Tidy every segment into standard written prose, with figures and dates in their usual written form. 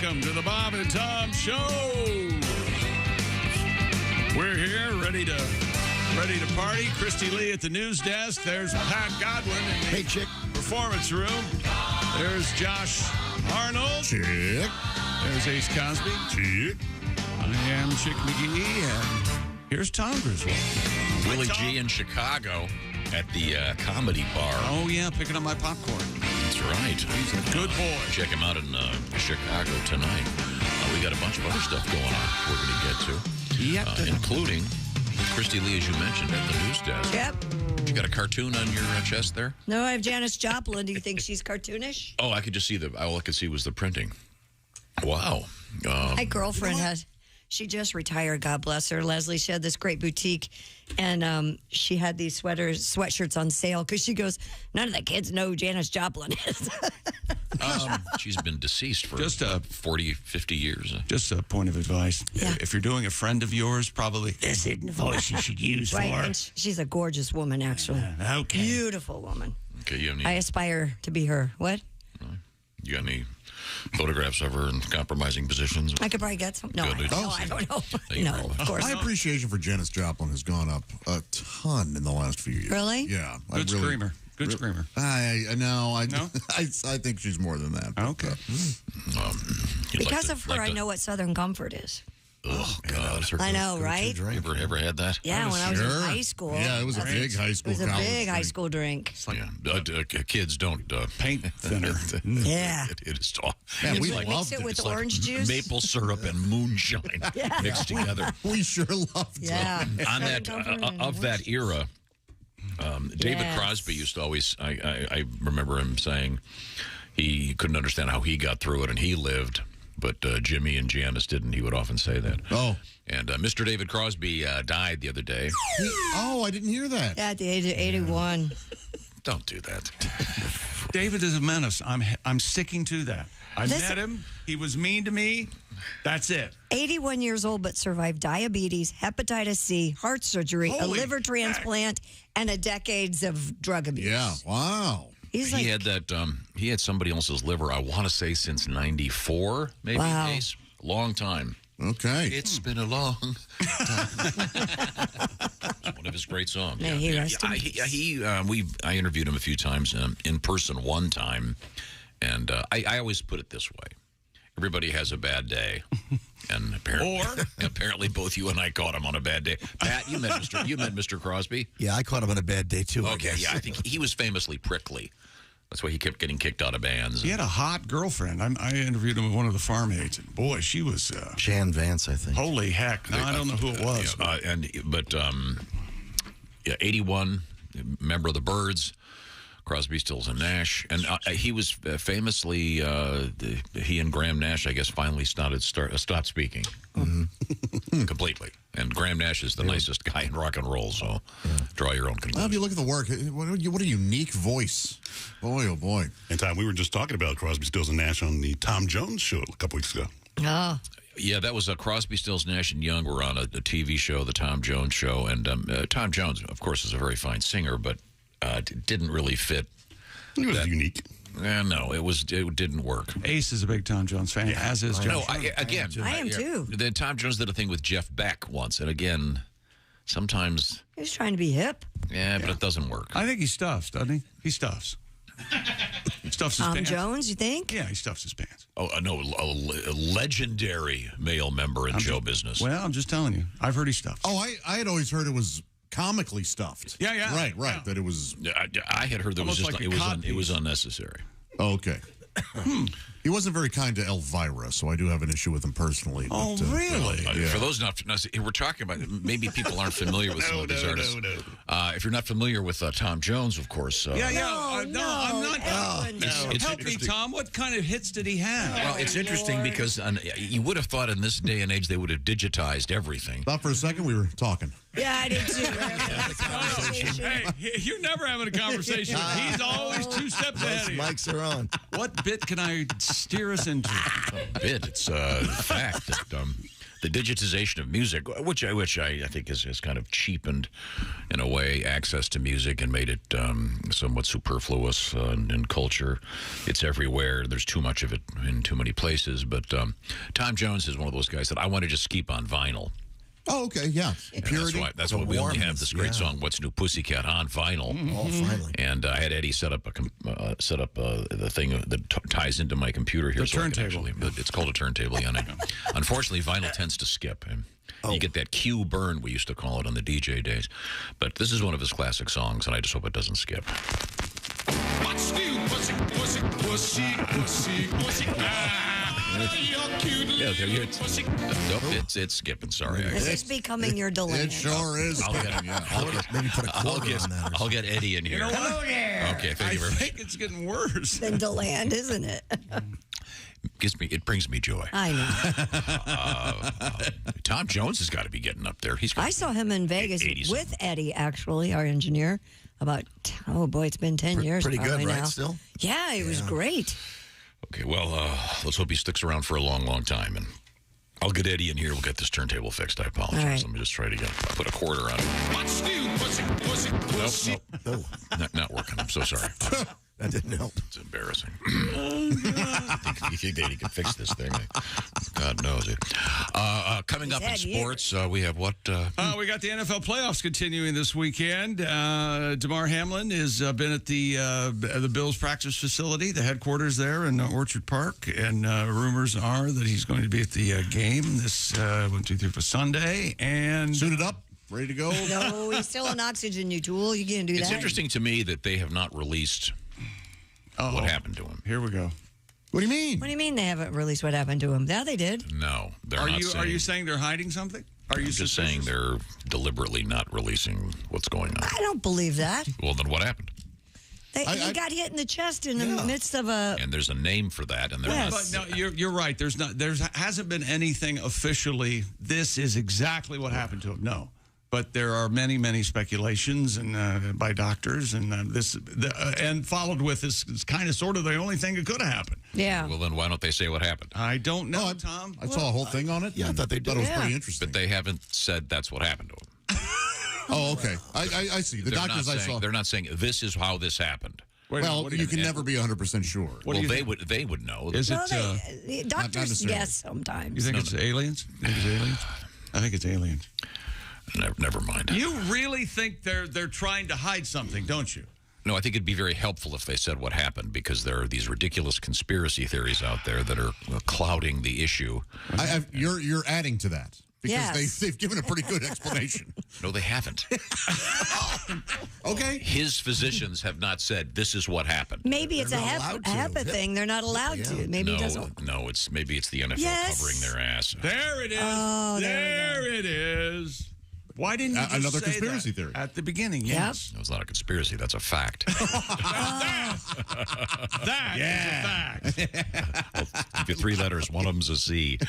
welcome to the Bob and Tom Show. We're here, ready to party. Christy Lee at the news desk. There's Pat Godwin in the performance room. There's Josh Arnold. Chick. There's Ace Cosby. Chick. I am Chick McGee, and here's Tom Griswold. Willie G in Chicago at the comedy bar. Oh, yeah, picking up my popcorn. That's right. He's a good boy. Check him out in Chicago tonight. We got a bunch of other stuff going on we're going to get to. Including Christy Lee, as you mentioned, at the news desk. Yep. You got a cartoon on your chest there? No, I have Janis Joplin. Do you think she's cartoonish? Oh, I could just see all I could see was the printing. Wow. My girlfriend she just retired, God bless her. Leslie, she had this great boutique, and she had these sweatshirts on sale because she goes, none of the kids know who Janis Joplin is. She's been deceased for Just 40, 50 years. Just a point of advice. Yeah. If you're doing a friend of yours, probably this isn't the voice you should use Right, for. and she's a gorgeous woman, actually. Okay. Beautiful woman. Okay, you have any? I aspire to be her. What? You got any photographs of her in compromising positions? I could probably get some. No, Good. I don't know. Thank you No, very much. of course My not. appreciation for Janis Joplin has gone up a ton in the last few years. Really? Yeah. Good screamer. Good screamer. I know. No? I think she's more than that. Okay. Because of her, I know what Southern Comfort is. Oh, God. I know, right? You ever had that? Yeah, when I was in Sure. high school. Yeah, it was a big high It school. was a college big high thing. school drink. Yeah. Kids don't. Paint thinner. Yeah. It is all. Man, we Mix loved it with It's like orange juice. maple syrup and moonshine mixed together. We sure loved it. Yeah. On that of that era, David Yes. Crosby used to always. I remember him saying he couldn't understand how he got through it and he lived, but Jimmy and Janis didn't. He would often say that. Oh. And Mr. David Crosby died the other day. I didn't hear that. Yeah, at the age of 81. Don't do that. David is a menace. I'm sticking to that. I Listen- met him. He was mean to me. That's it. 81 years old, but survived diabetes, hepatitis C, heart surgery, a Holy liver transplant, and a decades of drug abuse. Yeah. Wow. He's like, He had that. He had somebody else's liver. I want to say since '94, maybe. Wow. Ace. Long time. Okay. It's been a long time. One of his great songs. May he rest in I interviewed him a few times in person one time, and I always put it this way: everybody has a bad day, and apparently both you and I caught him on a bad day. Pat, you met Mr. Crosby. Yeah, I caught him on a bad day, too. I Okay, guess. yeah, I think he was famously prickly. That's why he kept getting kicked out of bands. He had a hot girlfriend. I interviewed him with one of the farm aides, and boy, she was Jan Vance, I think. holy heck. No, I don't know who it was. Yeah, 81, member of the Byrds, Crosby, Stills, and Nash. And he was famously, he and Graham Nash, I guess, finally stopped speaking completely. And Graham Nash is the nicest guy in rock and roll, so draw your own Well, conclusion. if you look at the work, what a unique voice. Boy, oh boy. And Tom, we were just talking about Crosby, Stills, and Nash on the Tom Jones show a couple weeks ago. oh, Yeah, that was Crosby, Stills, Nash, and Young were on a TV show, the Tom Jones Show. And Tom Jones, of course, is a very fine singer, but didn't really fit. It was unique. No, it didn't work. Ace is a big Tom Jones fan, as is Joe. No, again, I am too. Then Tom Jones did a thing with Jeff Beck once, and again, sometimes, he was trying to be hip. but it doesn't work. I think he stuffs, doesn't he? He stuffs. He stuffs his Tom pants. Jones, you think? Yeah, he stuffs his pants. Oh no, a legendary male member in show business. Well, I'm just telling you. I've heard he stuffs. Oh, I had always heard it was comically stuffed. Yeah, yeah. Right. Yeah. That it was. I had heard that was Almost just like a cod it was piece. unnecessary. Oh, okay. He wasn't very kind to Elvira, so I do have an issue with him personally. Oh, but, really? yeah. For those not, we're talking about, maybe people aren't familiar with some of these artists. If you're not familiar with Tom Jones, of course. Yeah. No, I'm not. everyone knows. It's Help me, interesting. Tom. What kind of hits did he have? Well, it's interesting because you would have thought in this day and age they would have digitized everything. Thought for a second we were talking. Yeah, I did too. Hey, you're never having a conversation. He's always two steps ahead of you. Mics are on. What bit can I steer us into? It's a fact that the digitization of music, which I think has kind of cheapened, in a way, access to music and made it somewhat superfluous in culture. It's everywhere. There's too much of it in too many places. But Tom Jones is one of those guys that I want to just keep on vinyl. Oh, okay, yeah. Purity. That's why we only have this great song, "What's New Pussycat," on vinyl. Oh, finally. And I had Eddie set up the thing that ties into my computer here. The turntable. But it's called a turntable. Yeah. Unfortunately, vinyl tends to skip. And you get that cue burn, we used to call it on the DJ days. But this is one of his classic songs, and I just hope it doesn't skip. What's new, pussy, pussy, pussy, pussy, pussy. Yeah, there you Nope, it's skipping. Sorry. This is becoming your delay. It sure is. Maybe put a quarter on that. I'll get Eddie in here. You know what? Okay, thank you very much. I think it's getting worse. Than DeLand, isn't it? It brings me joy. I know. Tom Jones has got to be getting up there. I saw him in Vegas 80s. with Eddie, actually, our engineer. About, it's been 10 years. Pretty good, probably right, now. still? Yeah, it was great. Okay, well, let's hope he sticks around for a long, long time. And I'll get Eddie in here. We'll get this turntable fixed. I apologize. All right. Let me just try to put a quarter on it. What's new, pussy, pussy, pussy. Nope. Not working. I'm so sorry. That didn't help. It's embarrassing. You think Eddie can fix this thing? God knows it. Coming up in sports, we have what? We got the NFL playoffs continuing this weekend. DeMar Hamlin has been at the Bills practice facility, the headquarters there in Orchard Park, and rumors are that he's going to be at the game this 1, 2, 3 for Sunday. And Suited up, ready to go. No, he's still an oxygen new tool. You can't do that. It's interesting to me that they have not released what happened to him. Here we go. What do you mean? What do you mean they haven't released what happened to him? Yeah, they did. No, they're not saying. Are you saying they're hiding something? Are you just saying they're deliberately not releasing what's going on? I don't believe that. Well, then what happened? He got hit in the chest in the midst of a. And there's a name for that, and they're not. But no, you're right. There hasn't been anything officially. This is exactly what happened to him. No. But there are many, many speculations and by doctors, and and followed with this is kind of sort of the only thing that could have happened. Yeah. Well, then why don't they say what happened? I don't know, Tom. I saw a whole thing on it. Yeah, I thought they did. Thought it was pretty interesting. But they haven't said that's what happened to him. Oh, okay. I see. The doctors I saw. They're not saying this is how this happened. Well, you can never be 100% sure. Well, they would know. Is it? Doctors guess sometimes. You think it's aliens? You think it's aliens? I think it's aliens. Never mind. You really think they're trying to hide something, don't you? No, I think it'd be very helpful if they said what happened, because there are these ridiculous conspiracy theories out there that are clouding the issue. You're adding to that. Because Yes. they've given a pretty good explanation. No, they haven't. Okay. His physicians have not said this is what happened. Maybe it's a not allowed to. HEPA thing. They're not allowed to. Maybe it doesn't. No, maybe it's the NFL covering their ass. There it is. Oh, there it is. Why didn't you just Another say conspiracy that theory. at the beginning? Yes. No, it's not a conspiracy. That's a fact. That is a fact. Give you 3 letters. One of them's a Z.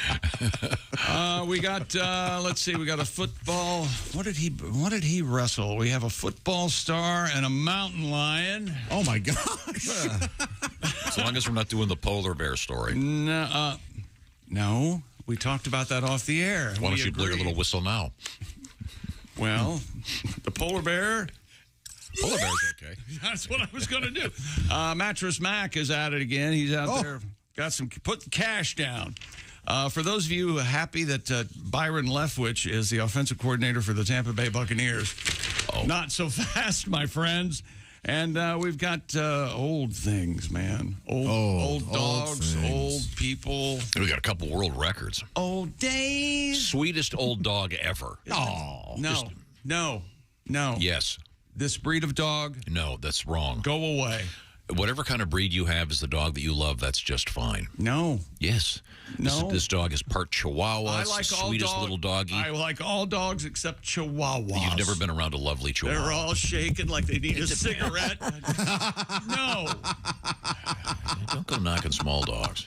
We got, let's see, we got a football. What did he wrestle? We have a football star and a mountain lion. Oh, my gosh. As long as we're not doing the polar bear story. No, we talked about that off the air. Why don't you blow your little whistle now? Well, the polar bear. Polar bear's okay. That's what I was going to do. Mattress Mac is at it again. He's out there. Got put cash down. For those of you happy that Byron Leftwich is the offensive coordinator for the Tampa Bay Buccaneers, not so fast, my friends. And we've got old things, man. Old dogs, old people. We got a couple world records. Old days. Sweetest old dog ever. Oh, no. Yes. This breed of dog, No, that's wrong. go away. Whatever kind of breed you have is the dog that you love, that's just fine. No. Yes. No. This dog is part Chihuahua. I It's like the all sweetest dogs. little doggy. I like all dogs except Chihuahuas. You've never been around a lovely Chihuahua. They're all shaking like they need a cigarette. No. Don't go knocking small dogs.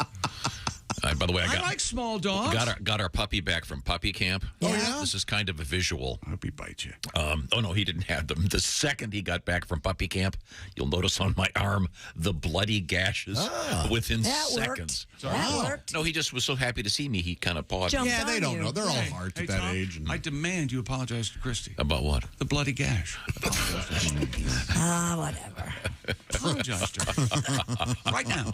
By the way, I like small dogs. Got our puppy back from puppy camp. Oh, yeah? This is kind of a visual. I hope he bites you. Oh, no, he didn't have them. The second he got back from puppy camp, you'll notice on my arm the bloody gashes within That seconds. That worked. No, he just was so happy to see me, he kind of paused. Jumped Yeah, they on don't you. know. They're all heart Hey, at that Tom, age. And I demand you apologize to Christy. About what? The bloody gash. Whatever. Apologize to her. Right now.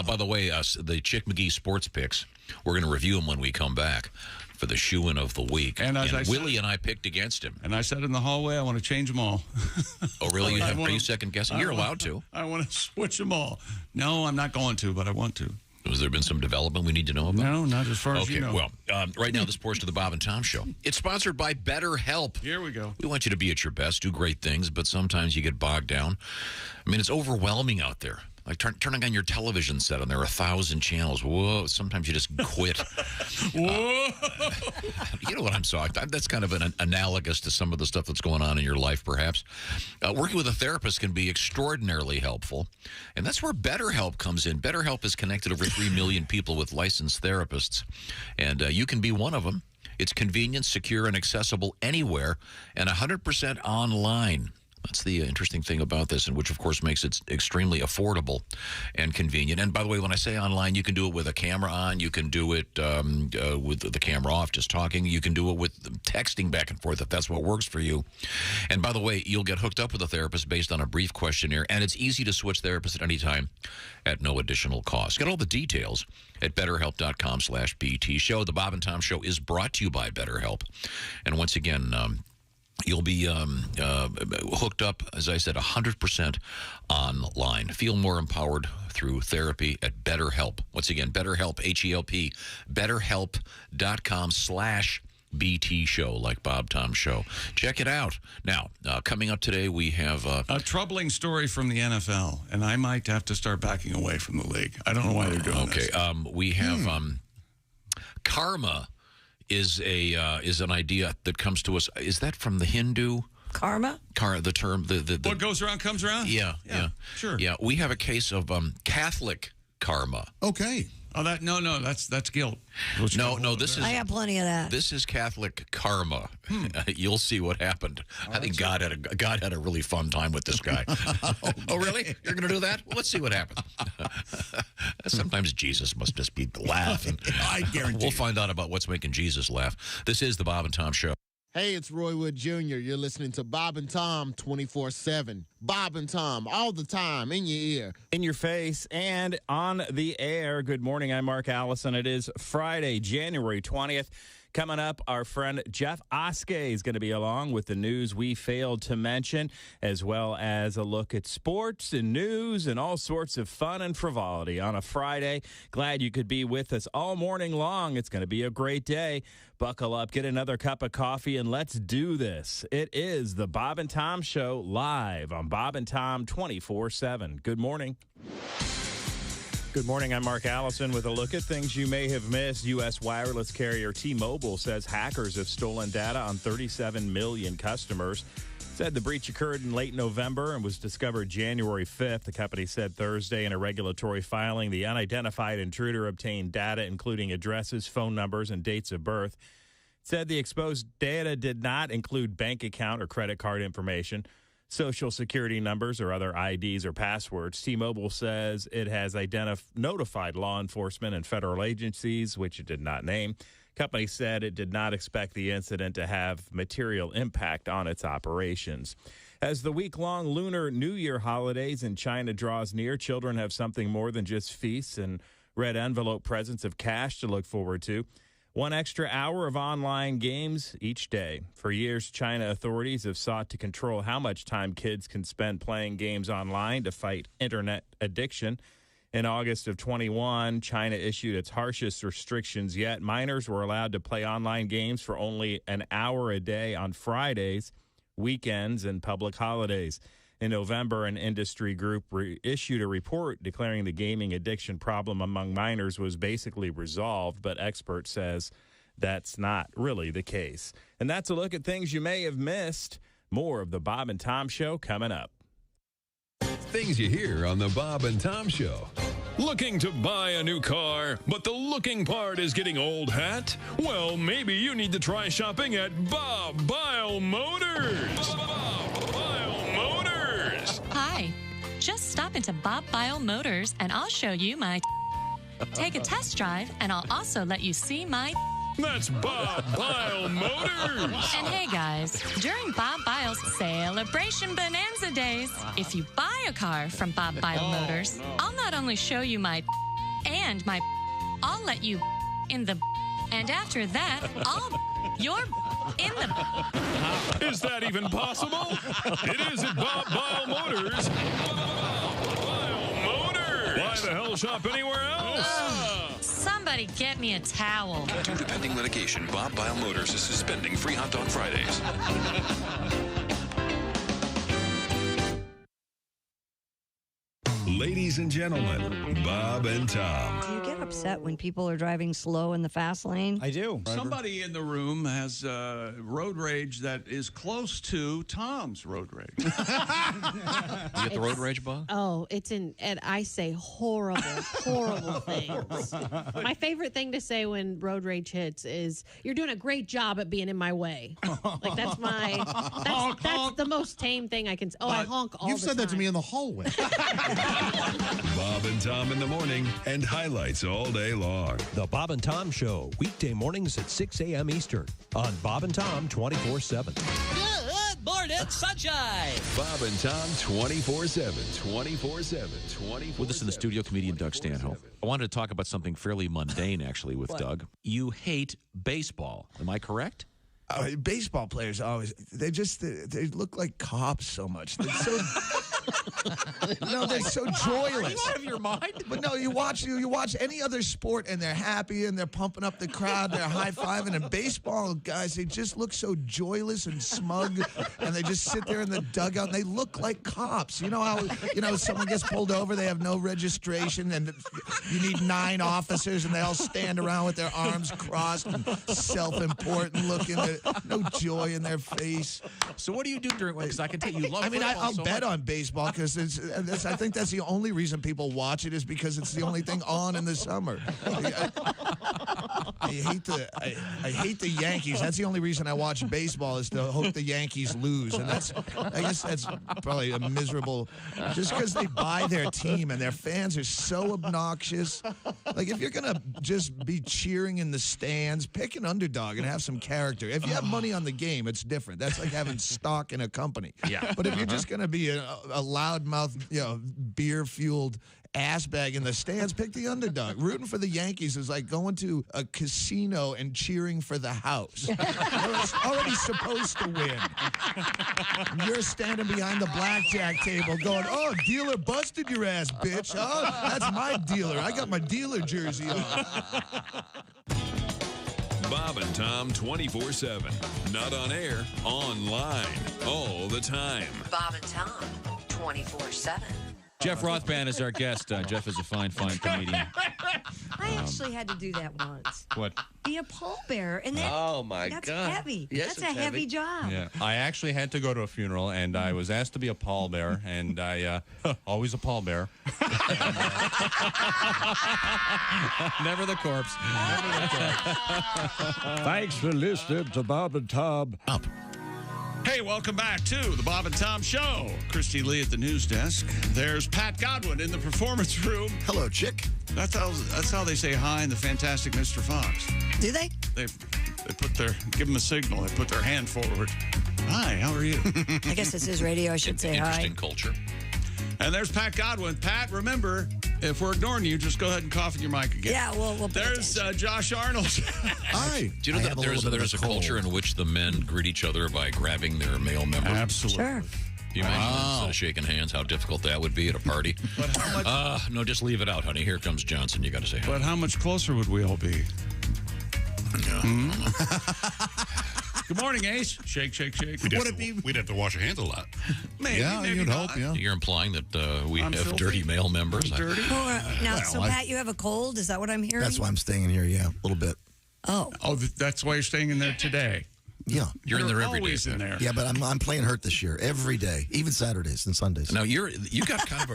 By the way, the Chick McGee sports picks, we're going to review them when we come back for the shoe-in of the week. And as I Willie said- and I picked against him. And I said in the hallway, I want to change them all. Oh, really? I Are wanna- you second-guessing? You're allowed to. I want to switch them all. No, I'm not going to, but I want to. Has there been some development we need to know about? No, not as far as Okay, you know. well, right now, this portion of the Bob and Tom Show. It's sponsored by BetterHelp. Here we go. We want you to be at your best, do great things, but sometimes you get bogged down. I mean, it's overwhelming out there. Like turning on your television set and there are 1,000 channels. Whoa, sometimes you just quit. Whoa! You know what I'm saying? That's kind of an analogous to some of the stuff that's going on in your life, perhaps. Working with a therapist can be extraordinarily helpful, and that's where BetterHelp comes in. BetterHelp has connected over 3 million people with licensed therapists, and you can be one of them. It's convenient, secure, and accessible anywhere, and 100% online. That's the interesting thing about this, and which, of course, makes it extremely affordable and convenient. And by the way, when I say online, you can do it with a camera on. You can do it with the camera off, just talking. You can do it with texting back and forth if that's what works for you. And by the way, you'll get hooked up with a therapist based on a brief questionnaire, and it's easy to switch therapists at any time at no additional cost. Get all the details at BetterHelp.com/BT Show. The Bob and Tom Show is brought to you by BetterHelp. And once again, you'll be hooked up, as I said, 100% online. Feel more empowered through therapy at BetterHelp. Once again, BetterHelp, H-E-L-P, BetterHelp.com/BT Show, like Bob Tom Show. Check it out. Now, coming up today, we have A troubling story from the NFL, and I might have to start backing away from the league. I don't know why they're doing this. We have karma is an idea that comes to us. Is that from the Hindu? Karma? The term. The What goes around comes around? Yeah. Sure. Yeah, we have a case of Catholic karma. okay. Oh, that's guilt. No, this is I got plenty of that. this is Catholic karma. You'll see what happened. I think God had a really fun time with this guy. Oh, really? You're going to do that? Well, let's see what happens. Sometimes Jesus must just be laughing. I guarantee We'll you. find out about what's making Jesus laugh. This is the Bob and Tom Show. Hey, it's Roy Wood Jr. You're listening to Bob and Tom 24/7. Bob and Tom all the time in your ear. In your face and on the air. Good morning. I'm Mark Allison. It is Friday, January 20th. Coming up, our friend Jeff Oskey is going to be along with the news we failed to mention, as well as a look at sports and news and all sorts of fun and frivolity on a Friday. Glad you could be with us all morning long. It's going to be a great day. Buckle up, get another cup of coffee, and let's do this. It is the Bob and Tom Show live on Bob and Tom 24/7. Good morning. Good morning. I'm Mark Allison with a look at things you may have missed. U.S. wireless carrier T-Mobile says hackers have stolen data on 37 million customers. Said the breach occurred in late November and was discovered January 5th. The company said Thursday in a regulatory filing the unidentified intruder obtained data including addresses, phone numbers, and dates of birth. It said the exposed data did not include bank account or credit card information, Social Security numbers or other IDs or passwords. T-Mobile says it has notified law enforcement and federal agencies, which it did not name. Company said it did not expect the incident to have material impact on its operations. As the week-long Lunar New Year holidays in China draws near, children have something more than just feasts and red envelope presents of cash to look forward to. 1 extra hour of online games each day. For years, China authorities have sought to control how much time kids can spend playing games online to fight internet addiction. In August of 21, China issued its harshest restrictions yet. Minors were allowed to play online games for only an hour a day on Fridays, weekends, and public holidays. In November, an industry group issued a report declaring the gaming addiction problem among minors was basically resolved, but expert says that's not really the case. And that's a look at things you may have missed. More of the Bob and Tom Show coming up. Things you hear on the Bob and Tom Show. Looking to buy a new car, but the looking part is getting old hat? Well, maybe you need to try shopping at Bob Bile Motors. Bob Bile Motors. Hi. Just stop into Bob Bile Motors and I'll show you my Take a test drive and I'll also let you see my That's Bob Bile Motors. And hey guys, during Bob Bile's Celebration Bonanza Days, if you buy a car from Bob Bile Motors, I'll not only show you my and my I'll let you in the and after that, you're in the Is that even possible? It is at Bob Bile Motors. Bob Bile Motors. Why the hell shop anywhere else? Somebody get me a towel. Due to pending litigation, Bob Bile Motors is suspending free hot dog Fridays. Ladies and gentlemen, Bob and Tom. Do you get upset when people are driving slow in the fast lane? I do. Somebody in the room has road rage that is close to Tom's road rage. You get the road rage, Bob? Oh, and I say horrible, horrible things. My favorite thing to say when road rage hits is, "You're doing a great job at being in my way." Like that's the most tame thing I can say. Oh, I honk all the time. You've said that to me in the hallway. Bob and Tom in the morning and highlights all day long. The Bob and Tom Show, weekday mornings at 6 a.m. Eastern on Bob and Tom 24/7. Good morning, sunshine. Bob and Tom 24/7, 24/7, 24/7. With us in the studio, comedian Doug Stanhope. I wanted to talk about something fairly mundane, actually, with Doug. You hate baseball. Am I correct? Baseball players always they look like cops so much. They're so they're so joyless. Are you out of your mind? But no, you watch any other sport and they're happy and they're pumping up the crowd, they're high fiving. And baseball guys, they just look so joyless and smug, and they just sit there in the dugout and they look like cops. You know how someone gets pulled over, they have no registration, and you need 9 officers, and they all stand around with their arms crossed and self-important looking. No joy in their face. So what do you do during? Because I can tell you love. I'll so bet much. on baseball because I think that's the only reason people watch it is because it's the only thing on in the summer. I hate the Yankees. That's the only reason I watch baseball is to hope the Yankees lose, and I guess that's probably a miserable. Just because they buy their team and their fans are so obnoxious. Like if you're gonna just be cheering in the stands, pick an underdog and have some character. If you have money on the game, it's different. That's like having stock in a company. Yeah. But if you're just gonna be a loudmouth, beer-fueled ass bag in the stands, pick the underdog. Rooting for the Yankees is like going to a casino and cheering for the house. It's already supposed to win. You're standing behind the blackjack table going, "Oh, dealer busted your ass, bitch. Oh, that's my dealer. I got my dealer jersey on." Bob and Tom 24/7. Not on air, online, all the time. Bob and Tom 24/7. Jeff Rothband is our guest. Jeff is a fine comedian. I actually had to do that once. What? Be a pallbearer, and that, Oh, my that's God. heavy. Yes, that's a it's heavy job. Yeah, I actually had to go to a funeral, and I was asked to be a pallbearer, and I always a pallbearer. Never the corpse. Thanks for listening to Bob and Tom. Hey, welcome back to the Bob and Tom Show. Christy Lee at the news desk. There's Pat Godwin in the performance room. Hello, chick. That's how they say hi in the Fantastic Mr. Fox. Do they? They give them a signal. They put their hand forward. Hi, how are you? I guess this is radio. I should say hi. Interesting culture. And there's Pat Godwin. Pat, remember, if we're ignoring you, just go ahead and cough in your mic again. Yeah, we'll pay There's Josh Arnold. Hi. Do you know that there's a culture in which the men greet each other by grabbing their male member? Absolutely. Sure. Do you imagine instead of shaking hands, how difficult that would be at a party? But how much? No, just leave it out, honey. Here comes Johnson. You got to say hi. But how much closer would we all be? Good morning, Ace. Shake, shake, shake. We'd have to wash our hands a lot. Maybe, maybe you'd not. hope, yeah. You're implying that we I'm have filthy. dirty male members? Dirty? So, Pat, you have a cold? Is that what I'm hearing? That's why I'm staying in here. Yeah, a little bit. Oh. Oh, that's why you're staying in there today. Yeah. You're in there every day. Always in there. Yeah, but I'm playing hurt this year every day, even Saturdays and Sundays. Now you got kind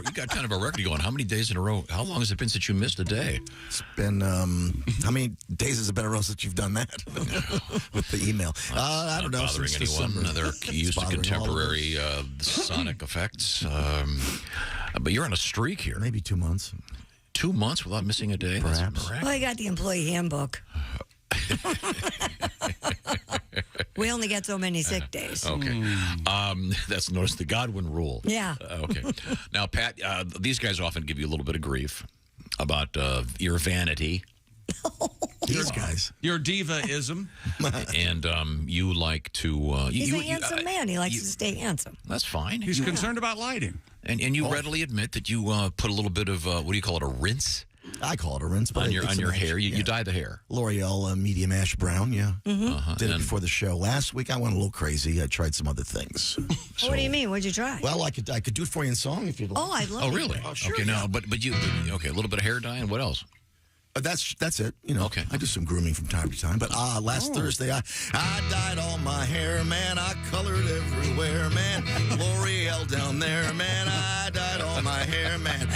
of a record going. How many days in a row? How long has it been since you missed a day? It's been how many days has it been in a row since you've done that with the email? I don't know. Bothering since anyone? December. They're used to contemporary sonic effects. But you're on a streak here. Maybe 2 months. 2 months without missing a day. Perhaps. Well, I got the employee handbook. We only get so many sick days. Okay. That's known as the Godwin rule. Yeah. Okay. Now, Pat, these guys often give you a little bit of grief about your vanity. These guys. Your diva-ism. And you like to... He's a handsome man. He likes to stay handsome. That's fine. He's concerned about lighting. And you readily admit that you put a little bit of, what do you call it, a rinse? I call it a rinse. But on your hair. You dye the hair. L'Oreal medium ash brown, yeah. Mm-hmm. Did it before the show. Last week I went a little crazy. I tried some other things. So, what do you mean? What'd you try? Well, I could do it for you in song if you'd like. Oh, I'd love it. Oh, really? Oh, sure, okay, yeah. now, but you, okay, a little bit of hair dye and what else? That's it. You know, okay. I do some grooming from time to time. But last Thursday, I dyed all my hair, man. I colored everywhere, man. L'Oreal down there, man. I dyed all my hair, man.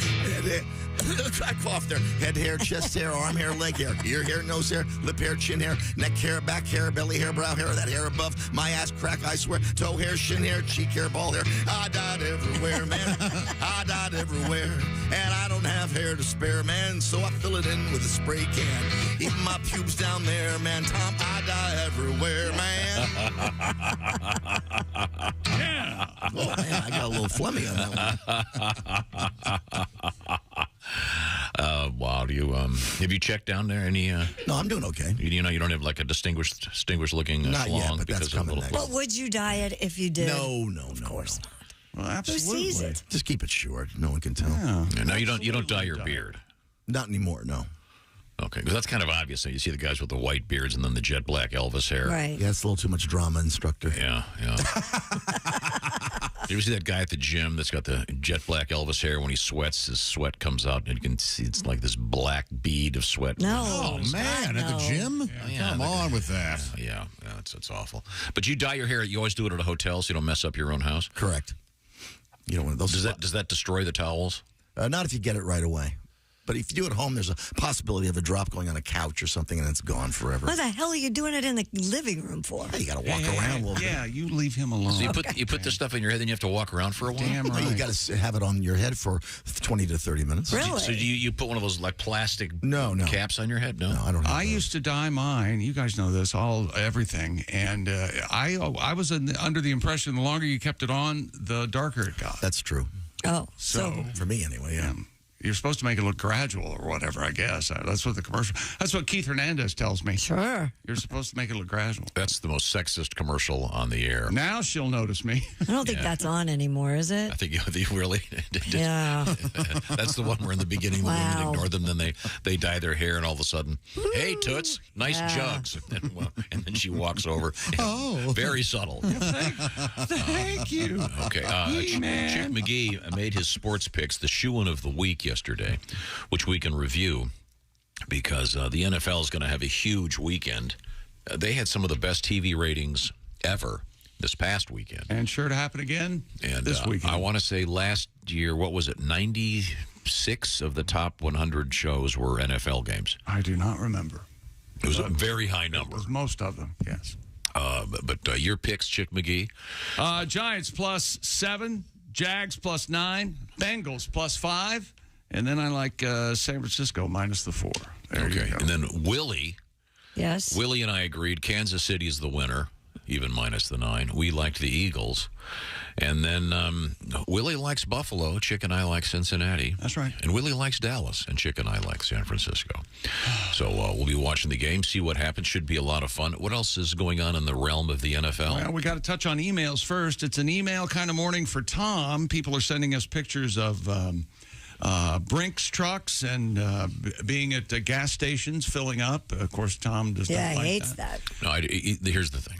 I coughed there. Head hair, chest hair, arm hair, leg hair, ear hair, nose hair, lip hair, chin hair, neck hair, back hair, belly hair, brow hair, that hair above my ass crack, I swear, toe hair, shin hair, cheek hair, ball hair. I dyed everywhere, man. I dyed everywhere. And I don't have hair to spare, man, so I fill it in with a spray can. Even my pubes down there, man, Tom, I dye everywhere, man. Yeah. Oh, man, I got a little phlegmy on that one. Wow. Do you have you checked down there? Any? No, I'm doing okay. You know, you don't have like a distinguished looking Not salon yet, but because that's of coming little. next. But would you dye it if you did? No, of course not. Well, Who absolutely. sees it? Just keep it short. No one can tell. Yeah, now you don't dye your beard. Not anymore. No. Okay, because that's kind of obvious. You see the guys with the white beards and then the jet black Elvis hair. Right. Yeah, it's a little too much drama, instructor. Yeah. You ever see that guy at the gym that's got the jet black Elvis hair? When he sweats, his sweat comes out, and you can see it's like this black bead of sweat. No. Oh, man, at the gym? Come on with that. Yeah, it's awful. But you dye your hair. You always do it at a hotel, so you don't mess up your own house. Correct. You don't want those. Does that destroy the towels? Not if you get it right away. But if you do it at home, there's a possibility of a drop going on a couch or something, and it's gone forever. What the hell are you doing it in the living room for? Hey, you got to walk around a little bit. Yeah, you leave him alone. So you put this stuff in your head, then you have to walk around for a while. Damn Well, right. you got to have it on your head for 20 to 30 minutes. Really? So do you put one of those like plastic No. caps on your head? No, No, I don't. I used to dye mine. You guys know this, everything, and I was under the impression the longer you kept it on, the darker it got. That's true. Oh, So For me, anyway. Yeah. you're supposed to make it look gradual or whatever. I guess that's what the commercial. That's what Keith Hernandez tells me. sure. You're supposed to make it look gradual. That's the most sexist commercial on the air. Now she'll notice me. I don't think that's on anymore, is it? I think you really did. Yeah. That's the one where in the beginning the Wow. women ignore them, then they dye their hair, and all of a sudden, hey, Toots, nice Yeah. jugs. And then she walks over. Very subtle. Thank you. Okay. He-Man. Chick McGee made his sports picks, the shoe-in of the week yesterday, which we can review because the NFL is going to have a huge weekend. They had some of the best TV ratings ever this past weekend. And sure to happen again And this weekend. I want to say last year, what was it, 96 of the top 100 shows were NFL games. I do not remember. It was a very high number. It was most of them, yes. But your picks, Chick McGee? Giants +7, Jags +9, Bengals +5, and then I like San Francisco -4. There you go. And then Willie. Yes. Willie and I agreed Kansas City is the winner, even -9. We liked the Eagles. And then Willie likes Buffalo. Chick and I like Cincinnati. That's right. And Willie likes Dallas. And Chick and I like San Francisco. So we'll be watching the game, see what happens. Should be a lot of fun. What else is going on in the realm of the NFL? Well, we got to touch on emails first. It's an email kind of morning for Tom. People are sending us pictures of Brinks trucks and being at gas stations filling up. Of course, Tom does not like he hates that. No, here's the thing.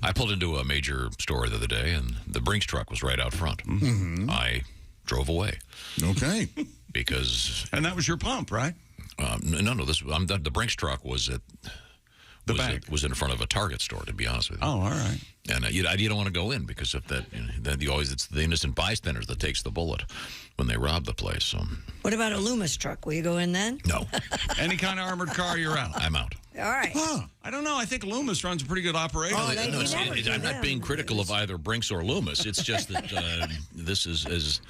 I pulled into a major store the other day, and the Brinks truck was right out front. Mm-hmm. I drove away. Okay. Because... And that was your pump, right? No. The Brinks truck was was in front of a Target store, to be honest with you. Oh, all right. And you don't want to go in because of that. Then it's the innocent bystanders that takes the bullet when they rob the place. So. What about a Loomis truck? Will you go in then? No. Any kind of armored car, you're out. I'm out. All right. I don't know. I think Loomis runs a pretty good operation. I'm not being critical of either Brinks or Loomis. It's just that this is, as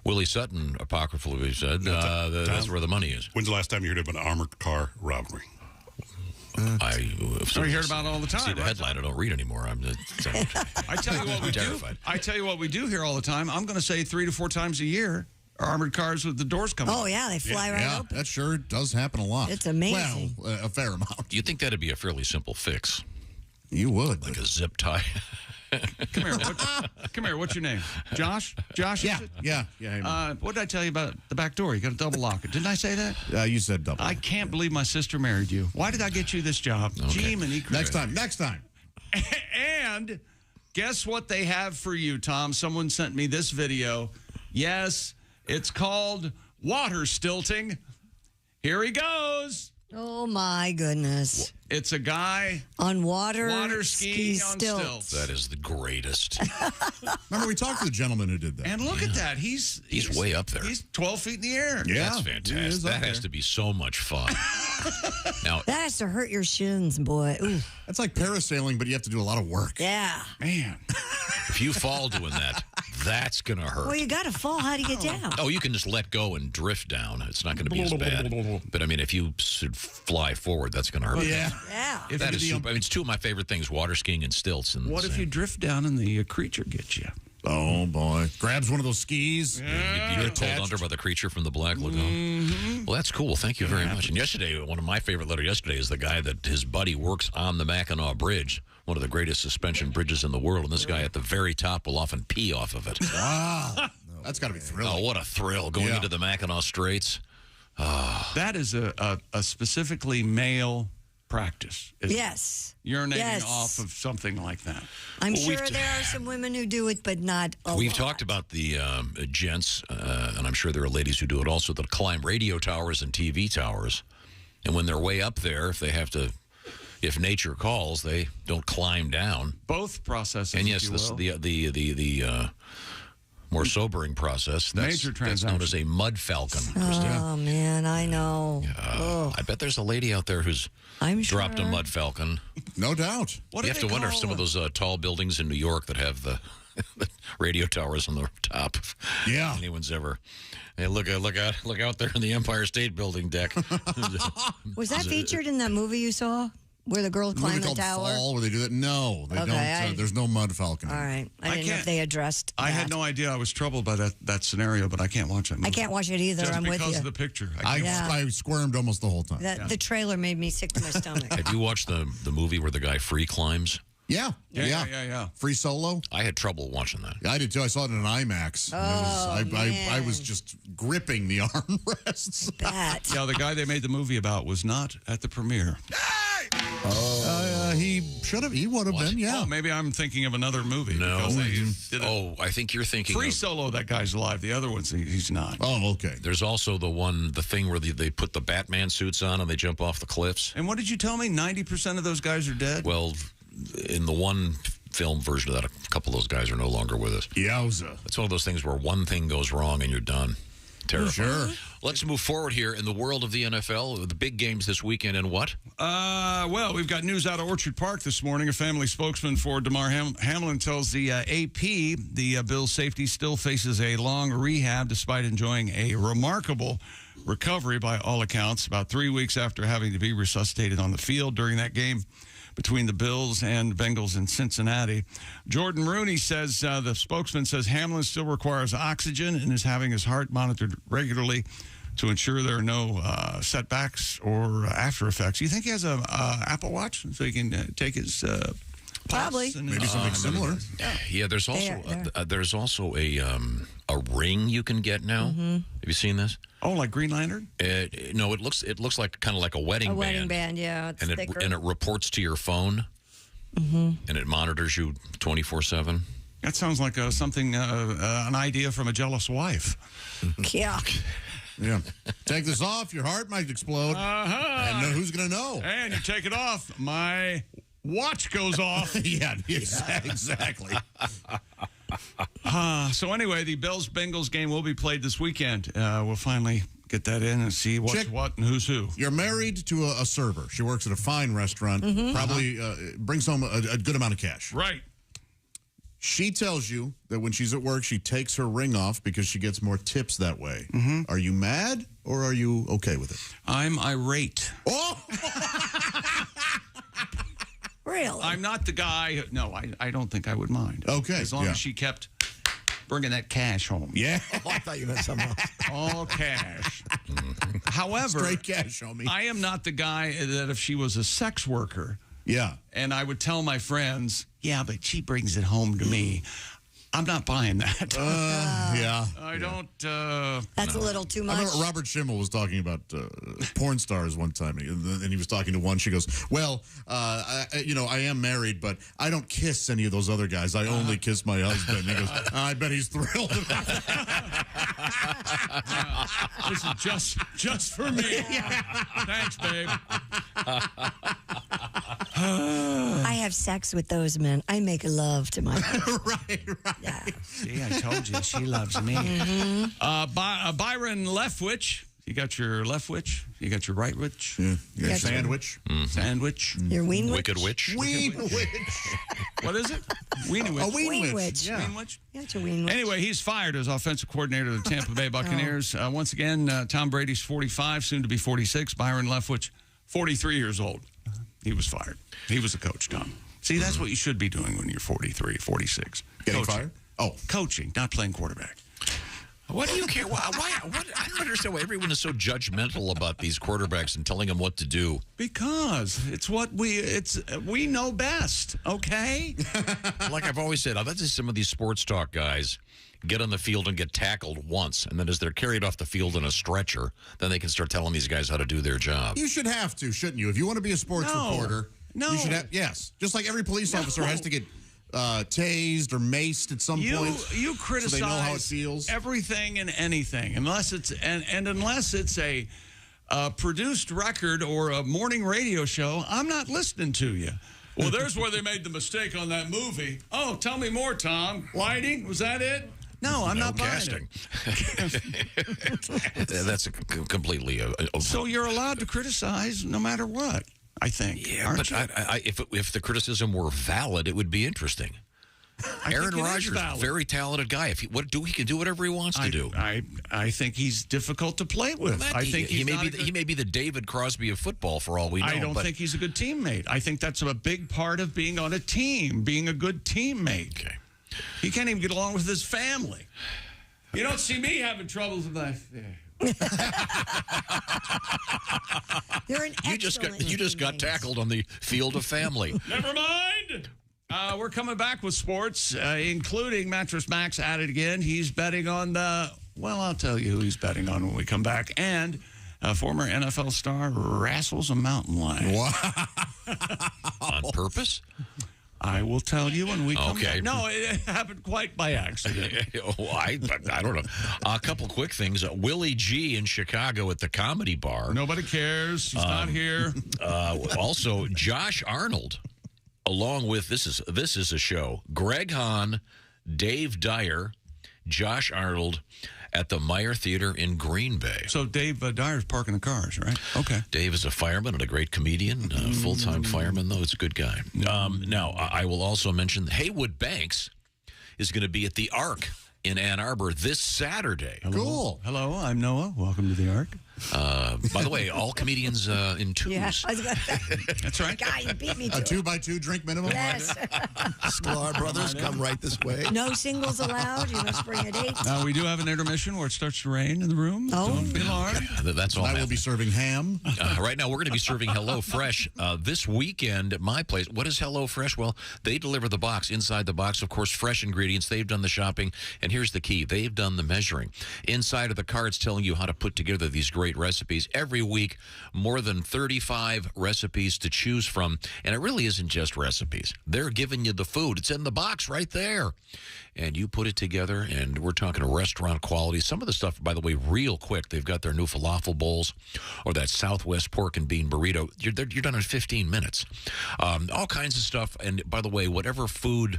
Willie Sutton apocryphally said, that's where the money is. When's the last time you heard of an armored car robbery? You heard about it all the time. See the headline. I don't read anymore. I tell you what we do. I tell you what we do here all the time. I'm going to say 3 to 4 times a year. Armored cars with the doors coming. Oh yeah, they fly right open. That sure does happen a lot. It's amazing. Well, a fair amount. Do you think that'd be a fairly simple fix? You would, like a zip tie. Come here. What's your name? Josh? Josh? Yeah. What did I tell you about the back door? You got to double lock it. Didn't I say that? You said double. I can't believe my sister married you. Why did I get you this job? Okay. Next time. And guess what they have for you, Tom? Someone sent me this video. Yes, it's called water stilting. Here he goes. Oh, my goodness. It's a guy on water skiing on stilts. That is the greatest. Remember, we talked to the gentleman who did that. And look at that. He's way up there. He's 12 feet in the air. Yeah. That's fantastic. That has to be so much fun. Now, that has to hurt your shins, boy. Ooh. That's like parasailing, but you have to do a lot of work. Yeah. Man. If you fall doing that, that's going to hurt. Well, you got to fall. How do you get down? Oh, you can just let go and drift down. It's not going to be as bad. But, I mean, if you should fly forward, that's going to hurt. Yeah. That is super. I mean, it's two of my favorite things, water skiing and stilts. And what if you drift down and the creature gets you? Oh, boy. Grabs one of those skis. You get pulled under by the creature from the Black Lagoon. Well, that's cool. Thank you very much. And yesterday, one of my favorite letters yesterday is the guy that his buddy works on the Mackinac Bridge, one of the greatest suspension bridges in the world. And this guy at the very top will often pee off of it. Wow. That's got to be thrilling. Oh, what a thrill. Going into the Mackinac Straits. That is a specifically male practice. Yes. Urinating off of something like that. I'm sure there are some women who do it, but not a We've lot. talked about the gents, and I'm sure there are ladies who do it also, that climb radio towers and TV towers. And when they're way up there, if nature calls, they don't climb down. Both processes, and yes, if you will. the more sobering process. That's known as a mud falcon. Oh, man, I know. I bet there's a lady out there who's dropped a mud falcon. No doubt. You have to wonder if some of those tall buildings in New York that have the radio towers on the top. Yeah. Anyone's ever. Hey, look out there in the Empire State Building deck. Was that featured in that movie you saw? Where the girl climbed the tower? Fall, where they do that? No, they don't. There's no mud falcon. All right. I didn't know if they addressed I had no idea. I was troubled by that scenario, but I can't watch that movie. I can't watch it either. Just I'm with you. because of the picture. I squirmed almost the whole time. The trailer made me sick to my stomach. Have you watched the movie where the guy free climbs? Yeah. Free Solo. I had trouble watching that. I did too. I saw it in an IMAX. I was just gripping the armrests. Yeah, the guy they made the movie about was not at the premiere. He should have. He would have been. Yeah. Oh, maybe I'm thinking of another movie. No. They I think you're thinking Free Solo. That guy's alive. The other one's he's not. Oh, okay. There's also the thing where they put the Batman suits on and they jump off the cliffs. And what did you tell me? 90% of those guys are dead. Well, in the one film version of that, a couple of those guys are no longer with us. Yowza. It's one of those things where one thing goes wrong and you're done. Terrifying. Sure. Let's move forward here in the world of the NFL. The big games this weekend and what? Well, we've got news out of Orchard Park this morning. A family spokesman for DeMar Hamlin tells the AP the Bills safety still faces a long rehab despite enjoying a remarkable recovery by all accounts. About 3 weeks after having to be resuscitated on the field during that game between the Bills and Bengals in Cincinnati. Jordan Rooney says, the spokesman says Hamlin still requires oxygen and is having his heart monitored regularly to ensure there are no setbacks or after effects. You think he has a Apple Watch so he can take his probably maybe something similar? Yeah. There's also a ring you can get now. Mm-hmm. Have you seen this? Oh, like Green Lantern? No, it looks like kind of like a wedding band. A wedding band, yeah. It's thicker. And it reports to your phone, and it monitors you 24/7. That sounds like something, an idea from a jealous wife. Yeah. Yeah. Take this off, your heart might explode. And who's going to know? And you take it off, my watch goes off. Yeah, exactly. So anyway, the Bills-Bengals game will be played this weekend. We'll finally get that in and see what's what and who's who. You're married to a server. She works at a fine restaurant. Probably brings home a good amount of cash. Right. She tells you that when she's at work, she takes her ring off because she gets more tips that way. Are you mad or are you okay with it? I'm irate. Oh! Really? I'm not the guy. No, I don't think I would mind. Okay. As long as she kept bringing that cash home. Yeah. Oh, I thought you meant something else. All cash. However, straight cash, homie. I am not the guy that if she was a sex worker, and I would tell my friends, yeah, but she brings it home to me. I'm not buying that. I don't. That's a little too much. I remember Robert Schimmel was talking about porn stars one time, and he was talking to one. She goes, well, I am married, but I don't kiss any of those other guys. I only kiss my husband. And he goes, I bet he's thrilled about that. This is just for me. Thanks, babe. I have sex with those men. I make love to my right. Yeah. See, I told you she loves me. Byron Leftwich. You got your left witch. You got your right witch. Yeah. You got sandwich. Sandwich. Your ween witch. Wicked witch. Ween witch. What is it? Weenie witch. A ween witch. Yeah. Ween witch. Yeah, it's a ween witch. Anyway, he's fired as offensive coordinator of the Tampa Bay Buccaneers. Once again, Tom Brady's 45, soon to be 46. Byron Leftwich, 43 years old. He was fired. He was a coach, Tom. See, that's what you should be doing when you're 43, 46. Getting coaching. fired? Oh. Coaching, not playing quarterback. What do you care? Why? I don't understand why everyone is so judgmental about these quarterbacks and telling them what to do. Because it's what we know best, okay? Like I've always said, I bet some of these sports talk guys get on the field and get tackled once, and then as they're carried off the field in a stretcher, then they can start telling these guys how to do their job. You should have to, shouldn't you? If you want to be a sports reporter, you should have. Yes, just like every police officer has to get tased or maced at some point. You criticize so they know how it feels. Everything and anything, unless it's unless it's a produced record or a morning radio show, I'm not listening to you. Well, there's where they made the mistake on that movie. Oh, tell me more, Tom. Lighting, was that it? No, I'm not casting. buying it. That's completely. So you're allowed to criticize no matter what. I think. Yeah, but if the criticism were valid, it would be interesting. Aaron Rodgers, very talented guy. He can do whatever he wants to do. I think he's difficult to play with. Well, I think he may be the David Crosby of football for all we know. I don't think he's a good teammate. I think that's a big part of being on a team, being a good teammate. Okay. He can't even get along with his family. You don't see me having troubles with my. You're an you just got tackled on the field of family. Never mind. We're coming back with sports, including Mattress Max at it again. He's betting on I'll tell you who he's betting on when we come back. And former NFL star wrestles a mountain lion. Wow. On purpose? I will tell you when we come back. Okay. No, it happened quite by accident. I don't know. A couple quick things. Willie G in Chicago at the Comedy Bar. Nobody cares. He's not here. Also, Josh Arnold, along with, this is a show, Greg Hahn, Dave Dyer, Josh Arnold at the Meyer Theater in Green Bay. So Dave Dyer's parking the cars, right? Okay. Dave is a fireman and a great comedian, full-time fireman, though. It's a good guy. Now, I will also mention Haywood Banks is going to be at the Arc in Ann Arbor this Saturday. Hello. Cool. Hello, I'm Noah. Welcome to the Arc. By the way, all comedians in twos. Yeah, I was gonna say, that's right. Guy, you beat me to A it. 2x2 drink minimum? Yes. Sklar Brothers, come right this way. No singles allowed. You must bring a date. We do have an intermission where it starts to rain in the room. Oh. Don't be alarmed. That's all. I will be serving ham. Right now, we're going to be serving Hello Fresh this weekend at my place. What is Hello Fresh? Well, they deliver the box. Inside the box, of course, fresh ingredients. They've done the shopping. And here's the key. They've done the measuring. Inside of the cards telling you how to put together these great great recipes. Every week, more than 35 recipes to choose from. And it really isn't just recipes. They're giving you the food. It's in the box right there. And you put it together, and we're talking restaurant quality. Some of the stuff, by the way, real quick. They've got their new falafel bowls or that Southwest pork and bean burrito. You're done in 15 minutes. All kinds of stuff. And by the way, whatever food,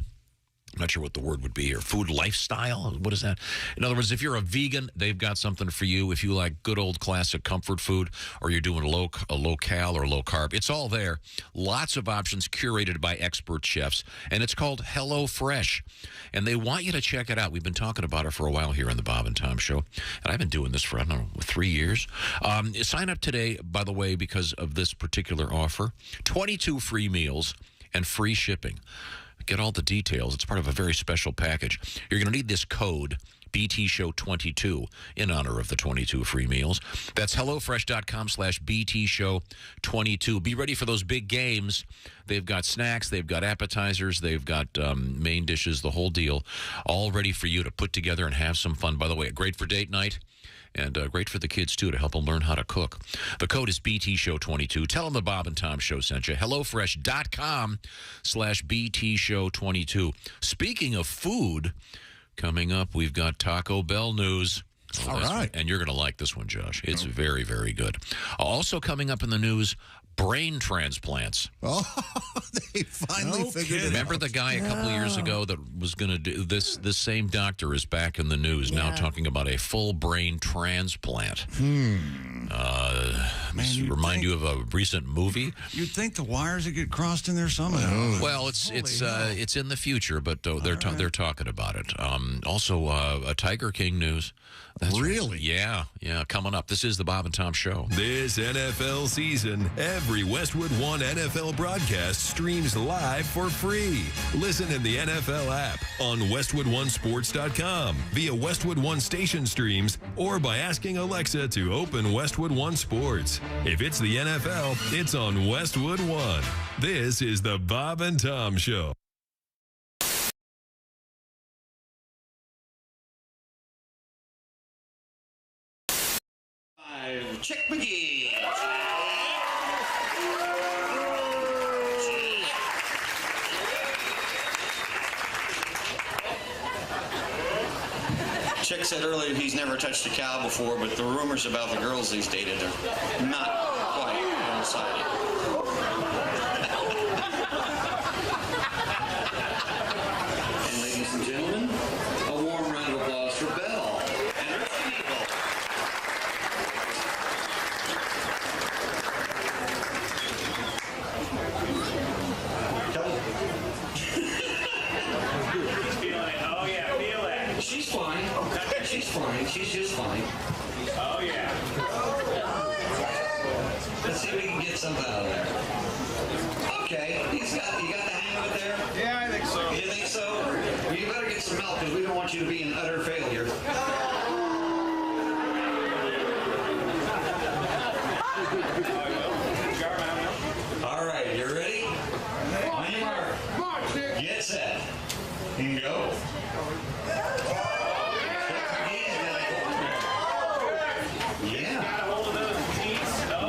I'm not sure what the word would be here, food lifestyle, what is that? In other words, if you're a vegan, they've got something for you. If you like good old classic comfort food, or you're doing a low-cal or low-carb, it's all there. Lots of options curated by expert chefs, and it's called Hello Fresh, and they want you to check it out. We've been talking about it for a while here on the Bob and Tom Show, and I've been doing this for, I don't know, 3 years. Sign up today, by the way, because of this particular offer. 22 free meals and free shipping. Get all the details. It's part of a very special package. You're going to need this code, BT Show 22, in honor of the 22 free meals. That's HelloFresh.com/BT Show 22. Be ready for those big games. They've got snacks. They've got appetizers. They've got main dishes, the whole deal, all ready for you to put together and have some fun. By the way, great for date night. And great for the kids, too, to help them learn how to cook. The code is BT Show 22. Tell them the Bob and Tom Show sent you. HelloFresh.com/BT Show 22. Speaking of food, coming up, we've got Taco Bell news. All right. And you're going to like this one, Josh. It's very, very good. Also coming up in the news, brain transplants. Oh, they finally figured it out. Remember the guy a couple of years ago that was going to do this? This same doctor is back in the news now talking about a full brain transplant. Remind you of a recent movie? You'd think the wires would get crossed in there somehow. Well, it's in the future, but they're talking about it. Also, a Tiger King news. That's really? Yeah. Coming up. This is the Bob and Tom Show. This NFL season, every Westwood One NFL broadcast streams live for free. Listen in the NFL app, on WestwoodOneSports.com, via Westwood One station streams, or by asking Alexa to open Westwood One Sports. If it's the NFL, it's on Westwood One. This is the Bob and Tom Show. Chick McGee. Chick said earlier he's never touched a cow before, but the rumors about the girls he's dated are not quite coinciding. And ladies and gentlemen, a warm round of applause for Belle and her people. She's fine. She's fine. She's just fine. Oh, yeah. Let's see if we can get something out of there. Okay. You got the hang of it there? Yeah, I think so. You think so? You better get some milk because we don't want you to be an utter failure. All right, you ready? Get set. And go. Yeah.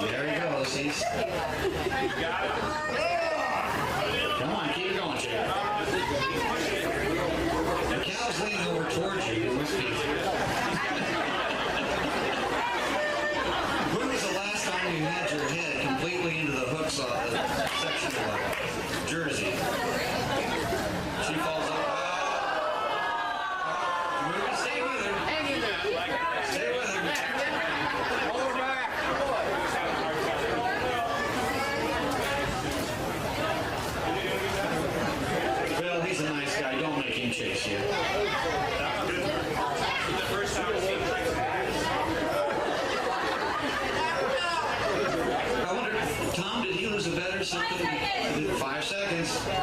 There he goes. He's got it. Come on, keep going, Chad. The cow's leaning over towards you. When was the last time you had your head completely into the hooks section of a jersey? She falls over. Stay with her. Hang in there. Stay with her. Hold her back. Well, he's a nice guy. Don't make him chase you. I wonder, Tom, did he lose a bet or something? 5 seconds. Come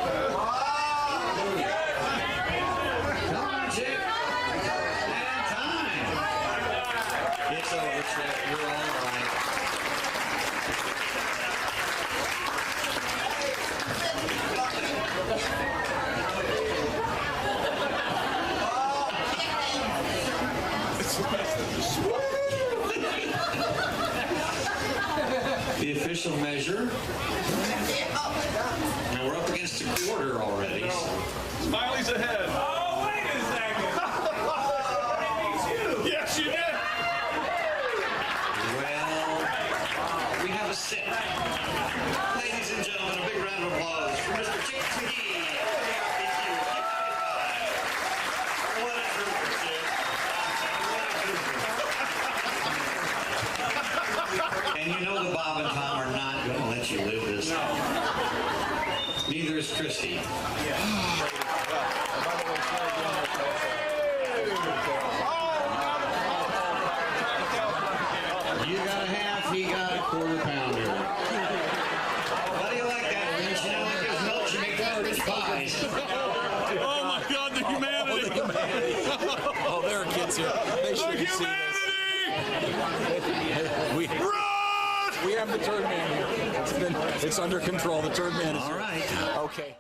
on, Chick. And time. It's over, Chick. You're all right. Smiley's ahead. Oh, wait a second. I meet you. Yes, you did. Well, we have a set. Ladies and gentlemen, a big round of applause for Mr. Chick McGee. What a trooper, Chick. And you know the Bob and Tom are not going to let you live this down. Neither is Christy. You got a half, he got a quarter pounder. How do you like that, Vince? You know, like those milks you make garbage pies. Oh my God, the humanity! Oh, there are kids here. They should have seen this. We have the turd man here. It's under control. The turd man is all right. Here. Okay.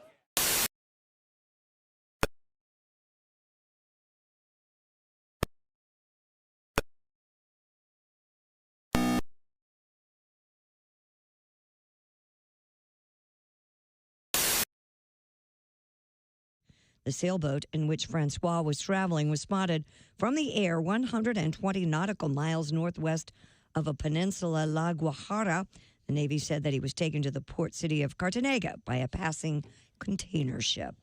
The sailboat in which Francois was traveling was spotted from the air 120 nautical miles northwest of a peninsula, La Guajira. The Navy said that he was taken to the port city of Cartagena by a passing container ship.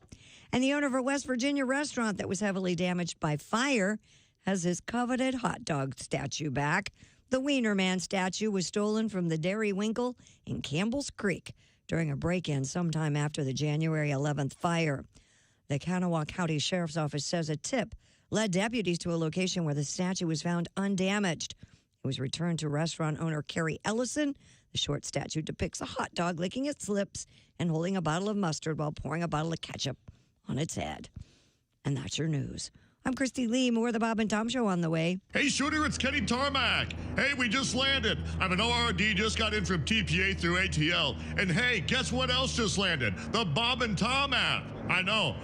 And the owner of a West Virginia restaurant that was heavily damaged by fire has his coveted hot dog statue back. The Wiener Man statue was stolen from the Dairy Winkle in Campbell's Creek during a break-in sometime after the January 11th fire. The Kanawha County Sheriff's Office says a tip led deputies to a location where the statue was found undamaged. It was returned to restaurant owner Carrie Ellison. The short statue depicts a hot dog licking its lips and holding a bottle of mustard while pouring a bottle of ketchup on its head. And that's your news. I'm Christy Lee. More of the Bob and Tom Show on the way. Hey, Shooter, it's Kenny Tarmac. Hey, we just landed. I'm an ORD, just got in from TPA through ATL. And hey, guess what else just landed? The Bob and Tom app. I know.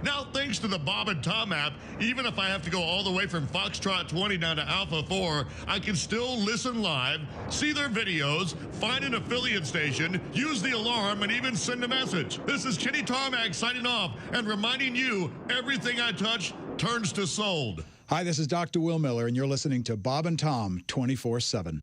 Now, thanks to the Bob and Tom app, even if I have to go all the way from Foxtrot 20 down to Alpha 4, I can still listen live, see their videos, find an affiliate station, use the alarm, and even send a message. This is Kenny Tarmac signing off and reminding you, everything I touch turns to sold. Hi, this is Dr. Will Miller, and you're listening to Bob and Tom 24/7.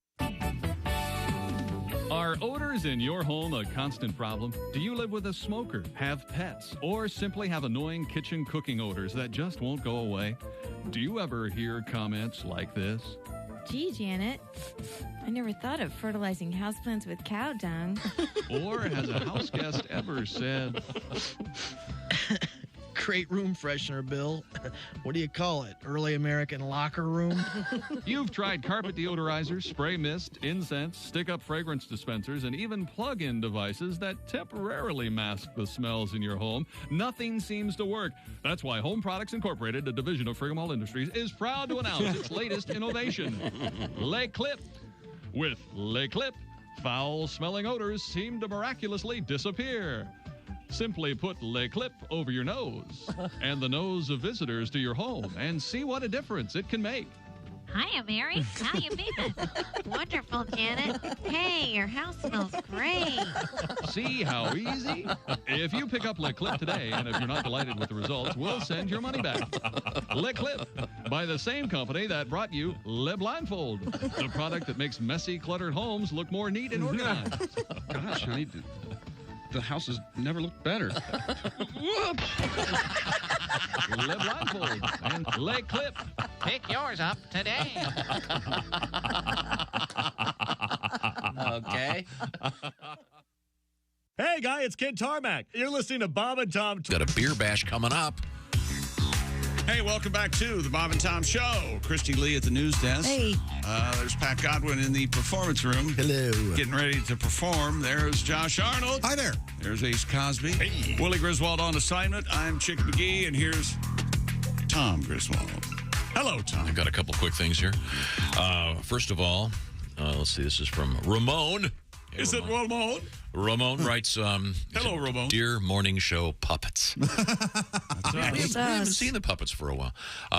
Are odors in your home a constant problem? Do you live with a smoker, have pets, or simply have annoying kitchen cooking odors that just won't go away? Do you ever hear comments like this? Gee, Janet, I never thought of fertilizing houseplants with cow dung. Or has a house guest ever said, Great room freshener, Bill. What do you call it? Early American locker room? You've tried carpet deodorizers, spray mist, incense, stick-up fragrance dispensers, and even plug-in devices that temporarily mask the smells in your home. Nothing seems to work. That's why Home Products Incorporated, a division of Frigamall Industries, is proud to announce its latest innovation, Le Clip. With Le Clip, foul-smelling odors seem to miraculously disappear. Simply put Le Clip over your nose and the nose of visitors to your home and see what a difference it can make. Hiya, Mary. How you been? Wonderful, Janet. Hey, your house smells great. See how easy? If you pick up Le Clip today, and if you're not delighted with the results, we'll send your money back. Le Clip, by the same company that brought you Le Blindfold, the product that makes messy, cluttered homes look more neat and organized. Gosh, honey, the house has never looked better. Le Blindfold and Le Clip. Pick yours up today. Okay. Hey, guy, it's Kid Tarmac. You're listening to Bob and Tom. Got a beer bash coming up. Hey, welcome back to the Bob and Tom Show. Christy Lee at the news desk. Hey. There's Pat Godwin in the performance room. Hello. Getting ready to perform. There's Josh Arnold. Hi there. There's Ace Cosby. Hey. Willie Griswold on assignment. I'm Chick McGee, and here's Tom Griswold. Hello, Tom. I've got a couple quick things here. First of all, let's see. This is from Ramon. Hey, Is Ramon. it Ramon? Ramon writes, Hello, Ramon. Dear Morning Show Puppets. We haven't seen the puppets for a while.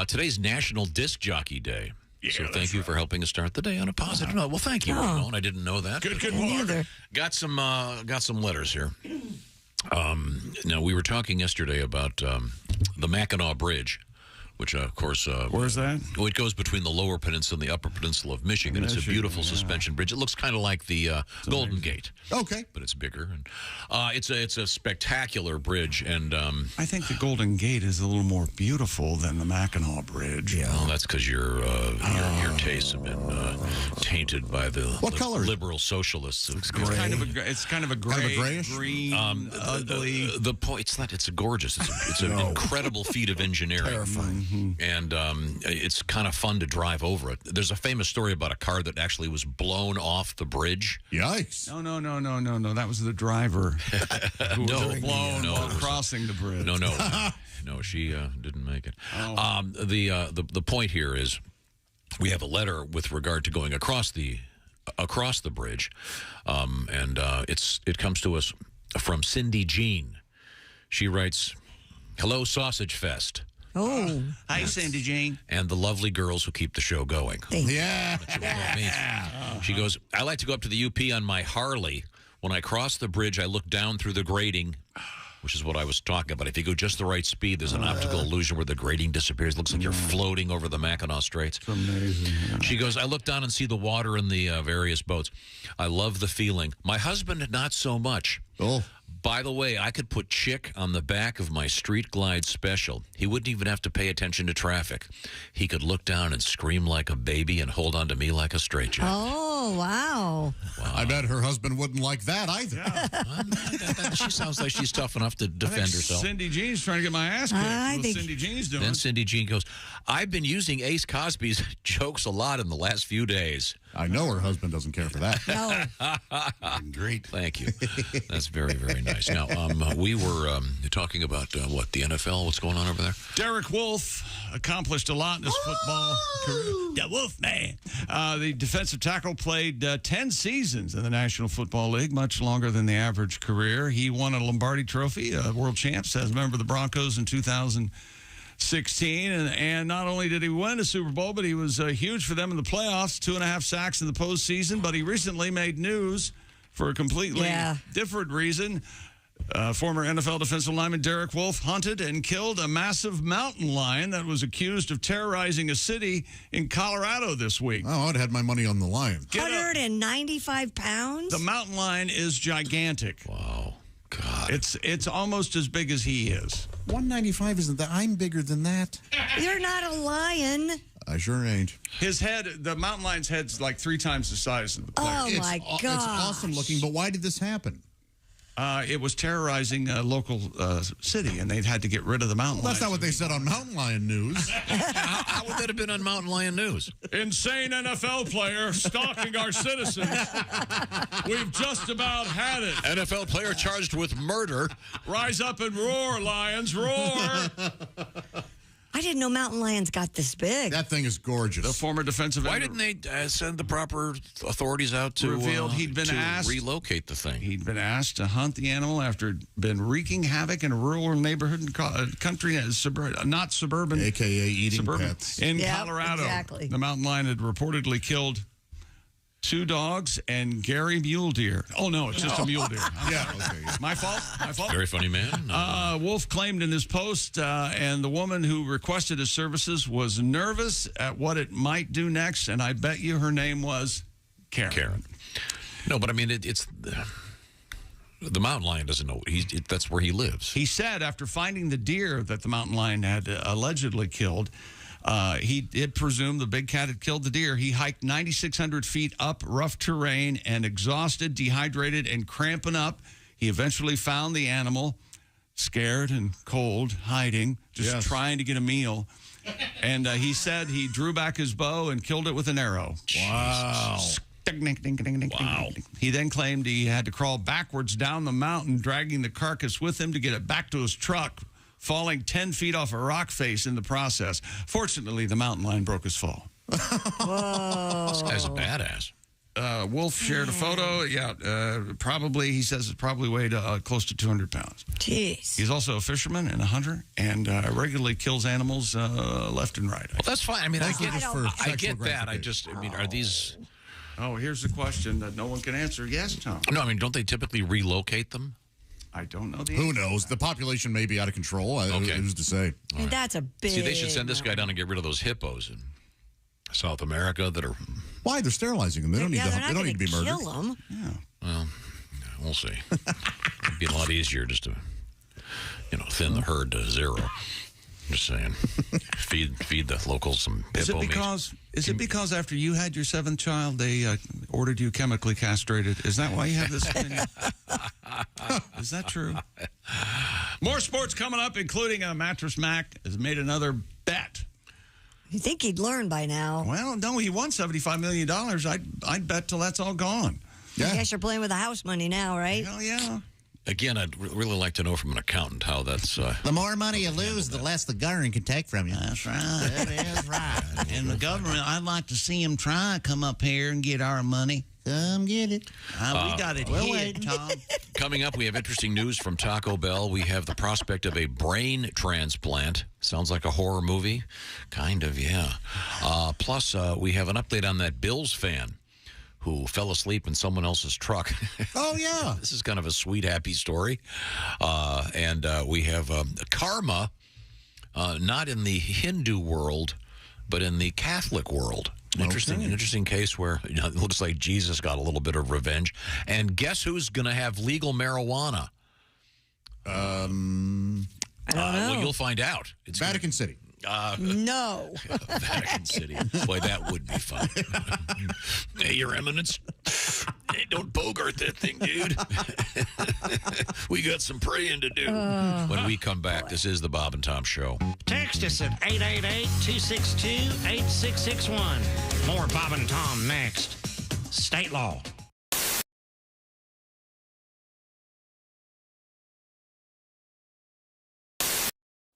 Today's National Disc Jockey Day. Yeah, so thank you for helping us start the day on a positive note. Well, thank you, Ramon. I didn't know that. Good work. Got some letters here. Now, we were talking yesterday about the Mackinac Bridge, which, of course... Where's that? Well, it goes between the lower peninsula and the upper peninsula of Michigan. It's a beautiful suspension bridge. It looks kind of like the Golden Gate. Okay. But it's bigger. And it's a spectacular bridge. And I think the Golden Gate is a little more beautiful than the Mackinac Bridge. Yeah. Well, that's because your tastes have been tainted by the liberal socialists. It's kind of a gray, grayish? green, ugly. The point, it's gorgeous. It's an incredible feat of engineering. Terrifying. And it's kind of fun to drive over it. There's a famous story about a car that actually was blown off the bridge. Yikes. No. That was the driver who was blown while crossing the bridge. No. No, she didn't make it. The point here is we have a letter with regard to going across the bridge, and it comes to us from Cindy Jean. She writes, "Hello, Sausage Fest. Oh. Hi, Cindy Jean. And the lovely girls who keep the show going." Yeah. She goes, "I like to go up to the UP on my Harley. When I cross the bridge, I look down through the grating," which is what I was talking about. If you go just the right speed, there's an optical illusion where the grating disappears. It looks like you're floating over the Mackinac Straits. It's amazing. Yeah. She goes, "I look down and see the water in the various boats. I love the feeling. My husband, not so much. Oh. By the way, I could put Chick on the back of my Street Glide Special. He wouldn't even have to pay attention to traffic. He could look down and scream like a baby and hold on to me like a straitjacket." Oh, wow. I bet her husband wouldn't like that either. Yeah. She sounds like she's tough enough to defend herself. Cindy Jean's trying to get my ass kicked. Cindy Jean's doing. Then Cindy Jean goes, "I've been using Ace Cosby's jokes a lot in the last few days." I know her husband doesn't care for that. No. Great. Thank you. That's very, very nice. Now, we were talking about, the NFL? What's going on over there? Derek Wolfe accomplished a lot in his football career. The Wolf Man. The defensive tackle played 10 seasons in the National Football League, much longer than the average career. He won a Lombardi Trophy, world champs, as a member of the Broncos in 2016. And not only did he win a Super Bowl, but he was huge for them in the playoffs, 2.5 sacks in the postseason. But he recently made news for a completely different reason. Former NFL defensive lineman Derek Wolfe hunted and killed a massive mountain lion that was accused of terrorizing a city in Colorado this week. Oh, I'd had my money on the lion. 195 pounds? The mountain lion is gigantic. Wow. God. It's almost as big as he is. 195 isn't that. I'm bigger than that. You're not a lion. I sure ain't. His head, the mountain lion's head's like 3 times the size of the player. Oh, my God. It's awesome looking, but why did this happen? It was terrorizing a local city, and they'd had to get rid of the mountain lion. That's not what they said on Mountain Lion News. How would that have been on Mountain Lion News? Insane NFL player stalking our citizens. We've just about had it. NFL player charged with murder. Rise up and roar, lions, roar. I didn't know mountain lions got this big. That thing is gorgeous. The former defensive Why end didn't they send the proper authorities out to revealed he'd been asked relocate the thing? He'd been asked to hunt the animal after it'd been wreaking havoc in a rural neighborhood in country, not suburban, a.k.a. eating suburban, pets. in Colorado. Exactly. The mountain lion had reportedly killed 2 dogs and Gary mule deer. Oh, no, it's just a mule deer. Yeah, okay. My fault. Very funny man. Wolf claimed in his post, and the woman who requested his services was nervous at what it might do next, and I bet you her name was Karen. No, but I mean, it's the mountain lion doesn't know. That's where he lives. He said after finding the deer that the mountain lion had allegedly killed, he did presume the big cat had killed the deer. He hiked 9,600 feet up rough terrain and exhausted, dehydrated, and cramping up. He eventually found the animal, scared and cold, hiding, just trying to get a meal. And he said he drew back his bow and killed it with an arrow. Wow. Wow. He then claimed he had to crawl backwards down the mountain, dragging the carcass with him to get it back to his truck, falling 10 feet off a rock face in the process. Fortunately, the mountain lion broke his fall. Whoa. This guy's a badass. Wolf shared a photo. Probably, he says it probably weighed close to 200 pounds. Jeez. He's also a fisherman and a hunter, and regularly kills animals left and right. Well, that's fine. I mean, I get that. Are these... Oh, here's the question that no one can answer. Yes, Tom. No, I mean, don't they typically relocate them? I don't know the Who answer to knows? that. The population may be out of control. Okay. Who's to say? And that's a big. See, they should send this guy down and get rid of those hippos in South America that are. Why? They're sterilizing them. They don't need they don't need to be murdered. Kill them. Yeah. Well, we'll see. It'd be a lot easier just to, thin the herd to zero. Just saying. feed the locals some hippo meat. Is it because after you had your 7th child, they ordered you chemically castrated? Is that why you have this opinion? Is that true? More sports coming up, including Mattress Mac has made another bet. You think he'd learn by now? Well, no, he won $75 million. I'd bet till that's all gone. Yeah. I guess you're playing with the house money now, right? Hell yeah. Again, I'd really like to know from an accountant how that's... the more money you lose, the less the government can take from you. That's right. That is right. And the government, I'd like to see him try come up here and get our money. Come get it. We got it hid, Tom. Coming up, we have interesting news from Taco Bell. We have the prospect of a brain transplant. Sounds like a horror movie. Kind of, yeah. Plus, we have an update on that Bills fan who fell asleep in someone else's truck. Oh, yeah. This is kind of a sweet, happy story. And we have karma, not in the Hindu world, but in the Catholic world. An interesting case where it looks like Jesus got a little bit of revenge. And guess who's going to have legal marijuana? I don't know. Well, you'll find out. It's Vatican City. No. Vatican City. Boy, that would be fun. Hey, Your Eminence. Hey, don't bogart that thing, dude. We got some praying to do. When we come back, this is the Bob and Tom Show. Text us at 888-262-8661. More Bob and Tom next. State law.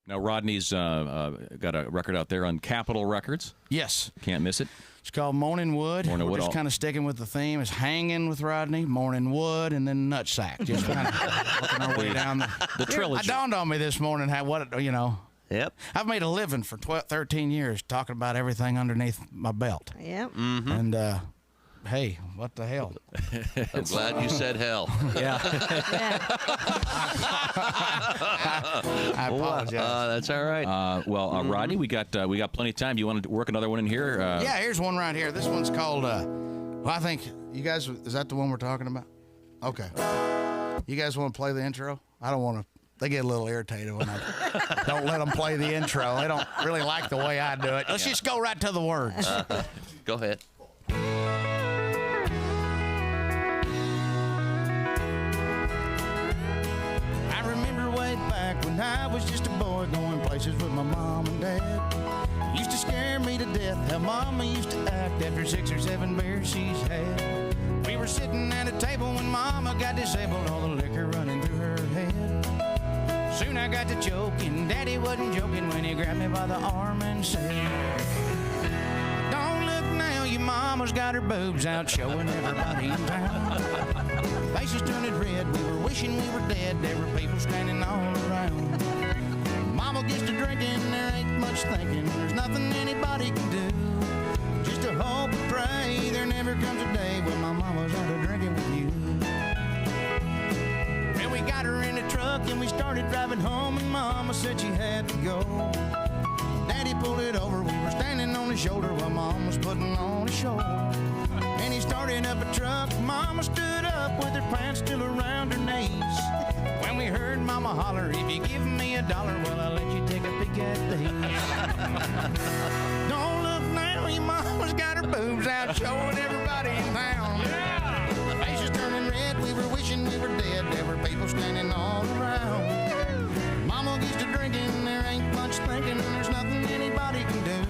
Now, Rodney's got a record out there on Capitol Records. Yes. Can't miss it. It's called Morning Wood. Morning We're Wood. just kind of sticking with the theme. It's Hanging with Rodney, Morning Wood, and then Nutsack. Just kind of working our way down the trilogy. It dawned on me this morning Yep. I've made a living for 13 years talking about everything underneath my belt. Yep. Mm-hmm. And, hey, what the hell? I'm glad you said hell. Yeah. I apologize. That's all right. Rodney, we got plenty of time. You want to work another one in here? Yeah, here's one right here. This one's called, I think, you guys, is that the one we're talking about? Okay. You guys want to play the intro? I don't want to. They get a little irritated when I don't let them play the intro. They don't really like the way I do it. Let's just go right to the words. Go ahead. I remember way back when I was just a boy going places with my mom and dad. It used to scare me to death how Mama used to act after 6 or 7 beers she's had. We were sitting at a table when Mama got disabled, all the liquor running through her head. Soon I got to joking, Daddy wasn't joking when he grabbed me by the arm and said, "Don't look now, your mama's got her boobs out showing everybody in town." Faces turning red, we were wishing we were dead, there were people standing all around. Mama gets to drinking, there ain't much thinking, there's nothing anybody can do. Just to hope and pray there never comes a day when my mama's out of drinking with you. Well, we got her in the truck and we started driving home, and Mama said she had to go. Daddy pulled it over, we were standing on his shoulder while Mom was putting on a show. And he started up a truck, Mama stood up with her pants still around her knees. When we heard Mama holler, "If you give me $1, well, I'll let you take a peek at these." Don't look now, your mama's got her boobs out showing everybody in town. Faces turning red, we were wishing we were dead, there were people standing all around. Mama gets to drinking, there ain't much thinking, there's nothing anybody can do.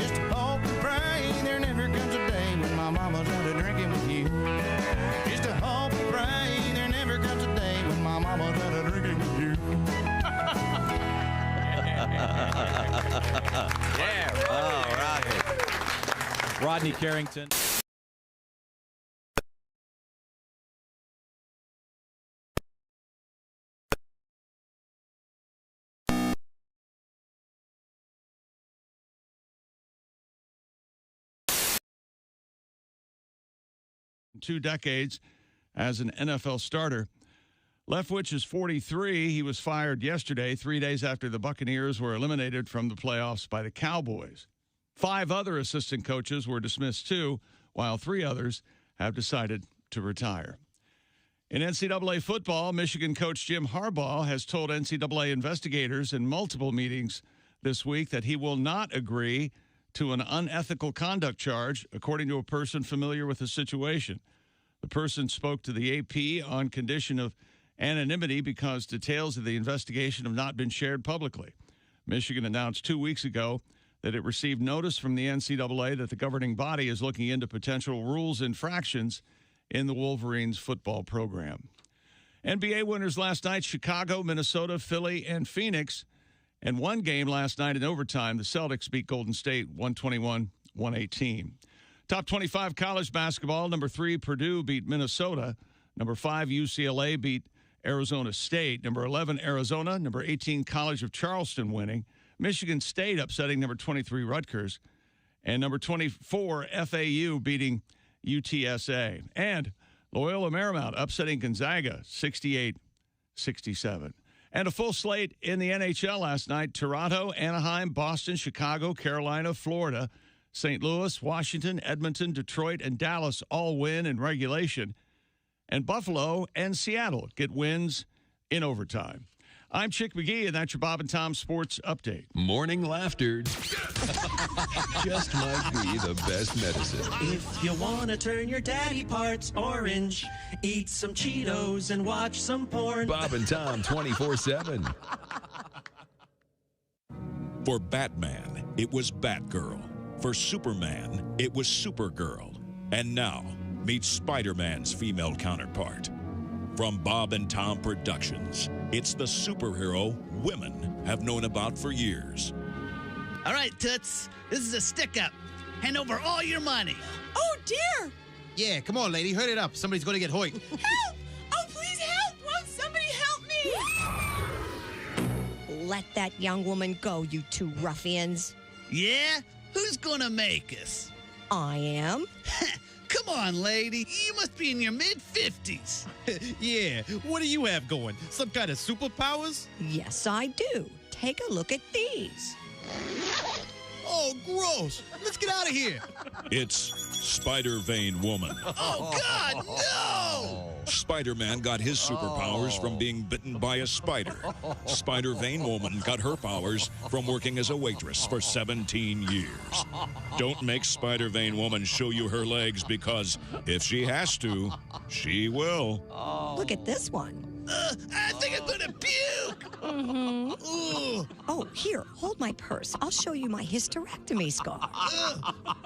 Just hope and pray there never comes a day when my mama's out of drinking with you. Just to hope and pray there never comes a day when my mama's out of drinking with you. Yeah. All right. Rodney Carrington. Two decades as an NFL starter. Leftwich is 43. He was fired yesterday, 3 days after the Buccaneers were eliminated from the playoffs by the Cowboys. 5 other assistant coaches were dismissed too, while 3 others have decided to retire. In NCAA football, Michigan coach Jim Harbaugh has told NCAA investigators in multiple meetings this week that he will not agree to an unethical conduct charge, according to a person familiar with the situation. The person spoke to the AP on condition of anonymity because details of the investigation have not been shared publicly. Michigan announced 2 weeks ago that it received notice from the NCAA that the governing body is looking into potential rules infractions in the Wolverines football program. NBA winners last night, Chicago, Minnesota, Philly, and Phoenix. And one game last night in overtime, the Celtics beat Golden State 121-118. Top 25 college basketball, number 3, Purdue beat Minnesota. Number 5, UCLA beat Arizona State. Number 11, Arizona. Number 18, College of Charleston winning. Michigan State upsetting number 23, Rutgers. And number 24, FAU beating UTSA. And Loyola Marymount upsetting Gonzaga 68-67. And a full slate in the NHL last night. Toronto, Anaheim, Boston, Chicago, Carolina, Florida, St. Louis, Washington, Edmonton, Detroit, and Dallas all win in regulation. And Buffalo and Seattle get wins in overtime. I'm Chick McGee, and that's your Bob and Tom Sports Update. Morning laughter just might be the best medicine. If you want to turn your daddy parts orange, eat some Cheetos and watch some porn. Bob and Tom 24/7. For Batman, it was Batgirl. For Superman, it was Supergirl. And now, meet Spider-Man's female counterpart. From Bob and Tom Productions, it's the superhero women have known about for years. All right, Toots, this is a stick-up. Hand over all your money. Oh, dear. Yeah, come on, lady. Hurry it up. Somebody's going to get hoiked. Help! Oh, please help! Won't somebody help me? Let that young woman go, you 2 ruffians. Yeah? Who's going to make us? I am. Come on, lady. You must be in your mid-50s. Yeah, what do you have going? Some kind of superpowers? Yes, I do. Take a look at these. Oh, gross. Let's get out of here. It's Spider-Vein Woman. Oh, God, no! Spider-Man got his superpowers from being bitten by a spider. Spider-Vein Woman got her powers from working as a waitress for 17 years. Don't make Spider-Vein Woman show you her legs, because if she has to, she will. Look at this one. I think I'm gonna puke. Oh, here, hold my purse. I'll show you my hysterectomy scar.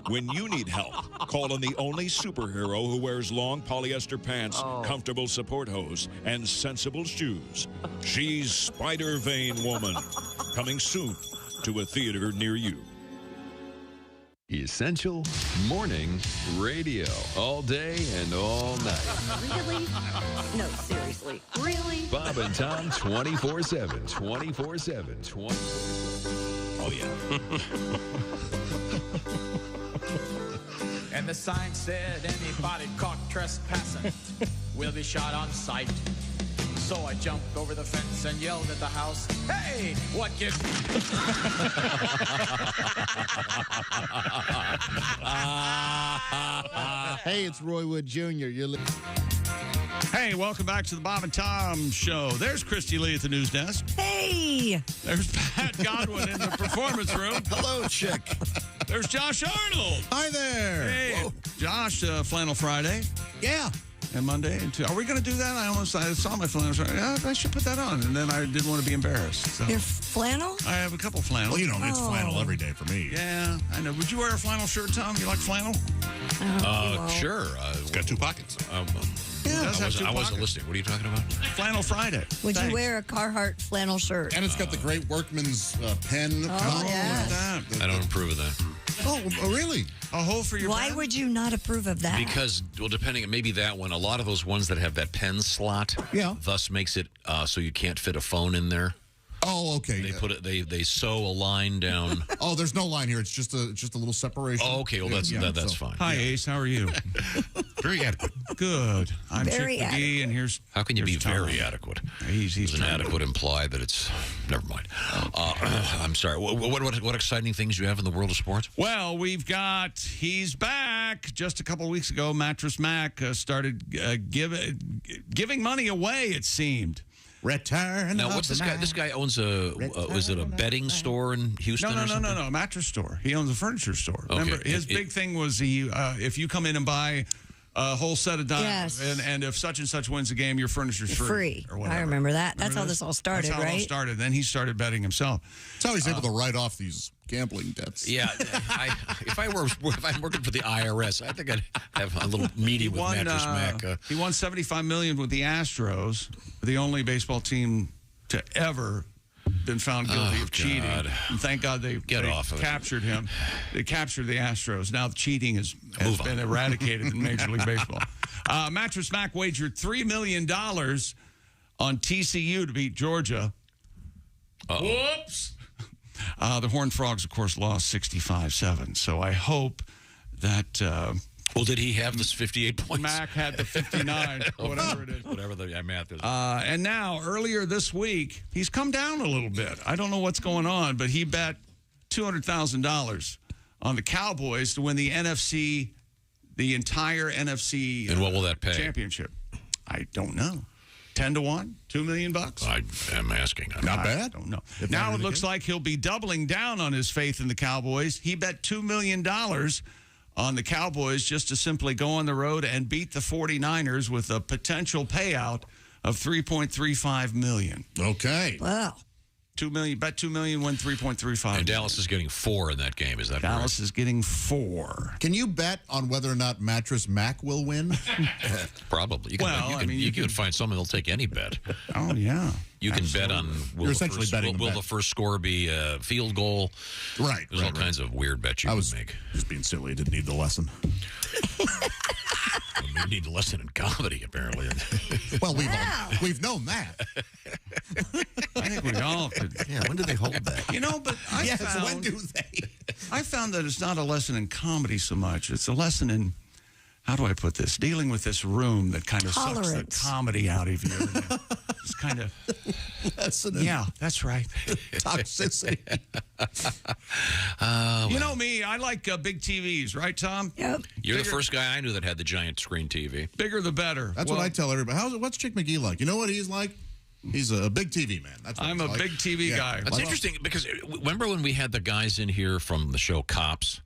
When you need help, call on the only superhero who wears long polyester pants, comfortable support hose, and sensible shoes. She's Spider-Vein Woman. Coming soon to a theater near you. Essential morning radio. All day and all night. Really? No, seriously. Really? Bob and Tom 24/7. 24/7. Oh, yeah. And the sign said anybody caught trespassing will be shot on sight. So I jumped over the fence and yelled at the house, "Hey, what gives..." Hey, it's Roy Wood Jr. Hey, welcome back to the Bob and Tom Show. There's Christy Lee at the news desk. Hey! There's Pat Godwin in the performance room. Hello, Chick. There's Josh Arnold. Hi there. Hey, whoa. Josh, Flannel Friday. Yeah. And Monday. And Are we going to do that? I saw my flannel. Yeah, I should put that on. And then I didn't want to be embarrassed. So. Your flannel? I have a couple flannels. Well, it's flannel every day for me. Yeah, I know. Would you wear a flannel shirt, Tom? You like flannel? Sure. It's got 2 pockets. I wasn't listening. What are you talking about? Flannel Friday. Would you wear a Carhartt flannel shirt? And it's got the great workman's pen. Yeah. I don't approve of that. Oh, really? A hole for your Why pen? would you not approve of that? Because, well, depending, maybe that one, a lot of those ones that have that pen slot, thus makes it so you can't fit a phone in there. Oh, okay. They put it. They sew a line down. Oh, there's no line here. It's just a little separation. Oh, okay. Well, that's fine. Hi, Ace. How are you? Very adequate. Good. I'm Very Chick McGee, and here's How can you be Tom. very adequate? He's Does trying to- inadequate imply that it's... Never mind. I'm sorry. What exciting things you have in the world of sports? Well, he's back. Just a couple of weeks ago, Mattress Mac started giving money away, it seemed. Return. Now, what's this guy? This guy owns is it a bedding store in Houston or something? No, a mattress store. He owns a furniture store. Okay. Remember, his big thing was if you come in and buy a whole set of dimes, and if such and such wins the game, your furniture's free. Or whatever. I remember that. That's how this all started, That's how right? it all started. Then he started betting himself. That's how he's able to write off these gambling debts. Yeah, if I'm working for the IRS, I think I'd have a little meeting with Mattress Mac. He won $75 million with the Astros, the only baseball team to ever been found guilty of cheating. And thank God they captured him. They captured the Astros. Now the cheating has been eradicated in Major League Baseball. Mattress Mac wagered $3 million on TCU to beat Georgia. Whoops. The Horned Frogs, of course, lost 65-7. So I hope that... well, did he have this 58 points? Mac had the 59, whatever it is. Whatever the math is. And now, earlier this week, he's come down a little bit. I don't know what's going on, but he bet $200,000 on the Cowboys to win the NFC, the entire NFC and what will that pay? Championship. I don't know. 10-1, $2 million. I am asking. Not bad. I don't know. Now it looks like he'll be doubling down on his faith in the Cowboys. He bet $2 million on the Cowboys just to simply go on the road and beat the 49ers with a potential payout of $3.35 million. Okay. Wow. $2 million, bet $2 million, win $3.35. And Dallas is getting 4 in that game. Is that Dallas correct? is getting 4. Can you bet on whether or not Mattress Mac will win? Probably. You can find someone that'll take any bet. Oh, yeah. You can bet on You're essentially betting will the first score be a field goal? Right. There's all kinds of weird bets you can make. Just being silly. I didn't need the lesson. You need a lesson in comedy, apparently. Well, we've known that. I think we all could. Yeah, when do they hold that? You know, but I found, when do they? I found that it's not a lesson in comedy so much. It's a lesson in, how do I put this, dealing with this room that kind of sucks the comedy out of you. It's kind of... lesson in yeah, that's right. toxicity. You know me, I like big TVs, right, Tom? Yep. You're the first guy I knew that had the giant screen TV. Bigger the better. That's what I tell everybody. What's Chick McGee like? You know what he's like? He's a big TV man. That's what I'm a big TV guy. That's interesting because remember when we had the guys in here from the show Cops?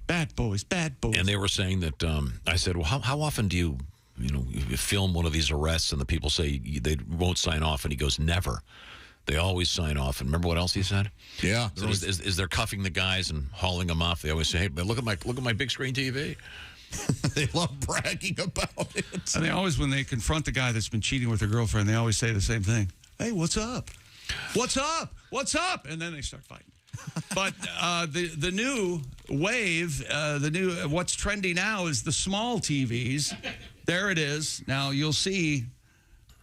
Bad boys. And they were saying that, I said, well, how often do you film one of these arrests and the people say they won't sign off? And he goes, never. They always sign off. And remember what else he said? Yeah. So is they're cuffing the guys and hauling them off. They always say, hey, look at my big screen TV. They love bragging about it. And they always, when they confront the guy that's been cheating with their girlfriend, they always say the same thing. Hey, what's up? What's up? What's up? And then they start fighting. But the new wave, what's trendy now is the small TVs. There it is. Now you'll see.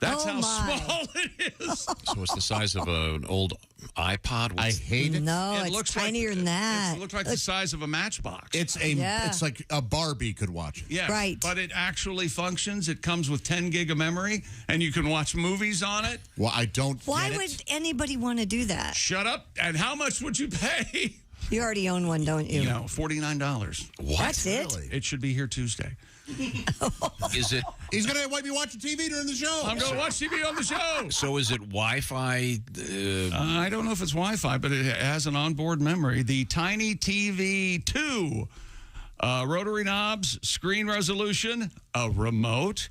That's how small it is. So it's the size of an old iPod. I hate it. No, It it's looks tinier than that. It looks like the size of a matchbox. It's like a Barbie could watch it. Yeah, right. But it actually functions. It comes with 10 gig of memory, and you can watch movies on it. Well, I don't Why get would it. anybody want to do that? Shut up. And how much would you pay? You already own one, don't you? No, $49. What? That's it? It should be here Tuesday. Is it? He's going to be watching TV during the show. I'm going to watch TV on the show. So is it Wi-Fi? I don't know if it's Wi-Fi, but it has an onboard memory. The Tiny TV 2. Rotary knobs, screen resolution, a remote,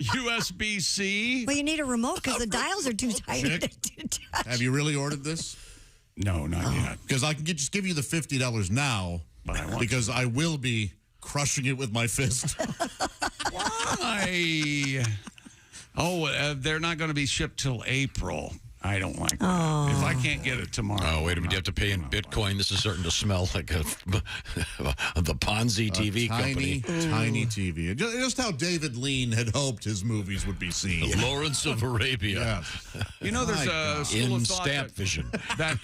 USB-C. Well, you need a remote because the dials are too tiny to touch. Have you really ordered this? No, not yet. Because I can just give you the $50 now, because I will be crushing it with my fist. Why? They're not going to be shipped till April. I don't like that. If I can't get it tomorrow. Oh, wait a minute. You have to pay in Bitcoin. This is starting to smell like the Ponzi TV company. Tiny TV. Just how David Lean had hoped his movies would be seen. Lawrence of Arabia. Yeah. You know, there's a school In of thought Stamp Vision. that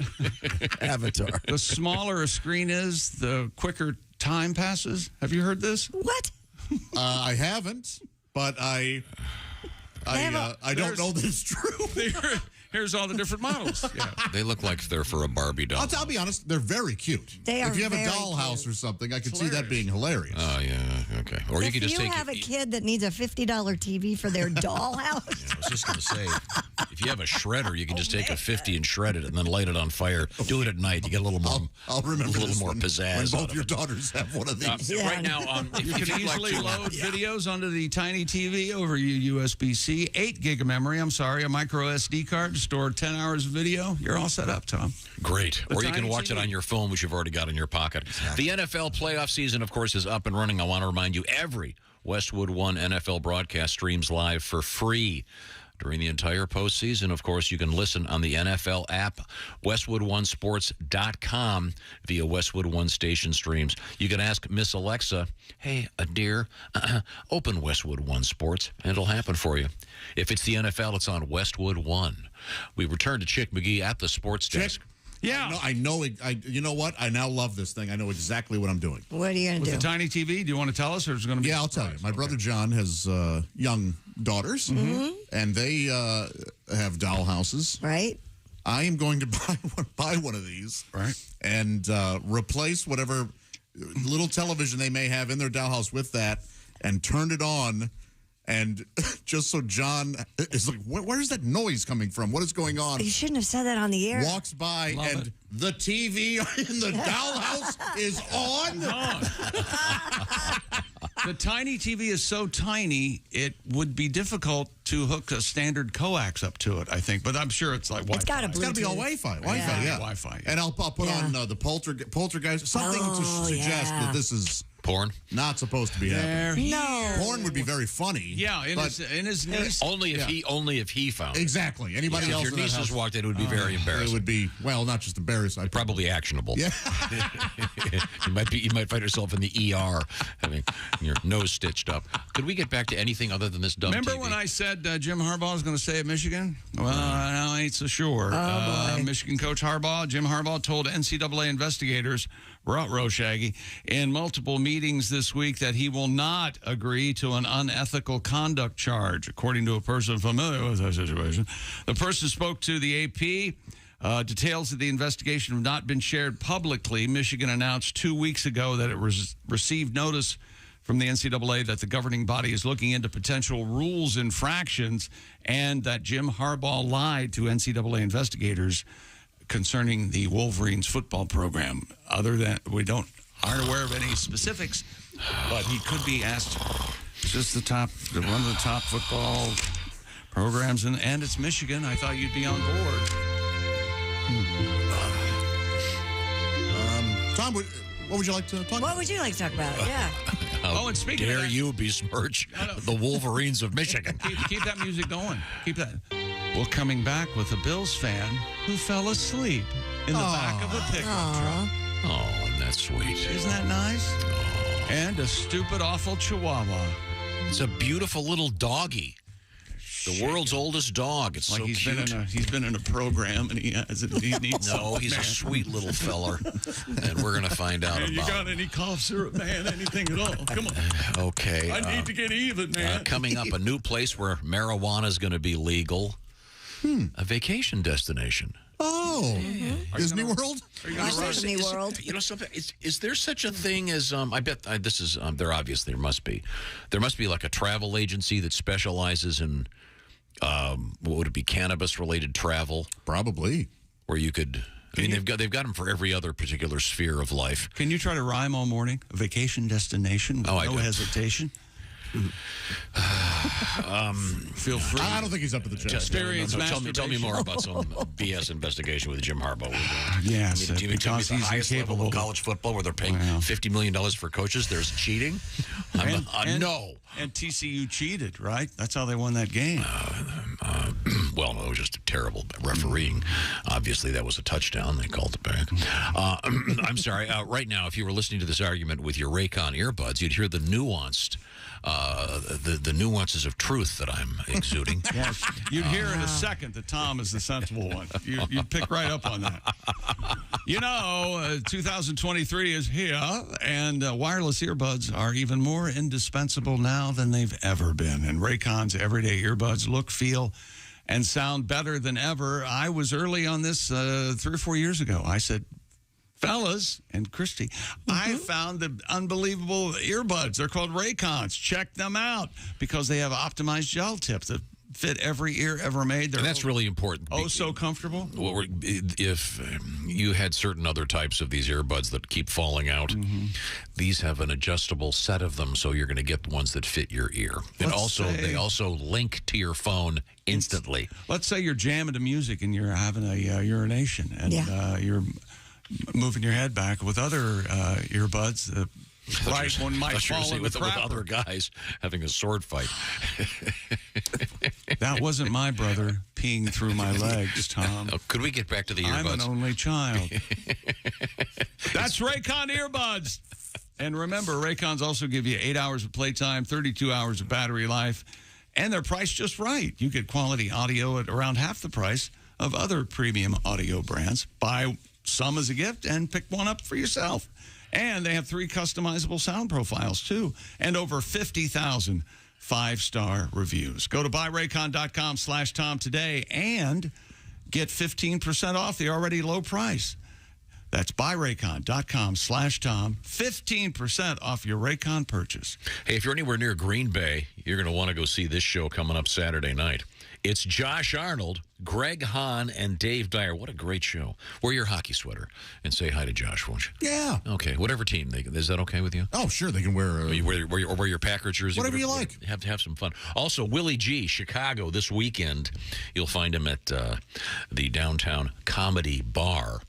Avatar. the smaller a screen is, the quicker time passes. Have you heard this? What? I haven't, but I don't know that it's true. Here's all the different models. Yeah. They look like they're for a Barbie doll. I'll be honest, they're very cute. They are If you have a very dollhouse or something, I could see that being hilarious. Oh, yeah, okay. Or you If could just you take have a kid that needs a $50 TV for their dollhouse, I was just going to say, if you have a shredder, you can just take a 50 and shred it and then light it on fire. Do it at night. You get a little more. I'll remember a little this more when pizzazz. both your daughters have one of these. Right now, You can easily load videos onto the tiny TV over your USB-C. 8 gig of memory. I'm sorry, a micro SD card to store 10 hours of video. You're all set up, Tom. Great. The Or you can tiny watch it TV. on your phone, which you've already got in your pocket. The NFL playoff season, of course, is up and running. I want to remind you, every Westwood One NFL broadcast streams live for free. During the entire postseason, of course, you can listen on the NFL app, WestwoodOneSports.com via Westwood One station streams. You can ask Miss Alexa, hey, dear, open Westwood One Sports, and it'll happen for you. If it's the NFL, it's on Westwood One. We return to Chick McGee at the sports desk. Yeah. I know. You know what? I now love this thing. I know exactly what I'm doing. what are you going to With do? the tiny TV, do you want to tell us, or is it going to be? Yeah, I'll tell you. My brother John has young daughters, and they have doll houses. Right. I am going to buy one of these, right, and replace whatever little television they may have in their dollhouse with that, and turn it on. And just so John is like, where's that noise coming from? What is going on? You shouldn't have said that on the air. Walks by, and the TV in the dollhouse is on. The tiny TV is so tiny, it would be difficult to hook a standard coax up to it, I think. But I'm sure it's like Wi-Fi. It's got a It's got to be all Wi-Fi. Wi-Fi, yeah. Wi-Fi. And I'll put on the poltergeist, something to suggest that this is porn. Not supposed to be happening. No. Porn would be very funny. Yeah, in his niece. Only if he found it. Exactly. Anybody else? If your nieces walked in, it would be very embarrassing. It would be not just embarrassing. Probably actionable. Yeah. you might find yourself in the ER having your nose stitched up. Could we get back to anything other than this dumb Remember TV? when I said Jim Harbaugh is going to stay at Michigan? Well, I ain't so sure. Michigan coach Jim Harbaugh, told NCAA investigators, row Shaggy, in multiple meetings this week that he will not agree to an unethical conduct charge, according to a person familiar with the situation. The person spoke to the AP. Details of the investigation have not been shared publicly. Michigan announced 2 weeks ago that it received notice from the NCAA that the governing body is looking into potential rules infractions, and that Jim Harbaugh lied to NCAA investigators concerning the Wolverines football program. Other than aren't aware of any specifics, but he could be asked. Just one of the top football programs, and it's Michigan. I thought you'd be on board. Tom, what would you like to talk about? What would you like to talk about? Yeah. How and speaking of dare that- you besmirch the Wolverines of Michigan? Keep that music going. Keep that. Well, coming back with a Bills fan who fell asleep in the back of a pickup truck. Oh, that's sweet. Isn't that nice? And a stupid, awful Chihuahua. It's a beautiful little doggy. The world's oldest dog. It's Like so he's cute. he's been in a program and he needs No, he's a sweet little feller, and we're going to find out You about got any cough syrup, man? Anything at all? Come on. Okay. I need to get even, man. Coming up, a new place where marijuana is going to be legal. A vacation destination. Oh, Disney World? Are you gonna rush? Disney World. You know something? Is there such a thing as I bet this is there obviously must be. There must be like a travel agency that specializes in what would it be, cannabis related travel? Probably. Where you could they've got them for every other particular sphere of life. Can you try to rhyme all morning? A vacation destination with no hesitation? Feel free. I don't think he's up to the challenge. Tell me more about some BS investigation with Jim Harbaugh. Yes, do you mean tell me because the he's highest level incapable. of college football where they're paying $50 million for coaches? There's cheating? No. And TCU cheated, right? That's how they won that game. Well, no, it was just terrible refereeing. Obviously, that was a touchdown. They called it back. I'm sorry. Right now, if you were listening to this argument with your Raycon earbuds, you'd hear the nuanced the nuances of truth that I'm exuding. Yes, you'd hear in a second that Tom is the sensible one. You'd pick right up on that. 2023 is here, and wireless earbuds are even more indispensable now than they've ever been. And Raycon's everyday earbuds look, feel, and sound better than ever. I was early on this 3 or 4 years ago. I said, fellas and Christy, I found the unbelievable earbuds. They're called Raycons. Check them out because they have optimized gel tips that fit every ear ever made. And that's really important. Oh, so comfortable. Well, if you had certain other types of these earbuds that keep falling out, these have an adjustable set of them, so you're going to get the ones that fit your ear. And they also link to your phone instantly. Let's say you're jamming to music and you're having a urination, and you're moving your head back with other earbuds. Right one might fall in the with other guys having a sword fight. That wasn't my brother peeing through my legs, Tom. Could we get back to the earbuds? I'm an only child. That's Raycon earbuds. And remember, Raycons also give you 8 hours of playtime, 32 hours of battery life, and they're priced just right. You get quality audio at around half the price of other premium audio brands. Buy some as a gift and pick one up for yourself. And they have 3 customizable sound profiles, too, and over 50,000 5-star reviews. Go to buyraycon.com/Tom today and get 15% off the already low price. That's buyraycon.com/Tom. 15% off your Raycon purchase. Hey, if you're anywhere near Green Bay, you're going to want to go see this show coming up Saturday night. It's Josh Arnold, Greg Hahn, and Dave Dyer. What a great show. Wear your hockey sweater and say hi to Josh, won't you? Yeah. Okay, whatever team. Is that okay with you? Oh, sure. They can wear... wear your Packer jersey. Whatever you like. Have some fun. Also, Willie G, Chicago, this weekend. You'll find him at the Downtown Comedy Bar.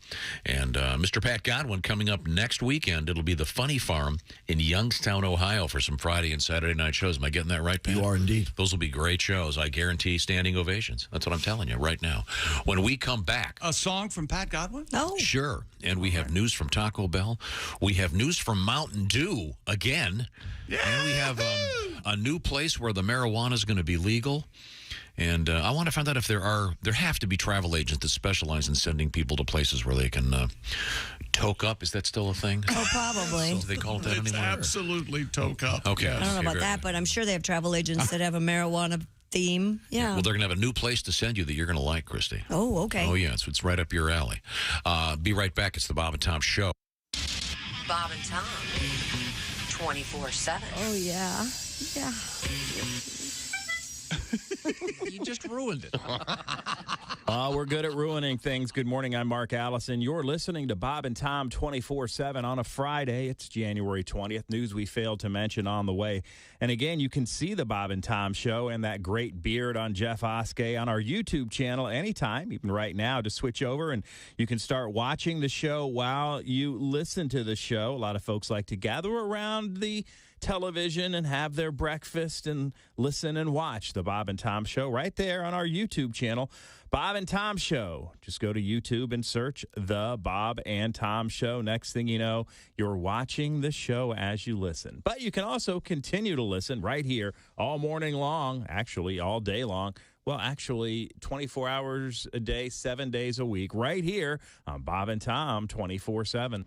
And Mr. Pat Godwin coming up next weekend. It'll be the Funny Farm in Youngstown, Ohio for some Friday and Saturday night shows. Am I getting that right, Pat? You are indeed. Those will be great shows. I guarantee standing ovations. That's what I'm telling you right now. When we come back. A song from Pat Godwin? Oh. Sure. And we have news from Taco Bell. We have news from Mountain Dew again. Yeah. And we have a new place where the marijuana is going to be legal. And I want to find out if there have to be travel agents that specialize in sending people to places where they can toke up. Is that still a thing? Oh, probably. Do they call it that It's anymore? absolutely toke up. Okay. I don't know about that, but I'm sure they have travel agents that have a marijuana theme. Yeah. Well, they're going to have a new place to send you that you're going to like, Christy. Oh, okay. Oh, yeah. It's right up your alley. Be right back. It's the Bob and Tom Show. Bob and Tom, 24/7. Oh, yeah. Yeah. You just ruined it. We're good at ruining things. Good morning. I'm Mark Allison. You're listening to Bob and Tom 24/7 on a Friday. It's January 20th. News we failed to mention on the way. And again, you can see the Bob and Tom Show and that great beard on Jeff Oskey on our YouTube channel anytime, even right now, to switch over. And you can start watching the show while you listen to the show. A lot of folks like to gather around the television and have their breakfast and listen and watch the Bob and Tom Show right there on our YouTube channel, Bob and Tom Show. Just go to YouTube and search the Bob and Tom Show. Next thing you know, you're watching the show as you listen. But you can also continue to listen right here all morning long, actually all day long. Well, actually 24 hours a day, 7 days a week, right here on Bob and Tom 24/7.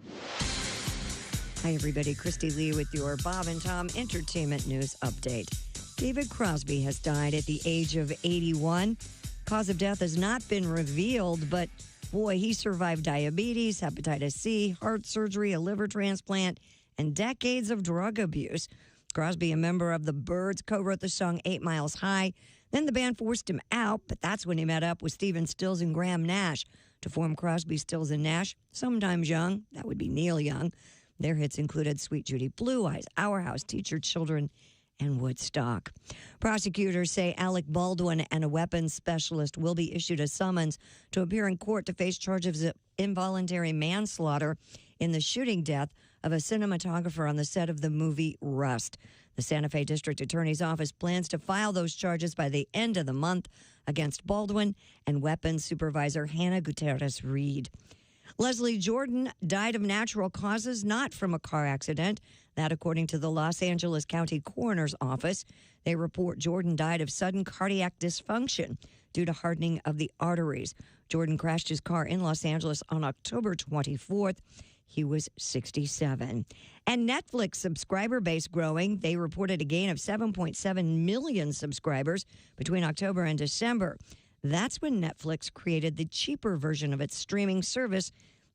Hi, everybody. Christy Lee with your Bob and Tom Entertainment News Update. David Crosby has died at the age of 81. Cause of death has not been revealed, but boy, he survived diabetes, hepatitis C, heart surgery, a liver transplant, and decades of drug abuse. Crosby, a member of the Byrds, co-wrote the song 8 Miles High. Then the band forced him out, but that's when he met up with Stephen Stills and Graham Nash to form Crosby, Stills, and Nash. Sometimes Young, that would be Neil Young. Their hits included Sweet Judy Blue Eyes, Our House, Teacher Children, and Woodstock. Prosecutors say Alec Baldwin and a weapons specialist will be issued a summons to appear in court to face charges of involuntary manslaughter in the shooting death of a cinematographer on the set of the movie Rust. The Santa Fe District Attorney's Office plans to file those charges by the end of the month against Baldwin and weapons supervisor Hannah Gutierrez Reed. Leslie Jordan died of natural causes, not from a car accident. That, according to the Los Angeles County Coroner's Office. They report Jordan died of sudden cardiac dysfunction due to hardening of the arteries. Jordan crashed his car in Los Angeles on October 24th. He was 67. And Netflix subscriber base growing. They reported a gain of 7.7 million subscribers between October and December. That's when Netflix created the cheaper version of its streaming service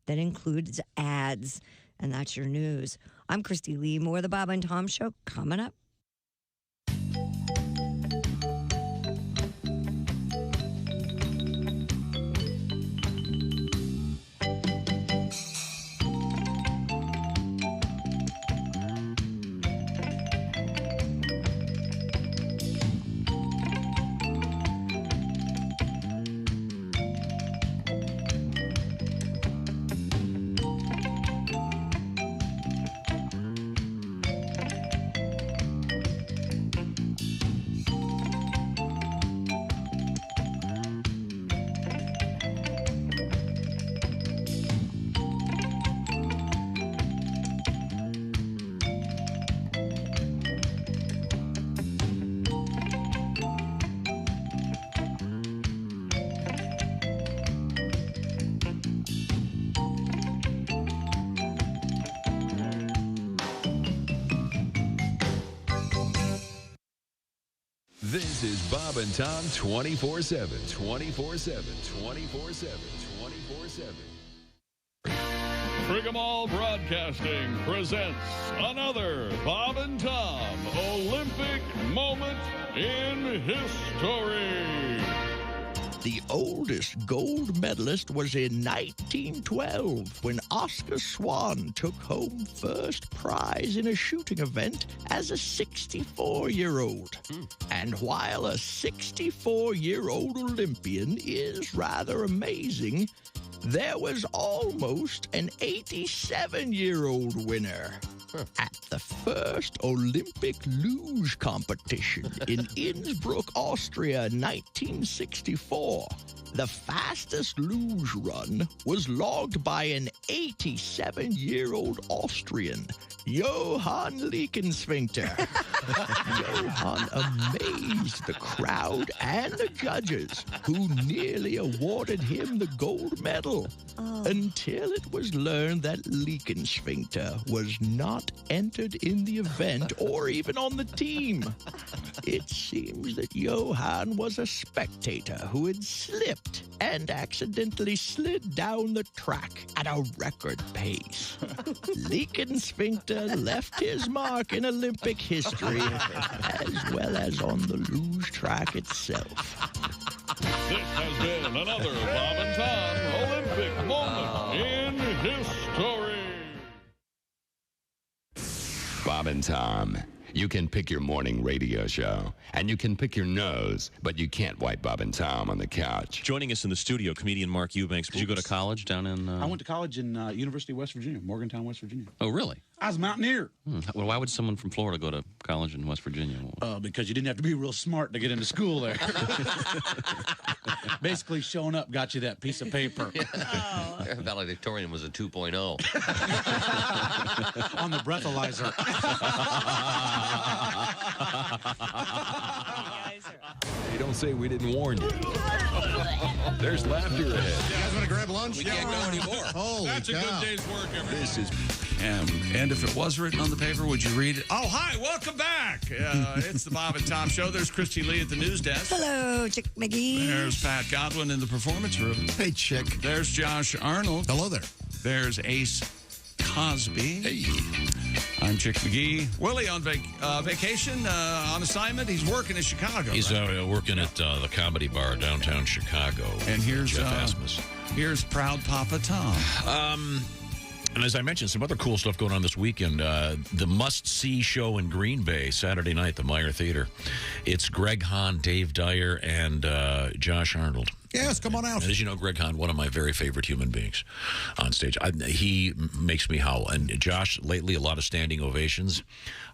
that includes ads. And that's your news. I'm Christy Lee. More of the Bob and Tom Show coming up. This is Bob and Tom 24/7, 24/7, 24/7, 24/7. Frigamall Broadcasting presents another Bob and Tom Olympic moment in history. The oldest gold medalist was in 1912 when Oscar Swan took home first prize in a shooting event as a 64-year-old. And while a 64-year-old Olympian is rather amazing, there was almost an 87-year-old winner. At the first Olympic luge competition in Innsbruck, Austria, 1964, the fastest luge run was logged by an 87-year-old Austrian, Johann Lickensfinkter. Johann amazed the crowd and the judges, who nearly awarded him the gold medal, until it was learned that Lickensfinkter was not entered in the event or even on the team. It seems that Johann was a spectator who had slipped and accidentally slid down the track at a record pace. Lickensfinkter left his mark in Olympic history as well as on the luge track itself. This has been another Bob and Tom Olympic moment in history. Bob and Tom. You can pick your morning radio show, and you can pick your nose, but you can't wipe Bob and Tom on the couch. Joining us in the studio, comedian Mark Eubanks. Did you go to college down in... I went to college in University of West Virginia, Morgantown, West Virginia. Oh, really? I was a mountaineer. Well, why would someone from Florida go to college in West Virginia? Because you didn't have to be real smart to get into school there. Basically, showing up got you that piece of paper. Valedictorian was a 2.0. On the breathalyzer. Hey, don't say we didn't warn you. There's laughter ahead. You guys want to grab lunch? We can't go anymore. Holy That's a cow. good day's work, everybody. This is... And if it was written on the paper, would you read it? Oh, hi, welcome back. It's the Bob and Tom Show. There's Christy Lee at the news desk. Hello, Chick McGee. There's Pat Godwin in the performance room. Hey, Chick. There's Josh Arnold. Hello there. There's Ace Cosby. Hey. I'm Chick McGee. Willie on vacation, on assignment. He's working in Chicago. He's right? Working at the Comedy Bar downtown Chicago. And here's Jeff Asmus. Here's Proud Papa Tom. And as I mentioned, some other cool stuff going on this weekend. The must-see show in Green Bay, Saturday night, the Meyer Theater. It's Greg Hahn, Dave Dyer, and Josh Arnold. Yes, come on out. And as you know, Greg Hahn, one of my very favorite human beings on stage. He makes me howl. And Josh, lately, a lot of standing ovations.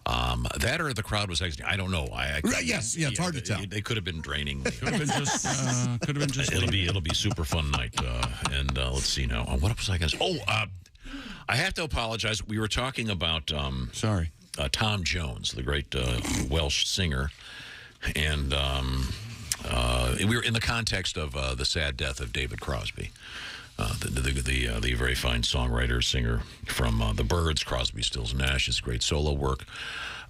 That or the crowd was actually, I don't know. Yes, it's hard to tell. They could have been draining me. Could have been just. It'll be super fun night. And let's see now. What was I going to say? I have to apologize. We were talking about... Sorry. Tom Jones, the great Welsh singer. And we were in the context of the sad death of David Crosby, the very fine songwriter, singer from the Byrds, Crosby, Stills, and Nash, his great solo work.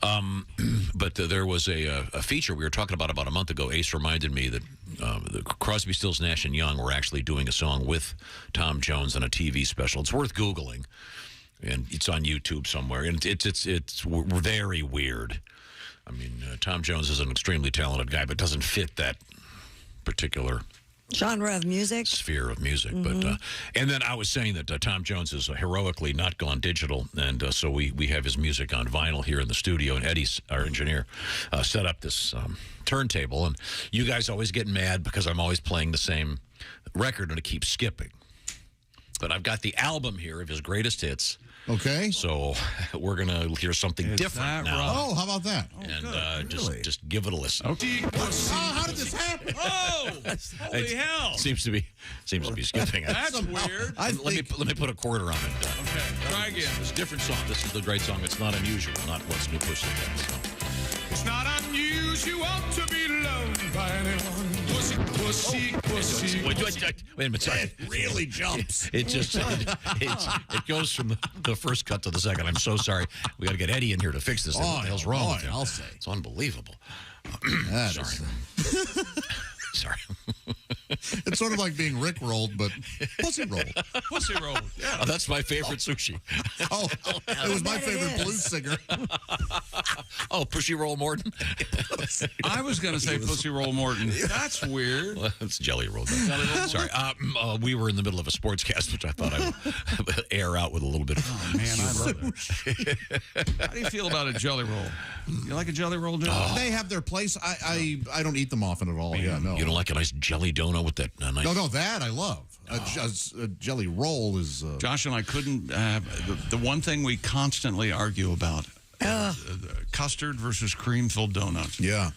But there was a feature we were talking about a month ago. Ace reminded me that the Crosby, Stills, Nash, and Young were actually doing a song with Tom Jones on a TV special. It's worth Googling, and it's on YouTube somewhere. And it's very weird. I mean, Tom Jones is an extremely talented guy, but doesn't fit that particular genre of music, sphere of music. But and then I was saying that Tom Jones has heroically not gone digital, and so we have his music on vinyl here in the studio. And Eddie's our engineer set up this turntable, and you guys always get mad because I'm always playing the same record and it keeps skipping. But I've got the album here of his greatest hits. Okay. So we're going to hear something different now. Oh, how about that? And just give it a listen. Okay. How did this happen? Oh, holy hell. Seems to be skipping. That's weird. Let me put a quarter on it. Okay, try again. It's a different song. This is the great song. It's not unusual, not What's New Pussycat. So. It's not unusual to be loved by anyone. Pussy, pussy, pussy. Wait a minute. Sorry. It really jumps. It just it goes from the first cut to the second. I'm so sorry. We got to get Eddie in here to fix this. What the hell's wrong with him? I'll say. It's unbelievable. Sorry. Sorry. It's sort of like being Rickrolled, but pussy rolled. Pussy rolled. Yeah. Oh, that's my favorite sushi. Oh, it was my favorite blues singer. Oh, Pushy Roll Morton. I was going to say Pussy Roll Morton. That's weird. Well, it's Jelly Roll. Sorry. We were in the middle of a sportscast, which I thought I would air out with a little bit of. Oh, man, I love it. How do you feel about a Jelly Roll? You like a Jelly Roll, Joe? Oh. They have their place. I don't eat them often at all. Man, yeah, no. You don't like a nice jelly donut with that nice... No, that I love. A jelly roll is... Josh and I couldn't... the one thing we constantly argue about, custard versus cream-filled donuts. Yeah.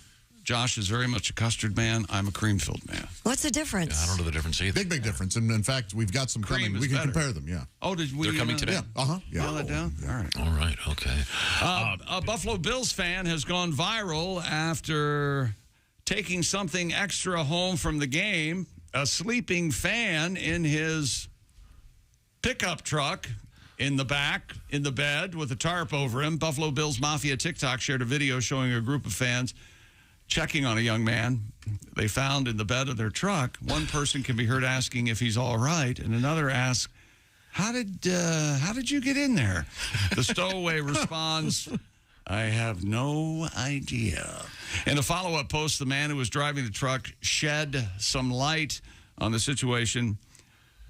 Josh is very much a custard man. I'm a cream-filled man. What's the difference? I don't know the difference either. Big difference. And in fact, we've got some Cream coming. is We can better. compare them, yeah. Oh, did we... They're coming today? Yeah. Yeah. Nail that down? All right. All right, okay. A Buffalo Bills fan has gone viral after taking something extra home from the game. A sleeping fan in his pickup truck in the back, in the bed, with a tarp over him. Buffalo Bills Mafia TikTok shared a video showing a group of fans checking on a young man they found in the bed of their truck. One person can be heard asking if he's all right, and another asks, how did you get in there? The stowaway responds, I have no idea. In a follow-up post, the man who was driving the truck shed some light on the situation.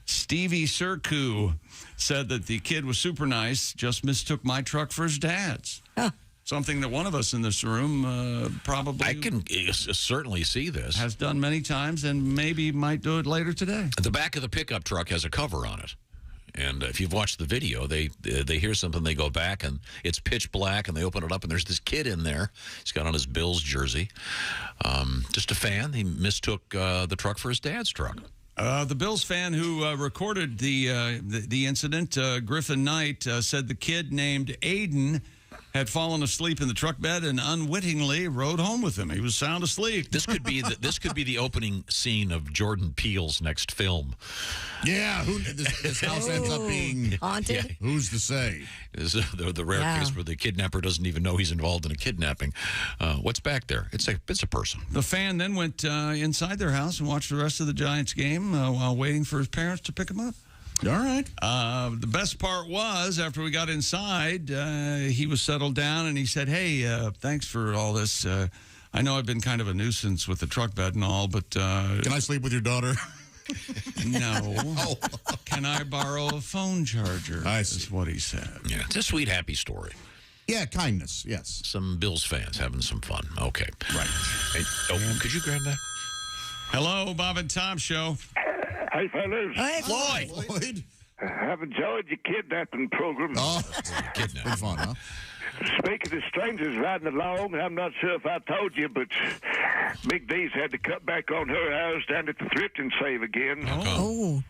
Stevie Sirku said that the kid was super nice, just mistook my truck for his dad's. Something that one of us in this room probably... I can certainly see this. ...has done many times and maybe might do it later today. The back of the pickup truck has a cover on it. And if you've watched the video, they hear something, they go back, and it's pitch black, and they open it up, and there's this kid in there. He's got on his Bills jersey. Just a fan. He mistook the truck for his dad's truck. The Bills fan who recorded the incident, Griffin Knight, said the kid named Aiden had fallen asleep in the truck bed and unwittingly rode home with him. He was sound asleep. This could be the opening scene of Jordan Peele's next film. Yeah, this house ends up being haunted. Yeah. Who's to say? This is the rare case where the kidnapper doesn't even know he's involved in a kidnapping. What's back there? It's a person. The fan then went inside their house and watched the rest of the Giants game while waiting for his parents to pick him up. All right. The best part was after we got inside, he was settled down and he said, hey, thanks for all this. I know I've been kind of a nuisance with the truck bed and all, but... Can I sleep with your daughter? No. Can I borrow a phone charger? I see. Is what he said. Yeah, it's a sweet, happy story. Yeah, kindness, yes. Some Bills fans having some fun. Okay. Right. Hey, could you grab that? Hello, Bob and Tom Show. Hey, fellas. Hey, Floyd. I've enjoyed your kidnapping program. Oh, kidnapping. Been fun, huh? Speaking of strangers riding along, I'm not sure if I told you, but Big D's had to cut back on her hours down at the thrift and save again. Oh.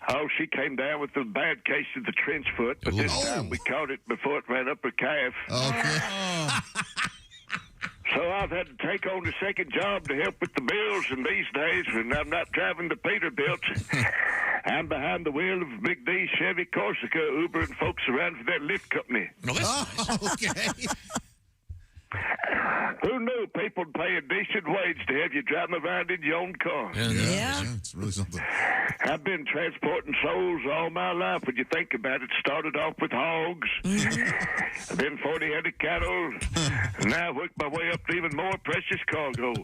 Oh, she came down with a bad case of the trench foot, but this time we caught it before it ran up her calf. Okay. So I've had to take on the second job to help with the bills, and these days, when I'm not driving the Peterbilt, I'm behind the wheel of Big D's Chevy Corsica, Ubering folks around for that lift company. Okay. Who knew people would pay a decent wage to have you driving around in your own car? Yeah, it's really something. I've been transporting souls all my life. When you think about it, started off with hogs, then 40-headed cattle, and now I worked my way up to even more precious cargo.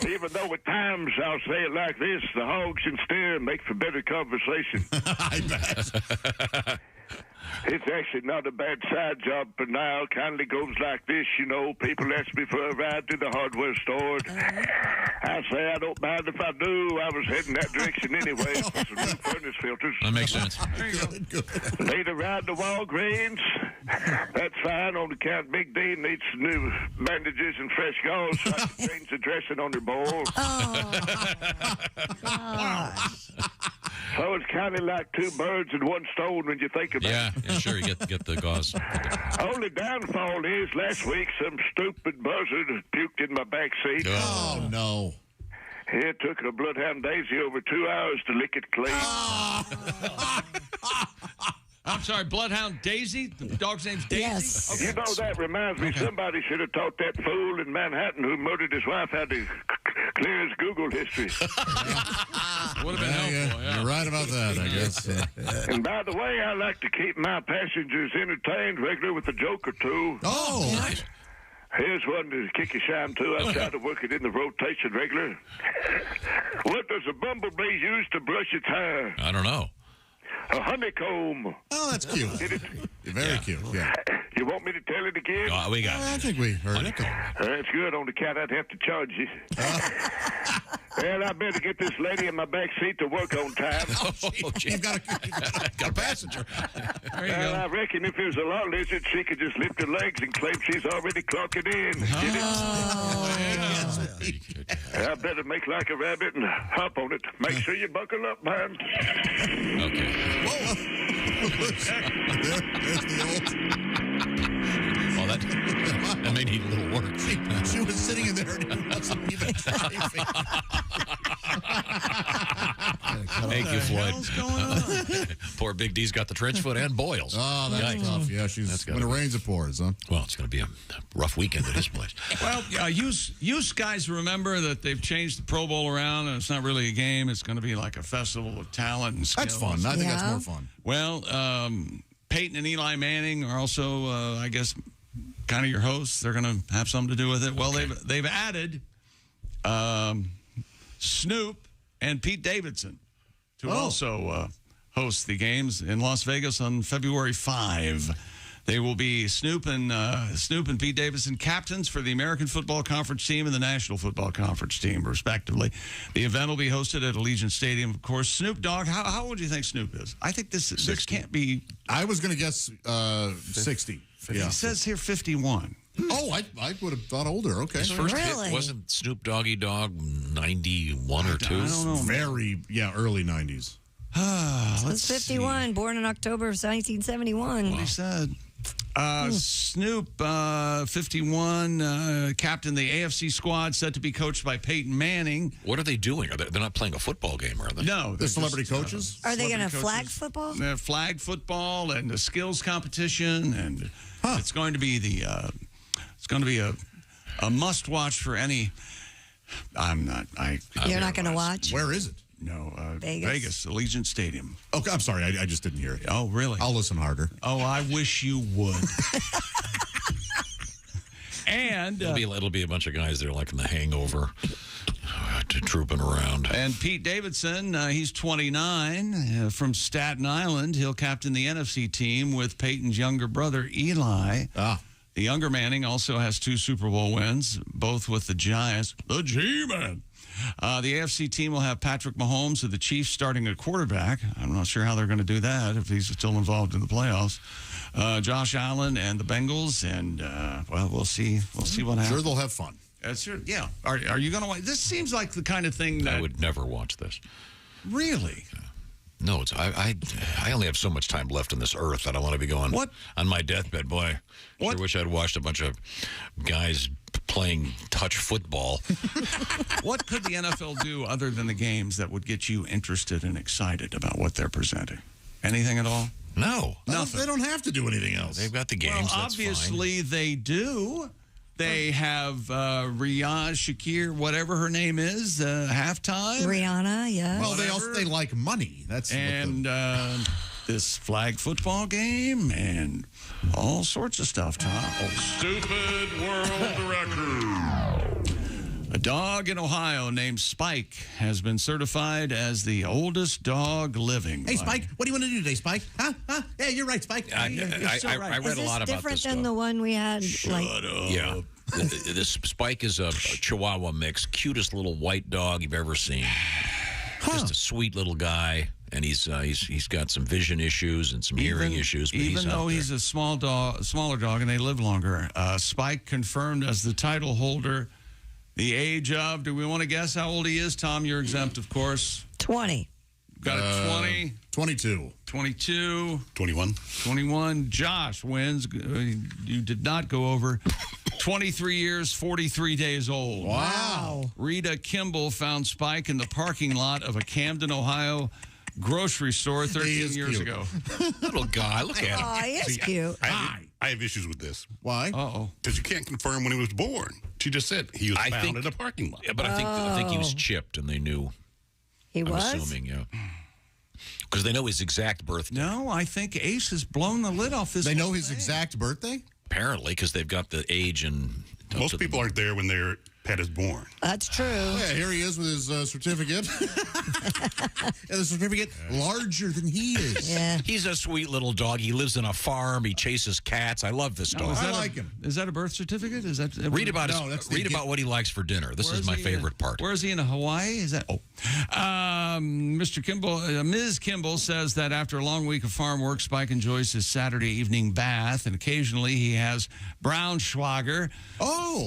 Even though at times I'll say it like this, the hogs and steer make for better conversation. I bet. It's actually not a bad side job for now. Kindly goes like this, you know. People ask me for a ride to the hardware store. I say I don't mind if I do. I was heading that direction anyway for some new furnace filters. That makes sense. Need a ride to Walgreens? That's fine on account Big D needs some new bandages and fresh gauze so I can change the dressing on her bowl. So it's kind of like two birds and one stone when you think about it. Yeah, sure. You get the gauze. Only downfall is last week some stupid buzzard puked in my back seat. Oh, no. It took a bloodhound Daisy over 2 hours to lick it clean. I'm sorry, Bloodhound Daisy? The dog's name's Daisy? Yes. Okay. You know, that reminds me, somebody should have taught that fool in Manhattan who murdered his wife how to clear his Google history. Would have been helpful, yeah. You're right about that, I guess. And by the way, I like to keep my passengers entertained regular with a joke or two. Oh, nice. Here's one to kick your shine to. I try to work it in the rotation regular. What does a bumblebee use to brush its hair? I don't know. A honeycomb. Oh, that's cute. Very cute, yeah. You want me to tell it again? We got I think we heard it. That's good. On the count, I'd have to charge you. Well, I better get this lady in my back seat to work on time. You've got a passenger. There you Well, go. I reckon if there's a law lizard, she could just lift her legs and claim she's already clocking in. I better make like a rabbit and hop on it. Make sure you buckle up, man. Okay. There's the old. Well, that may need a little work. She was sitting in there and he wasn't even driving. Thank you, Floyd. Poor Big D's got the trench foot and boils. Oh, that's tough. Yeah, when it rains, it pours, huh? Well, it's going to be a rough weekend at his place. Well, you guys remember that they've changed the Pro Bowl around, and it's not really a game. It's going to be like a festival of talent and skills. That's fun. I think that's more fun. Well, Peyton and Eli Manning are also, I guess, kind of your hosts. They're going to have something to do with it. Well, they've added Snoop and Pete Davidson to also host the games in Las Vegas on February 5. They will be Snoop and Pete Davidson captains for the American Football Conference team and the National Football Conference team, respectively. The event will be hosted at Allegiant Stadium. Of course, Snoop Dogg, how old do you think Snoop is? I think this can't be... I was going to guess 60. Yeah. It says here 51. Oh, I would have thought older. Okay. His first hit wasn't Snoop Doggy Dogg 91 or 2? I don't know. Early 90s. Let's 51, born in October of 1971. What he said. Snoop, 51, captain the AFC squad, set to be coached by Peyton Manning. What are they doing? They're not playing a football game, are they? No. They're celebrity coaches? Are they going to flag football? Flag football and the skills competition, and it's going to be a must watch for any. You're not going to watch? Where is it? No, Vegas, Allegiant Stadium. Okay, I'm sorry, I just didn't hear it. Oh, really? I'll listen harder. Oh, I wish you would. And it'll be a bunch of guys there like in The Hangover, trooping around. And Pete Davidson, he's 29, from Staten Island. He'll captain the NFC team with Peyton's younger brother, Eli. The younger Manning also has 2 Super Bowl wins, both with the Giants. The G-Man. The AFC team will have Patrick Mahomes of the Chiefs starting at quarterback. I'm not sure how they're going to do that if he's still involved in the playoffs. Josh Allen and the Bengals, and we'll see. We'll see what happens. Sure, they'll have fun. Yeah. Are you going to watch? This seems like the kind of thing that I would never watch this. Really? No, it's I only have so much time left on this earth that I want to be going on my deathbed. Boy, sure wish I'd watched a bunch of guys playing touch football. What could the NFL do other than the games that would get you interested and excited about what they're presenting? Anything at all? No. Nothing. They don't have to do anything else. They've got the games. Well, that's obviously they do. They have Riyadh Shakir, whatever her name is, halftime. Rihanna, yeah. Well, they like money. That's this flag football game and all sorts of stuff, Tom. Stupid world record. A dog in Ohio named Spike has been certified as the oldest dog living. Hey, Spike, what do you want to do today, Spike? Huh? Yeah, you're right, Spike. I read a lot about this different than the one we had? Yeah. This Spike is a Chihuahua mix. Cutest little white dog you've ever seen. Just a sweet little guy. And he's got some vision issues and some hearing issues. But even though he's a smaller dog, and they live longer, Spike confirmed as the title holder. The age of, do we want to guess how old he is? Tom, you're exempt, of course. 20. Got a 20. 22. 22. 21. 21. Josh wins. You did not go over. 23 years, 43 days old. Wow. Rita Kimball found Spike in the parking lot of a Camden, Ohio grocery store 13 years ago. Little guy, look at him. Oh, he is cute. I have issues with this. Why? Uh-oh. Because you can't confirm when he was born. She just said he was found in a parking lot. Yeah, but I think he was chipped, and they knew. He was? I'm assuming, yeah. Because they know his exact birthday. No, I think Ace has blown the lid off this. They know his exact birthday? Apparently, because they've got the age and... Most people aren't there when their pet is born. That's true. Yeah, here he is with his certificate. And the certificate larger than he is. Yeah. He's a sweet little dog. He lives in a farm. He chases cats. I love this dog. I like him. Is that a birth certificate? Is that read about what he likes for dinner. This is my favorite part. Where is he in Hawaii? Is that Mr. Kimball? Ms. Kimball says that after a long week of farm work, Spike enjoys his Saturday evening bath, and occasionally he has Braunschweiger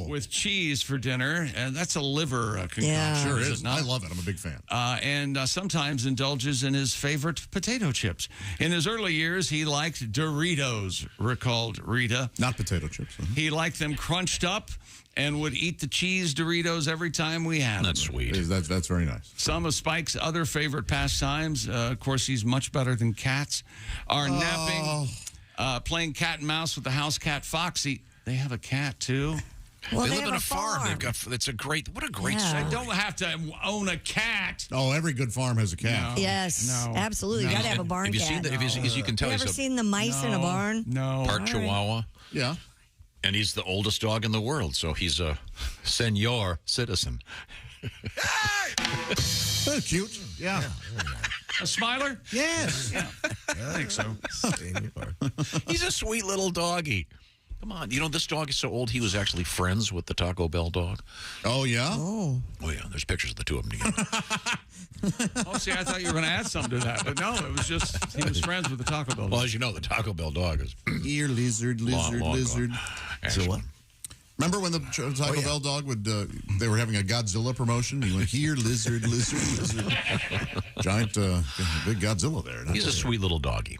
with cheese for dinner, and that's a liver concoction. Yeah. Sure is is. it not? I love it. I'm a big fan. And sometimes indulges in his favorite potato chips. In his early years, he liked Doritos, recalled Rita. Not potato chips. He liked them crunched up and would eat the cheese Doritos every time we had them. That's sweet. That's very nice. Some of Spike's other favorite pastimes, of course, he's much better than cats, are napping, playing cat and mouse with the house cat Foxy. They have a cat, too. Well, they live in a farm. They've got. It's a great. What a great. I don't have to own a cat. Oh, every good farm has a cat. No. Yes, absolutely. You got to have a barn have you cat. Seen that? As you can tell, you ever seen the mice in a barn? No. Part Chihuahua. Yeah. And he's the oldest dog in the world, so he's a senior citizen. That's cute. Yeah. A smiler? Yes. Yeah. I think so. He's a sweet little doggy. Come on. You know, this dog is so old, he was actually friends with the Taco Bell dog. Oh, yeah? Oh, yeah. There's pictures of the two of them together. Oh, see, I thought you were going to add something to that. But no, it was just he was friends with the Taco Bell dog. Well, as you know, the Taco Bell dog is... Ear lizard. Long So what? Remember when the Taco Bell dog would, they were having a Godzilla promotion? He went, here, lizard. Giant, big Godzilla there. He's a sweet little doggy.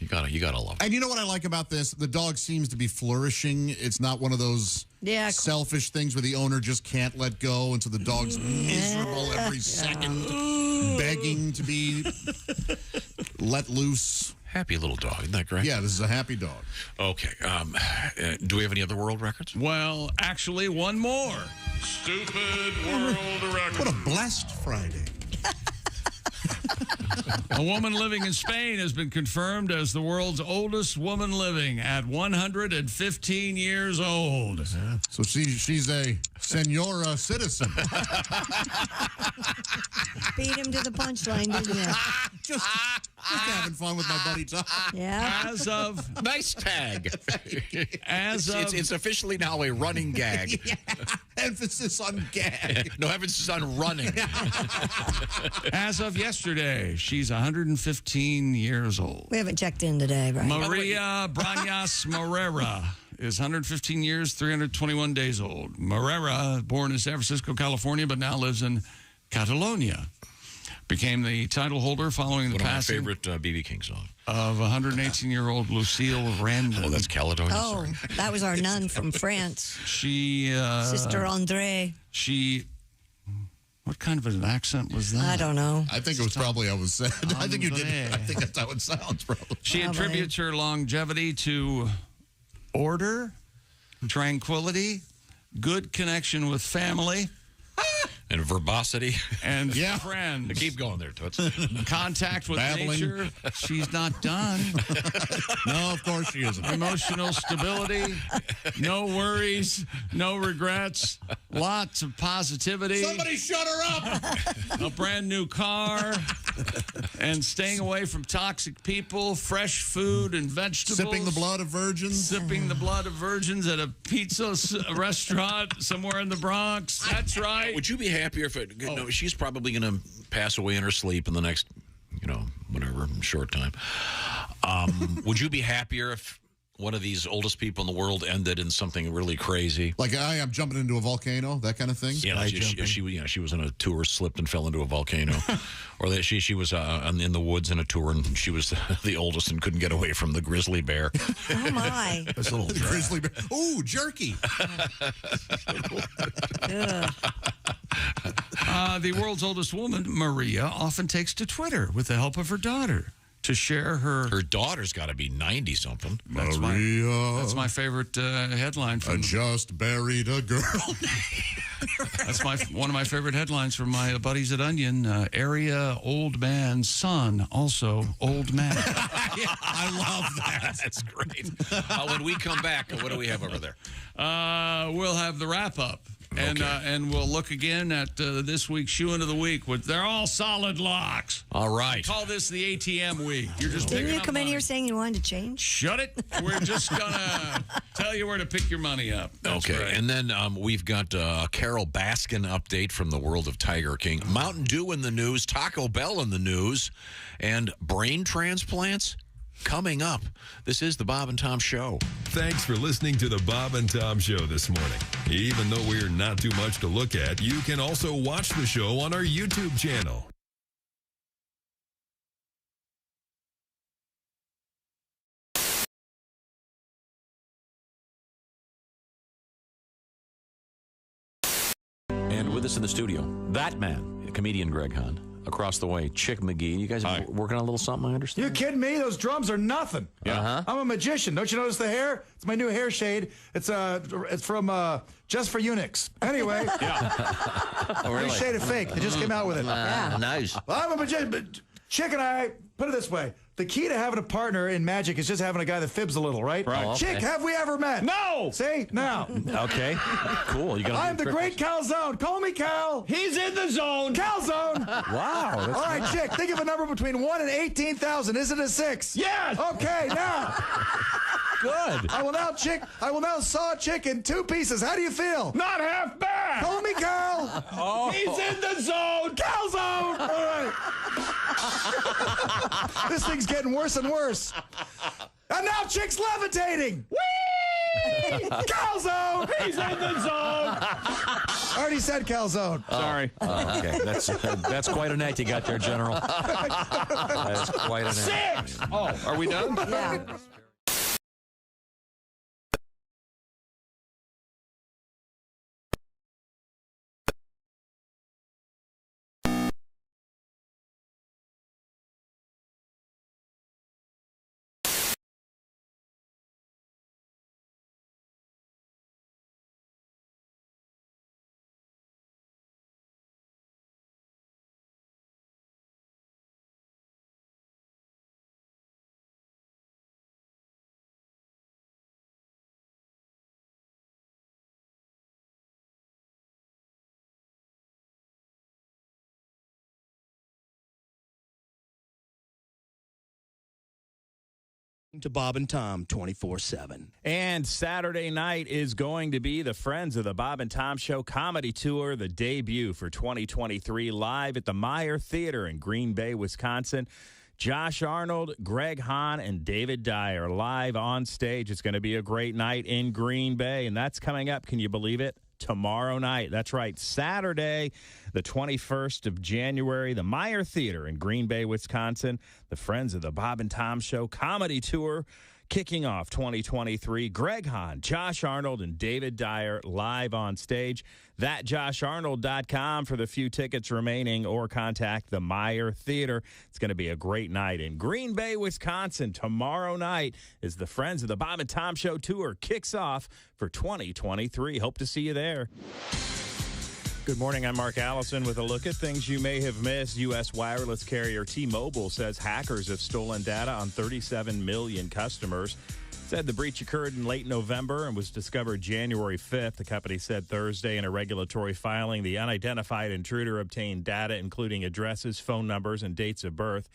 You gotta love him. And you know what I like about this? The dog seems to be flourishing. It's not one of those selfish things where the owner just can't let go, and so the dog's miserable every second, begging to be let loose. Happy little dog, isn't that great? Yeah, this is a happy dog. Okay. Do we have any other world records? Well, actually, one more. Stupid world record. What a blessed Friday. A woman living in Spain has been confirmed as the world's oldest woman living at 115 years old. Yeah. So she's a senora citizen. Beat him to the punchline, didn't you? Just having fun with my buddy Tom. Yeah. As of nice tag. It's officially now a running gag. Yeah. Emphasis on gag. No emphasis on running. As of yesterday, she's 115 years old. We haven't checked in today, right? Maria Brañas Morera is 115 years, 321 days old. Morera, born in San Francisco, California, but now lives in Catalonia. became the title holder following the One of my passing favorite B.B. King song. of 118-year-old Lucille Randon. Oh, that's Caledonia. Oh, that was our nun from France. She... Sister André. She... What kind of an accent was that? I don't know. I think it was probably I was said. I think you did. I think that's how it sounds, probably. She attributes her longevity to order, tranquility, good connection with family, and verbosity. And friends. Keep going there, Toots. Contact with Babbling. nature. She's not done. No, of course she isn't. Emotional stability. No worries. No regrets. Lots of positivity. Somebody shut her up. A brand new car. And staying away from toxic people. Fresh food and vegetables. Sipping the blood of virgins. Sipping the blood of virgins at a pizza restaurant somewhere in the Bronx. That's right. Would you be happier if it, no, she's probably going to pass away in her sleep in the next, whatever, short time. Would you be happier if one of these oldest people in the world ended in something really crazy? Like I am jumping into a volcano, that kind of thing? Yeah, she was on a tour, slipped and fell into a volcano. Or that she was in the woods in a tour, and she was the oldest and couldn't get away from the grizzly bear. Oh, my. That's a little grizzly bear. Ooh, jerky. The world's oldest woman, Maria, often takes to Twitter with the help of her daughter to share her... Her daughter's got to be 90-something. Maria. That's my favorite headline. I just buried a girl. That's one of my favorite headlines from my buddies at Onion. Area old man's son, also old man. I love that. That's great. When we come back, what do we have over there? We'll have the wrap-up. And we'll look again at this week's Shoe-In of the Week. They're all solid locks. All right. We call this the ATM week. You're just Didn't picking you up come in money. here saying you wanted to change? Shut it. We're just going to tell you where to pick your money up. That's okay. right. And then we've got a Carol Baskin update from the world of Tiger King. Mountain Dew in the news, Taco Bell in the news, and brain transplants coming up. This is the Bob and Tom Show. Thanks for listening to the Bob and Tom Show this morning. Even though we're not too much to look at, you can also watch the show on our YouTube channel. And with us in the studio, that man, comedian Greg Hahn. Across the way, Chick McGee. You guys are working on a little something, I understand? You kidding me? Those drums are nothing. Yeah. I'm a magician. Don't you notice the hair? It's my new hair shade. It's from Just for Eunuchs. Anyway. Oh, really? New shade of fake. They just came out with it. Nice. Well, I'm a magician. But Chick and I, put it this way. The key to having a partner in magic is just having a guy that fibs a little, right? Right. Oh, okay. Chick, have we ever met? No! See? Now. Okay. Cool. I'm the great Calzone. Call me Cal. He's in the zone. Calzone. Wow. All right, Chick, think of a number between 1 and 18,000. Is it a 6? Yes. Okay, now. Good. I will now saw Chick in 2 pieces. How do you feel? Not half bad. Call me Cal. Oh. He's in the zone. Calzone. All right. This thing's getting worse and worse. And now Chick's levitating. Whee! Calzone. He's in the zone. I already said Calzone. Sorry. Okay. That's quite a night you got there, General. That's quite a night. 6. Oh, are we done? Yeah. To Bob and Tom 24/7. And Saturday night is going to be the Friends of the Bob and Tom Show Comedy Tour, the debut for 2023, live at the Meyer Theater in Green Bay, Wisconsin. Josh Arnold, Greg Hahn, and David Dyer live on stage. It's going to be a great night in Green Bay, and that's coming up. Can you believe it? tomorrow night. That's right, Saturday, the 21st of January, the Meyer Theater in Green Bay, Wisconsin. The Friends of the Bob and Tom Show comedy tour kicking off 2023. Greg Hahn, Josh Arnold, and David Dyer live on stage. ThatJoshArnold.com for the few tickets remaining, or contact the Meyer Theater. It's going to be a great night in Green Bay, Wisconsin. Tomorrow night is the Friends of the Bob and Tom Show tour kicks off for 2023. Hope to see you there. Good morning, I'm Mark Allison with a look at things you may have missed. U.S. wireless carrier T-Mobile says hackers have stolen data on 37 million customers. Said the breach occurred in late November and was discovered January 5th. The company said Thursday in a regulatory filing the unidentified intruder obtained data including addresses, phone numbers, and dates of birth.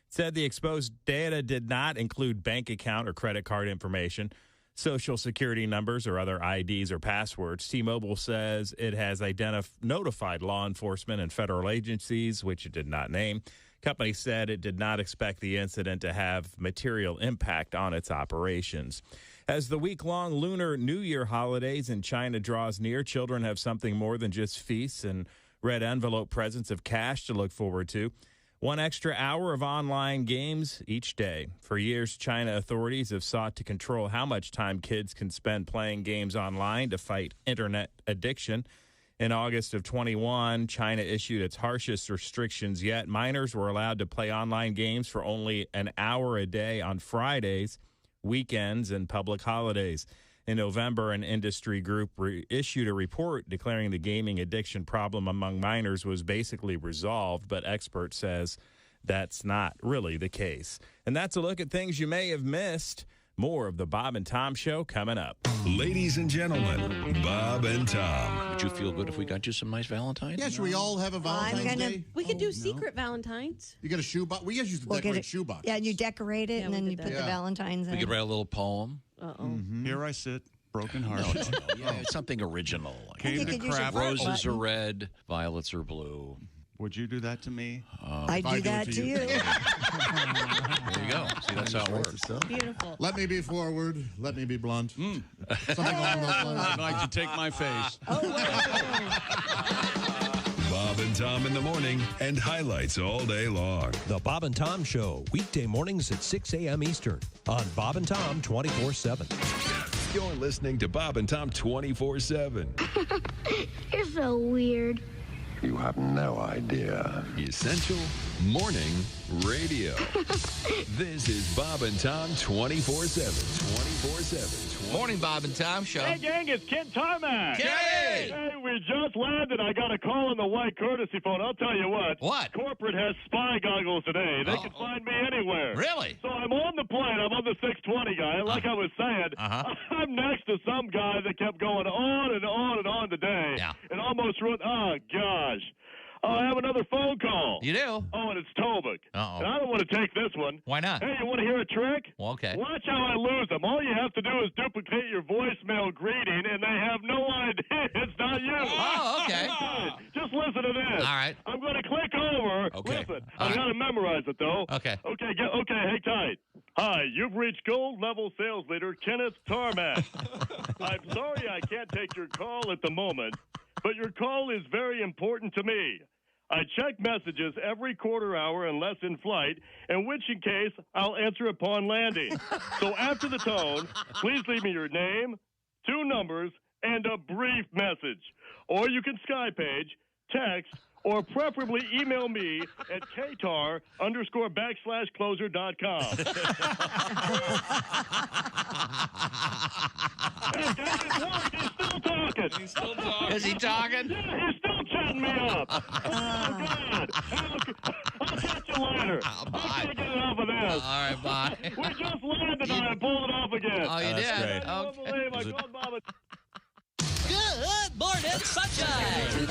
It said the exposed data did not include bank account or credit card information, Social Security numbers, or other IDs or passwords. T-Mobile says it has notified law enforcement and federal agencies, which it did not name. Company said it did not expect the incident to have material impact on its operations. As the week-long Lunar New Year holidays in China draws near, children have something more than just feasts and red envelope presents of cash to look forward to. 1 extra hour of online games each day. For years, China authorities have sought to control how much time kids can spend playing games online to fight internet addiction. In August of 21, China issued its harshest restrictions yet. Minors were allowed to play online games for only an hour a day on Fridays, weekends, and public holidays. In November, an industry group issued a report declaring the gaming addiction problem among minors was basically resolved, but expert says that's not really the case. And that's a look at things you may have missed. More of the Bob and Tom Show coming up. Ladies and gentlemen, Bob and Tom. Would you feel good if we got you some nice Valentine's? Yeah, should we all have a Valentine's Day? We could do secret Valentines. You get a shoebox? We guys used to decorate shoebox. Yeah, and you decorate it, and then you put the Valentines in. We could write a little poem. Here I sit, broken hearted. Yeah, something original. Came to crap. Roses are red, violets are blue. Would you do that to me? I do that to you. There you go. See, that's how it works. Beautiful. Let me be forward. Let me be blunt. Something along those lines. I'd like to take my face. Bob and Tom in the morning and highlights all day long. The Bob and Tom Show, weekday mornings at 6 a.m. Eastern on Bob and Tom 24/7. You're listening to Bob and Tom 24/7. You're so weird. You have no idea. Essential Morning Radio. This is Bob and Tom 24/7. 24/7. Morning, Bob and Tom Show. Hey, gang, it's Kent Tarmac. Hey! Hey, we just landed. I got a call on the white courtesy phone. I'll tell you what. What? Corporate has spy goggles today. They can find me anywhere. Really? So I'm on the plane. I'm on the 620 guy. Like I was saying, I'm next to some guy that kept going on and on and on today. Yeah. And almost ruined. Oh, gosh. Oh, I have another phone call. You do? Oh, and it's Tobik. Uh-oh. And I don't want to take this one. Why not? Hey, you want to hear a trick? Well, okay. Watch how I lose them. All you have to do is duplicate your voicemail greeting, and they have no idea it's not you. Oh, okay. Just listen to this. All right. I'm going to click over. Okay. Listen, All I got to memorize it, though. Okay. Okay, hang tight. Hi, you've reached gold level sales leader Kenneth Tarmac. I'm sorry I can't take your call at the moment, but your call is very important to me. I check messages every quarter hour unless in flight, in which case I'll answer upon landing. So after the tone, please leave me your name, 2 numbers, and a brief message. Or you can Skypage, text, or preferably email me at ktar_closer.com. Hey, guys, he's still talking. He's still talking. Is he talking? Yeah, he's still chatting me up. Oh, God. I'll catch you later. Bye. I can't get enough of this. All right, bye. We just landed and I pulled it off again. Oh, you did? I don't believe I called Bob. Good morning, sunshine.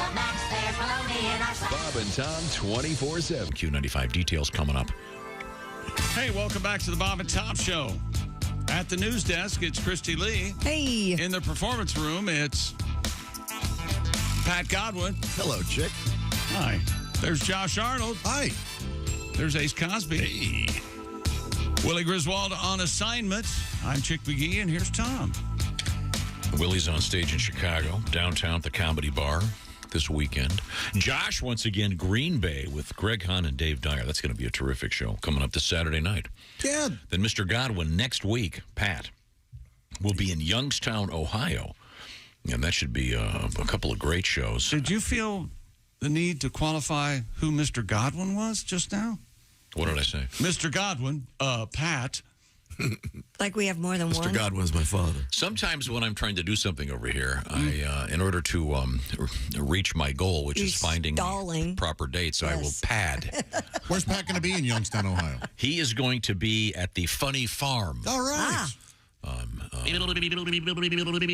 Bob and Tom 24/7. Q95 details coming up. Hey, welcome back to the Bob and Tom Show. At the news desk, it's Christy Lee. Hey. In the performance room, it's Pat Godwin. Hello, chick. Hi. There's Josh Arnold. Hi. There's Ace Cosby. Hey. Willie Griswold on assignment. I'm Chick McGee, and here's Tom. Willie's on stage in Chicago, downtown at the Comedy Bar this weekend. Josh, once again, Green Bay with Greg Hahn and Dave Dyer. That's going to be a terrific show coming up this Saturday night. Yeah. Then Mr. Godwin next week, Pat, will be in Youngstown, Ohio. And that should be a couple of great shows. Did you feel the need to qualify who Mr. Godwin was just now? What did I say? Mr. Godwin, Pat. Like we have more than one? Mr. Godwin's my father. Sometimes when I'm trying to do something over here, I, in order to reach my goal, which is finding proper dates, I will pad. Where's Pat going to be in Youngstown, Ohio? He is going to be at the Funny Farm. All right.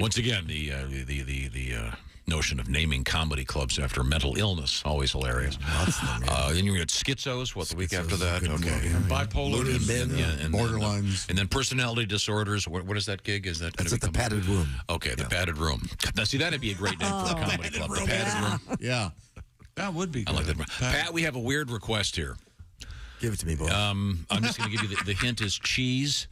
Once again, the notion of naming comedy clubs after mental illness, always hilarious. Then you're at Schizos, the week after that? Okay. Bipolar. And Borderlines. And then personality disorders. What is that gig? Is that That's at the Padded Room. Okay, the Padded Room. Now, see, that'd be a great name for a comedy club. The Padded Room. Yeah. That would be good. I like that. Pat, we have a weird request here. Give it to me, boy. I'm just going to give you the hint is cheese.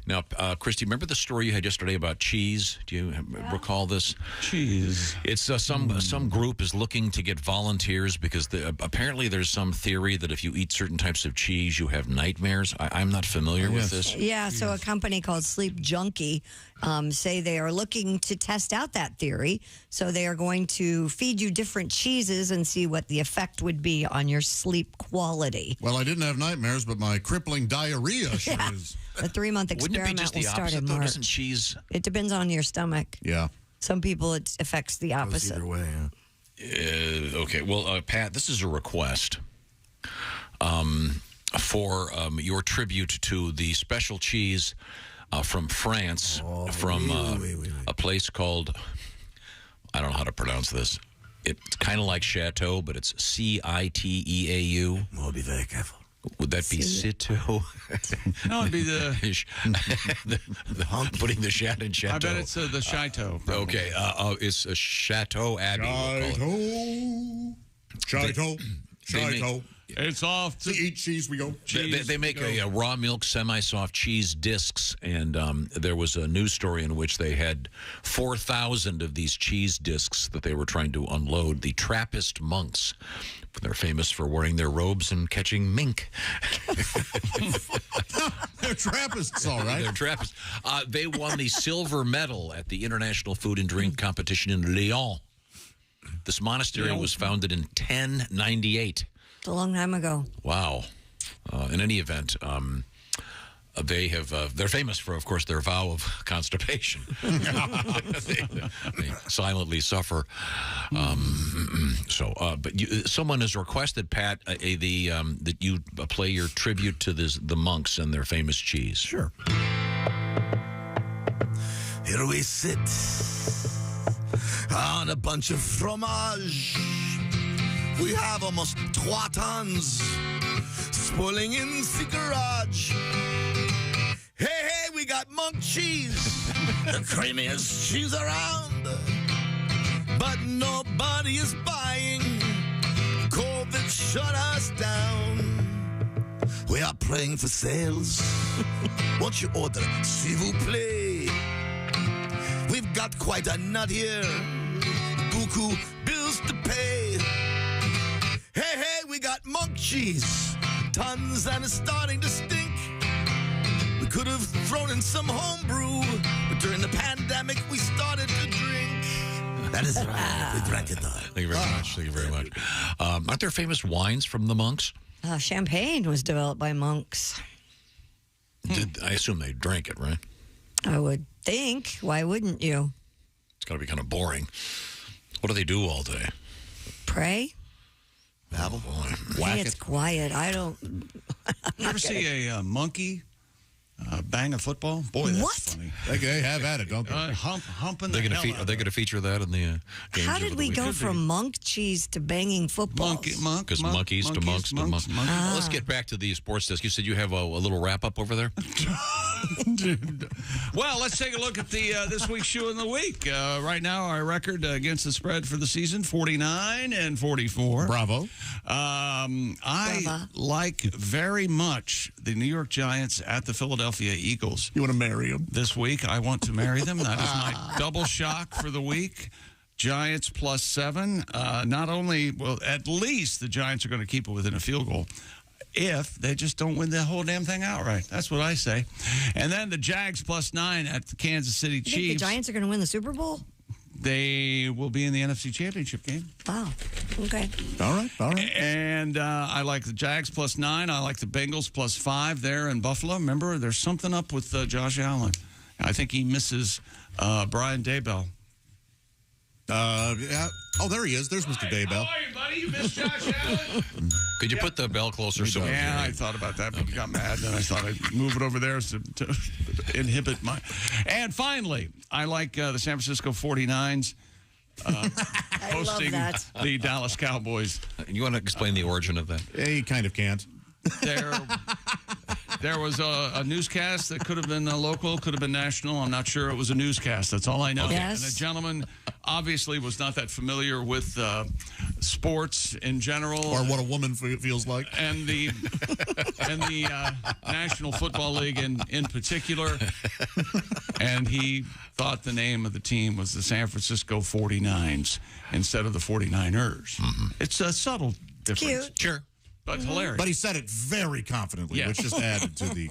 Now, Christy, remember the story you had yesterday about cheese? Do you recall this? Cheese. It's some group is looking to get volunteers because apparently there's some theory that if you eat certain types of cheese, you have nightmares. I'm not familiar with this. Yeah, so a company called Sleep Junkie say they are looking to test out that theory. So they are going to feed you different cheeses and see what the effect would be on your sleep quality. Well, I didn't have nightmares, but my crippling diarrhea sure is. The 3-month experiment will start in March. Doesn't cheese? It depends on your stomach. Yeah. Some people it affects the opposite. Either way, okay. Well, Pat, this is a request for your tribute to the special cheese from France, from a place called, I don't know how to pronounce this. It's kind of like Chateau, but it's Citeau. Well, be very careful. Would that be Citeau? No, it'd be the putting the shat in Chateau. I bet it's the Chateau. Okay, it's a Chateau Abbey. Chateau. It's off to eat cheese. We go. They make a raw milk semi-soft cheese discs, and there was a news story in which they had 4,000 of these cheese discs that they were trying to unload. The Trappist monks, they're famous for wearing their robes and catching mink. They're Trappists, all right. They're Trappists. They won the silver medal at the International Food and Drink Competition in Lyon. This monastery was founded in 1098. It's a long time ago. Wow. In any event, they're famous for, of course, their vow of constipation. they silently suffer. But someone has requested, Pat, that you play your tribute to the monks and their famous cheese. Sure. Here we sit on a bunch of fromage. We have almost 3 tons spoiling in the garage. Hey, we got monk cheese, the creamiest cheese around. But nobody is buying. COVID shut us down. We are praying for sales. Won't you order, s'il vous plaît? We've got quite a nut here. Beaucoup bills to pay. Hey, we got monk cheese. Tons and it's starting to stink. We could have thrown in some homebrew, but during the pandemic, we started to drink. That is right. We drank it all. Thank you very much. Thank you very much. Aren't there famous wines from the monks? Champagne was developed by monks. I assume they drank it, right? I would think. Why wouldn't you? It's got to be kind of boring. What do they do all day? Pray? Babble? Hey, it's quiet. I don't. You ever see a monkey bang a football? Boy, that's funny. They have at it, don't they? Humping Are they going to feature that in the games? How did we go from monk cheese to banging footballs? Because monkeys to monks to monks. Well, let's get back to the sports desk. You said you have a little wrap-up over there? Well, let's take a look at the this week's shoe of the week. Right now, our record against the spread for the season, 49-44. Bravo. I like very much the New York Giants at the Philadelphia Philadelphia Eagles. You want to marry them? This week, I want to marry them. That is my double shock for the week. Giants +7. Not only, well, at least the Giants are going to keep it within a field goal if they just don't win the whole damn thing outright. That's what I say. And then the Jags +9 at the Kansas City Chiefs. You think the Giants are going to win the Super Bowl? They will be in the NFC Championship game. Wow. Okay. All right. And I like the Jags +9. I like the Bengals +5 there in Buffalo. Remember, there's something up with Josh Allen. I think he misses Brian Daybell. Yeah. Oh, there he is. There's Mr. Daybell. How are you, buddy? You missed Josh Allen? Could you put the bell closer? So Yeah, I thought about that, but you got mad. Then I thought I'd move it over there to inhibit my... And finally, I like the San Francisco 49ers hosting the Dallas Cowboys. You want to explain the origin of that? Yeah, you kind of can't. There was a newscast that could have been local, could have been national. I'm not sure. It was a newscast. That's all I know. Yes. And the gentleman obviously was not that familiar with sports in general. Or what a woman feels like. And the National Football League in particular. And he thought the name of the team was the San Francisco 49ers instead of the 49ers. Mm-hmm. It's a subtle difference. Cute. Sure. But hilarious. But he said it very confidently, which just added to the,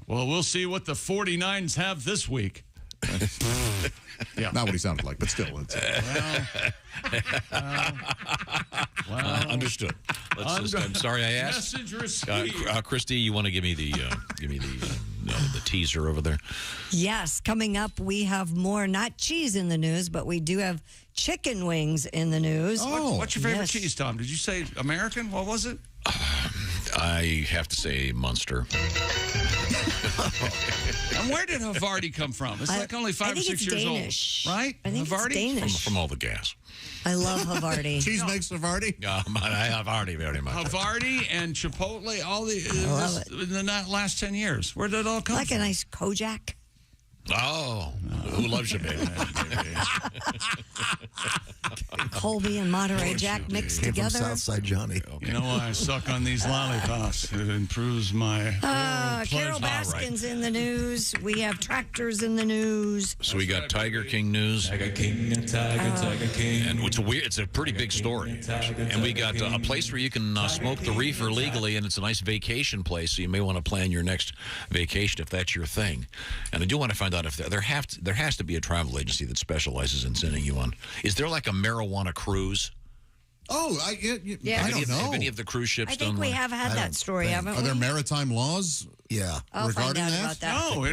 Well, we'll see what the 49ers have this week. Yeah. Not what he sounded like, but still. It's, understood. I'm sorry I asked. Message received. Christy, you want to give me the teaser over there? Yes, coming up, we have more, not cheese in the news, but we do have chicken wings in the news. What's your favorite cheese, Tom? Did you say American? What was it? I have to say Munster. And where did Havarti come from? It's like only 5 or 6 years Danish. old, right? I think it's Danish. From all the gas. I love Havarti. Cheese makes Havarti? I have Havarti very much. Havarti and Chipotle, all in the last 10 years. Where did it all come from? Like a nice Kojak. Oh, who loves you, baby? Colby and Monterey Jack mixed together. Southside Johnny. You know why I suck on these lollipops? It improves my Carol Baskin's in the news. We have tractors in the news. So we got Tiger King news. Tiger King. And it's a pretty big story. And we got a place where you can smoke the reefer legally, and it's a nice vacation place, so you may want to plan your next vacation if that's your thing. And I do want to find out if there has to be a travel agency that specializes in sending you on. Is there like a marijuana cruise? Oh, I don't know. Have any of the cruise ships I think we have had that story, haven't we? Are there maritime laws? Yeah. I'll find out about that. No,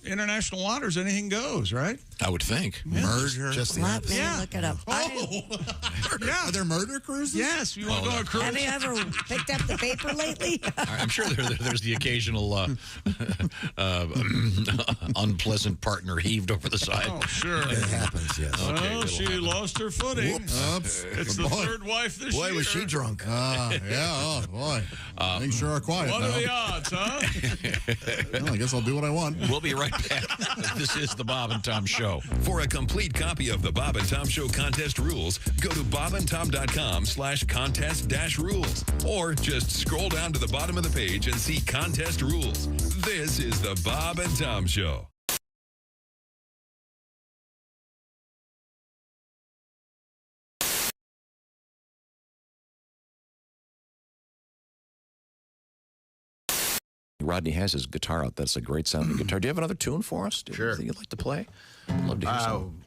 international waters, anything goes, right? I would think. Murder. Just the Let me look it up. Are there murder cruises? Yes. You want to go on a cruise? Have you ever picked up the paper lately? I'm sure there's the occasional unpleasant partner heaved over the side. Oh, sure. It happens, yes. Okay, well, she lost her footing. Whoops. It's the third wife this year. Boy, was she drunk. Oh, boy. Things sure are quiet What now. are the odds, huh? Well, I guess I'll do what I want. We'll be right back. This is the Bob and Tom Show. For a complete copy of the Bob and Tom Show contest rules, go to bobandtom.com/contest-rules. Or just scroll down to the bottom of the page and see contest rules. This is the Bob and Tom Show. Rodney has his guitar out. That's a great sounding guitar. Do you have another tune for us? Sure. Anything you'd like to play? I'd love to hear some.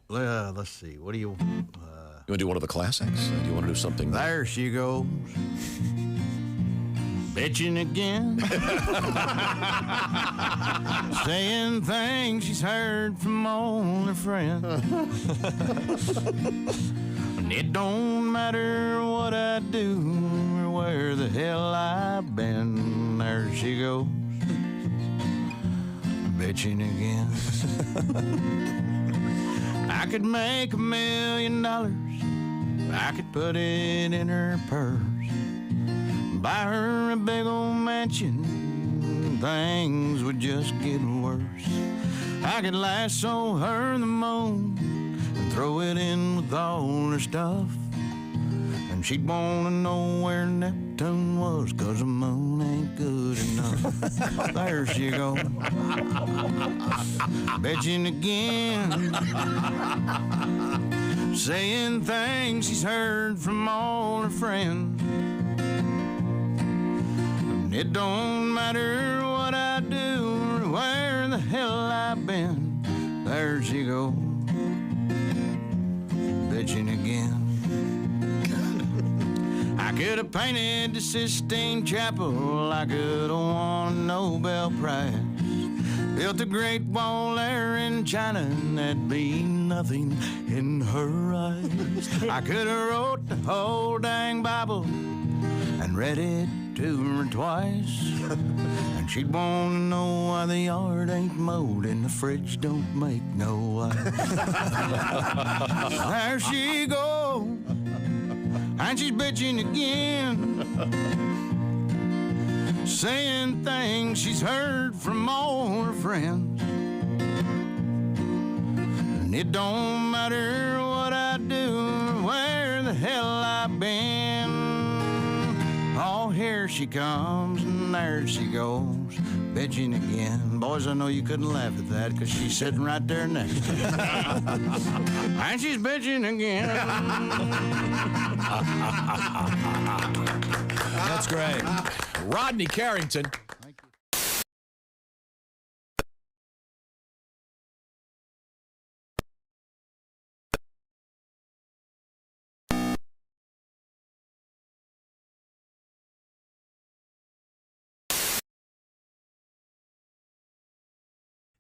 Let's see. What do you... You want to do one of the classics? Do you want to do something? There she goes. Bitching again. Saying things she's heard from all her friends. And it don't matter what I do or where the hell I've been. There she goes. Bitching again. I could make $1 million. I could put it in her purse. Buy her a big old mansion. Things would just get worse. I could lasso her in the moon and throw it in with all her stuff. And she'd want to know where Neptune was, 'cause the moon ain't good enough. There she goes. Bitching again. Saying things she's heard from all her friends. And it don't matter what I do or where the hell I've been. There she goes. Bitching again. I could have painted the Sistine Chapel. I could have won a Nobel Prize. Built a great wall there in China, and that'd be nothing in her eyes. I could have wrote the whole dang Bible and read it to her twice. And she'd want to know why the yard ain't mowed and the fridge don't make no ice. There she goes. And she's bitching again, saying things she's heard from all her friends. And it don't matter what I do or where the hell I've been. Oh, here she comes and there she goes, bitching again. Boys, I know you couldn't laugh at that because she's sitting right there next to you. And she's bitching again. That's great. Rodney Carrington.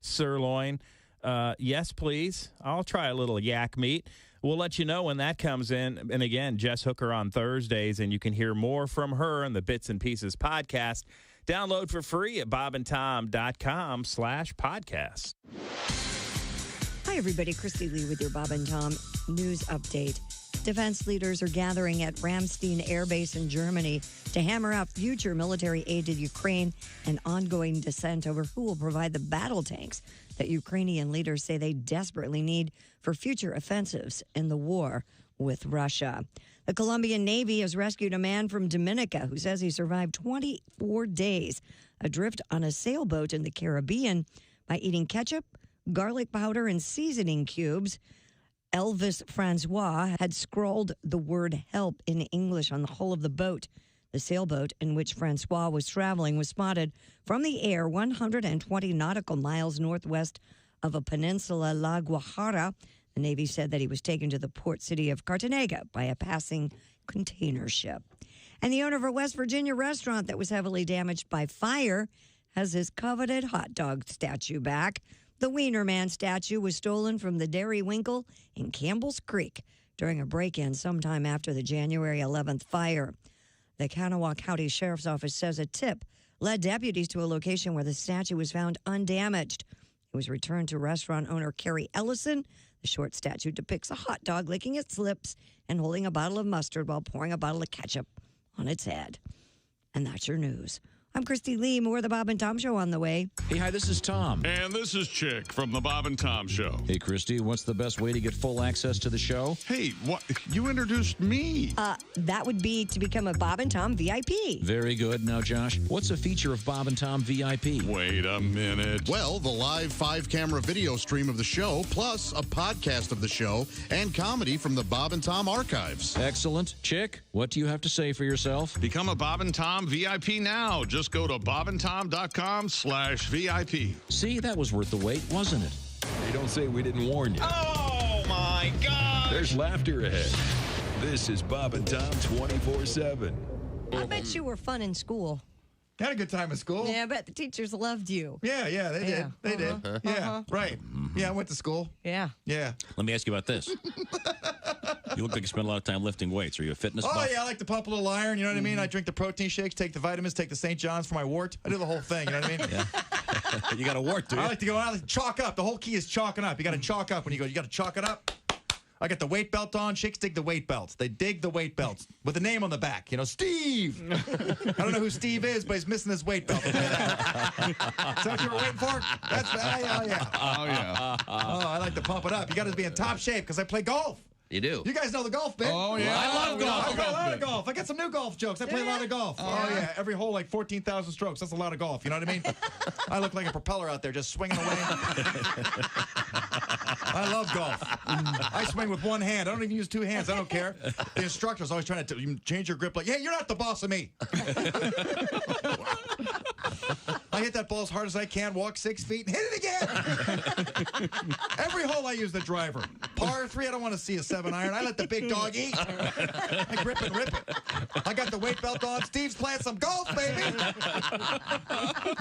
Sirloin. Yes, please. I'll try a little yak meat. We'll let you know when that comes in. And again, Jess Hooker on Thursdays, and you can hear more from her in the Bits and Pieces podcast. Download for free at bobandtom.com/podcast. Hi, everybody. Christy Lee with your Bob and Tom news update. Defense leaders are gathering at Ramstein Air Base in Germany to hammer out future military aid to Ukraine and ongoing dissent over who will provide the battle tanks that Ukrainian leaders say they desperately need for future offensives in the war with Russia. The Colombian Navy has rescued a man from Dominica who says he survived 24 days adrift on a sailboat in the Caribbean by eating ketchup, garlic powder, and seasoning cubes. Elvis Francois had scrawled the word help in English on the hull of the boat. The sailboat in which Francois was traveling was spotted from the air 120 nautical miles northwest of a peninsula, La Guajira. The Navy said that he was taken to the port city of Cartagena by a passing container ship. And the owner of a West Virginia restaurant that was heavily damaged by fire has his coveted hot dog statue back. The Wiener Man statue was stolen from the Dairy Winkle in Campbell's Creek during a break-in sometime after the January 11th fire. The Kanawha County Sheriff's Office says a tip led deputies to a location where the statue was found undamaged. It was returned to restaurant owner Carrie Ellison. The short statue depicts a hot dog licking its lips and holding a bottle of mustard while pouring a bottle of ketchup on its head. And that's your news. I'm Christy Lee. More of the Bob and Tom Show on the way. Hey, hi, this is Tom. And this is Chick from the Bob and Tom Show. Hey, Christy, what's the best way to get full access to the show? Hey, what? You introduced me. That would be to become a Bob and Tom VIP. Very good. Now, Josh, what's a feature of Bob and Tom VIP? Wait a minute. Well, the live 5-camera video stream of the show, plus a podcast of the show and comedy from the Bob and Tom archives. Excellent. Chick, what do you have to say for yourself? Become a Bob and Tom VIP now. Just go to bobandtom.com/VIP. See, that was worth the wait, wasn't it? Hey, don't say we didn't warn you. Oh, my God. There's laughter ahead. This is Bob and Tom 24/7. I bet you were fun in school. Had a good time at school. Yeah, I bet the teachers loved you. Yeah, they did. They did. Yeah, right. Yeah, I went to school. Yeah. Yeah. Let me ask you about this. You look like you spend a lot of time lifting weights. Are you a fitness buff? Oh, yeah, I like to pump a little iron, you know what I mean? I drink the protein shakes, take the vitamins, take the St. John's for my wart. I do the whole thing, you know what I mean? Yeah. You got a wart, do you? I like to go out and chalk up. The whole key is chalking up. You got to chalk up when you go. You got to chalk it up. I got the weight belt on. Chicks dig the weight belts. They dig the weight belts with a name on the back. You know, Steve. I don't know who Steve is, but he's missing his weight belt. Is that what you were waiting for? That's yeah. Oh, yeah. Oh, I like to pump it up. You got to be in top shape because I play golf. You do. You guys know the golf bit. Oh, yeah. I love golf. I play a lot bit. of golf. I got some new golf jokes. I play a lot of golf. Oh, yeah. Every hole, like 14,000 strokes. That's a lot of golf. You know what I mean? I look like a propeller out there just swinging away. I love golf. I swing with one hand. I don't even use two hands. I don't care. The instructor's always trying to change your grip. Like, hey, you're not the boss of me. I hit that ball as hard as I can, walk 6 feet, and hit it again. Every hole I use the driver. Par 3, I don't want to see a 7-iron. I let the big dog eat. I grip and rip it. I got the weight belt on. Steve's playing some golf, baby.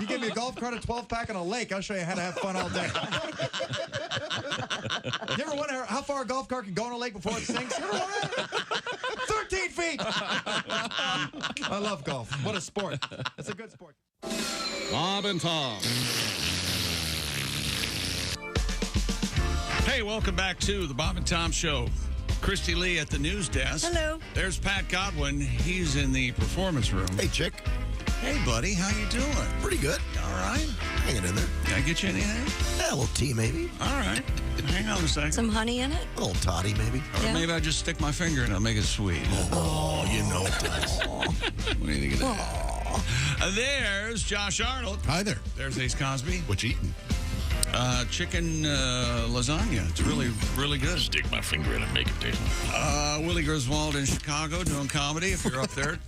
You give me a golf cart, a 12-pack, and a lake, I'll show you how to have fun all day. You ever wonder how far a golf cart can go in a lake before it sinks? You ever wonder? 13 feet. I love golf. What a sport. It's a good sport. Bob and Tom. Hey, welcome back to the Bob and Tom Show. Christy Lee at the news desk. Hello. There's Pat Godwin. He's in the performance room. Hey, chick. Hey, buddy. How you doing? Pretty good. All right. Hanging in there. Can I get you anything? Yeah, a little tea, maybe. All right. Hang on a second. Some honey in it? A little toddy, maybe. Or maybe I just stick my finger in it and make it sweet. Oh, you know it does. What do you think of that? There's Josh Arnold. Hi there. There's Ace Cosby. What you eating? Chicken lasagna. It's really, really good. Stick my finger in it and make it taste. Willie Griswold in Chicago doing comedy. If you're up there,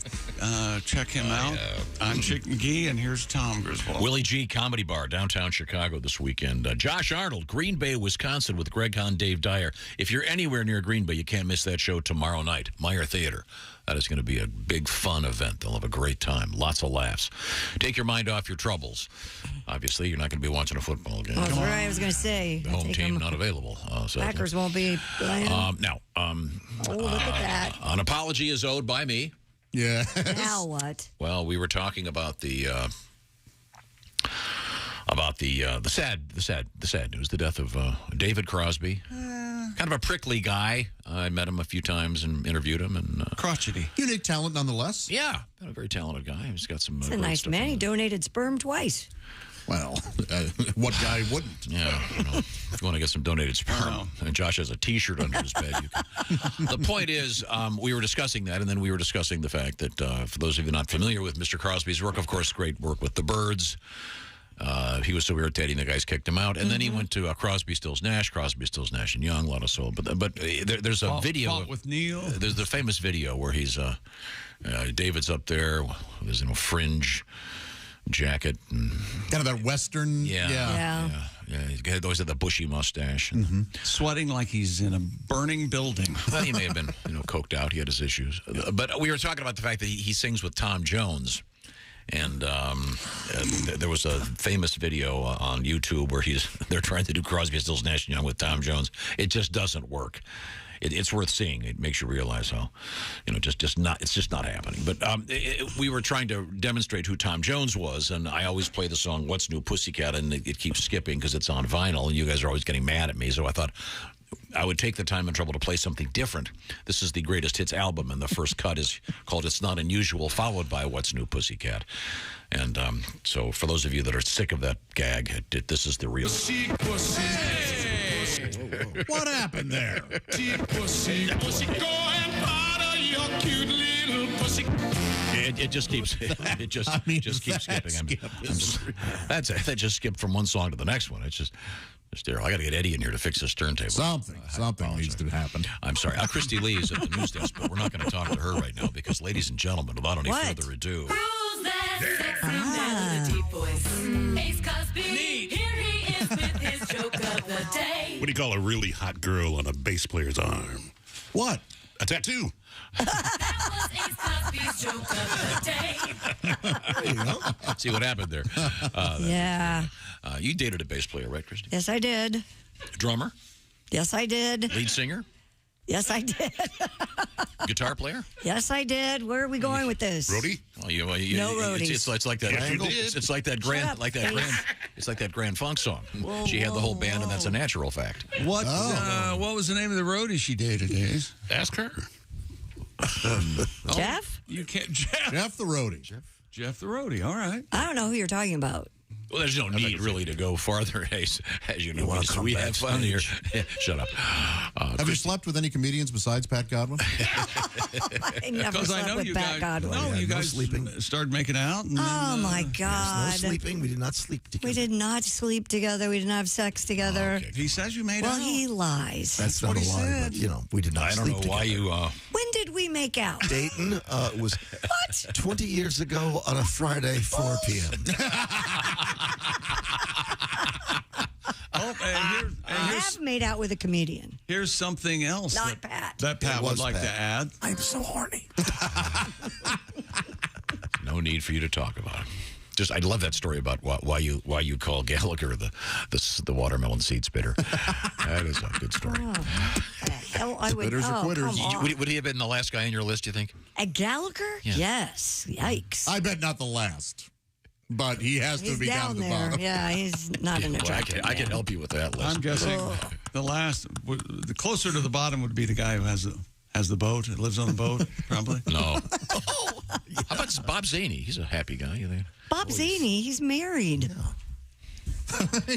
check him out. I'm Chick McGee, and here's Tom Griswold. Willie G. Comedy Bar, downtown Chicago this weekend. Josh Arnold, Green Bay, Wisconsin, with Greg Hahn, Dave Dyer. If you're anywhere near Green Bay, you can't miss that show tomorrow night. Meyer Theater. That is going to be a big, fun event. They'll have a great time. Lots of laughs. Take your mind off your troubles. Obviously, you're not going to be watching a football game. That's right. I was going to say. The home team not available. Packers won't be playing. Now, look at that. An apology is owed by me. Yeah. Now what? Well, we were talking about the sad news, the death of David Crosby. Kind of a prickly guy. I met him a few times and interviewed him. And crotchety. Unique talent, nonetheless. Yeah, a very talented guy. He's got some. He's a nice man. He donated sperm twice. Well, what guy wouldn't? Yeah, if you want to get some donated sperm, and Josh has a T-shirt under his bed. You can. The point is, we were discussing that, and then we were discussing the fact that for those of you not familiar with Mr. Crosby's work, of course, great work with the Byrds. He was so irritating, the guys kicked him out, and then he went to Crosby, Stills, Nash, and Young, a lot of soul. But there's a video fought with Neil. There's the famous video where he's David's up there. There's fringe jacket, and kind of that Western. Yeah. He always had the bushy mustache, and sweating like he's in a burning building. Well, he may have been, coked out. He had his issues, but we were talking about the fact that he sings with Tom Jones. And there was a famous video on YouTube where they're trying to do Crosby, Stills, Nash & Young with Tom Jones. It just doesn't work. It's worth seeing. It makes you realize how, it's just not happening. But we were trying to demonstrate who Tom Jones was, and I always play the song "What's New Pussycat," and it keeps skipping because it's on vinyl, and you guys are always getting mad at me. So I thought I would take the time and trouble to play something different. This is the greatest hits album, and the first cut is called "It's Not Unusual," followed by "What's New Pussycat." And so for those of you that are sick of that gag, this is the real. What happened there? It just keeps keeps skipping. That just skipped from one song to the next one. It's just there. I got to get Eddie in here to fix this turntable. Something needs to happen. I'm sorry. Christy Lee is at the news desk, but we're not going to talk to her right now because, ladies and gentlemen, without any further ado. Who's that sexy man with a deep voice? Ace Cosby. Here he is with his joke of the day. What do you call a really hot girl on a bass player's arm? What? A tattoo. That was Ace Cosby's joke of the day. There you go. See what happened there. Yeah. You dated a bass player, right, Christy? Yes, I did. Drummer? Yes, I did. Lead singer? Yes, I did. Guitar player? Yes, I did. Where are we going with this? Roadie? Oh, no roadies. It's like that. Yes, it's like that grand, It's like that Grand Funk song. She had the whole band, and that's a natural fact. What was the name of the roadie she dated, Ace? Ask her. Jeff? You can't. Jeff the roadie. Jeff the roadie. All right. I don't know who you're talking about. Well, there's no need really to go farther, as you know. We have fun here. Shut up. Have you slept with any comedians besides Pat Godwin? I never Because I slept know with you Pat guys. Godwin. No, you guys started making out. And Oh my God! No sleeping. We did not sleep together. We did not sleep together. We didn't have sex together. He says you made out. Well, he lies. That's not a lie, but we did not. I don't know why you. When did we make out? Dayton was 20 years ago on a Friday, 4 p.m. I have made out with a comedian. Here's something else Not Pat. that Pat would like to Pat. add. I'm so horny. No need for you to talk about it. Just, I love that story about why you call Gallagher the watermelon seed spitter. That is a good story. Hell, I would. Spitters are quitters. Come on. Would he have been the last guy on your list? You think? A Gallagher? Yeah. Yes. Yikes. I bet not the last. But he has to He's be down down at the there. bottom. Yeah, he's not an Well, attractive I can man. help you with that list. I'm guessing the the closer to the bottom would be the guy who has the boat, lives on the boat, probably. No. How about Bob Zaney? He's a happy guy. You think? Bob Zaney, he's married.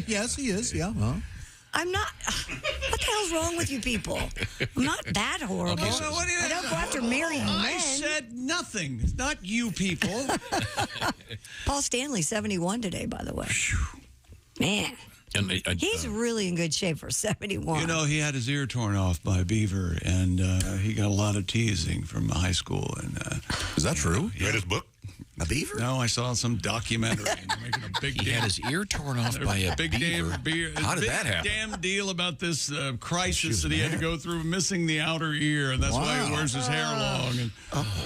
Yes, he is. Yeah. Well. I'm not. What the hell's wrong with you people? I'm not that horrible. Okay, so what do you- I don't go after married men. I said nothing. Not you people. Paul Stanley, 71 today, by the way. Man. And He's really in good shape for 71. You know, he had his ear torn off by a beaver, and he got a lot of teasing from high school. And is that true? You read his book? A beaver? No, I saw some documentary. And they're making a big he had his ear torn off by a big beaver. How did that happen? Damn deal about this crisis that he had to go through, missing the outer ear, and that's why he wears his hair long. And,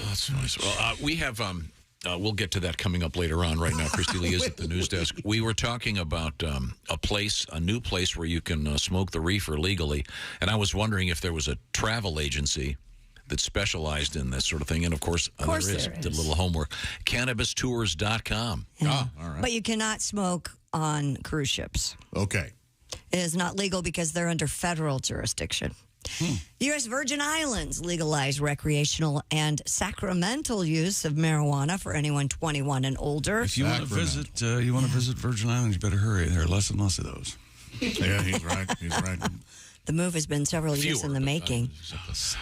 That's nice. Well, we have. We'll get to that coming up later on. Right now, Christy Lee is at the news desk. We were talking about a new place where you can smoke the reefer legally, and I was wondering if there was a travel agency that specialized in this sort of thing. And of course there is. Did a little homework. CannabisTours.com. Ah, all right. But you cannot smoke on cruise ships. Okay. It is not legal because they're under federal jurisdiction. U.S. Virgin Islands legalized recreational and sacramental use of marijuana for anyone 21 and older. if you want to visit Virgin Islands, you better hurry. There are less and less of those. Yeah, he's right. He's right. The move has been several years in the making,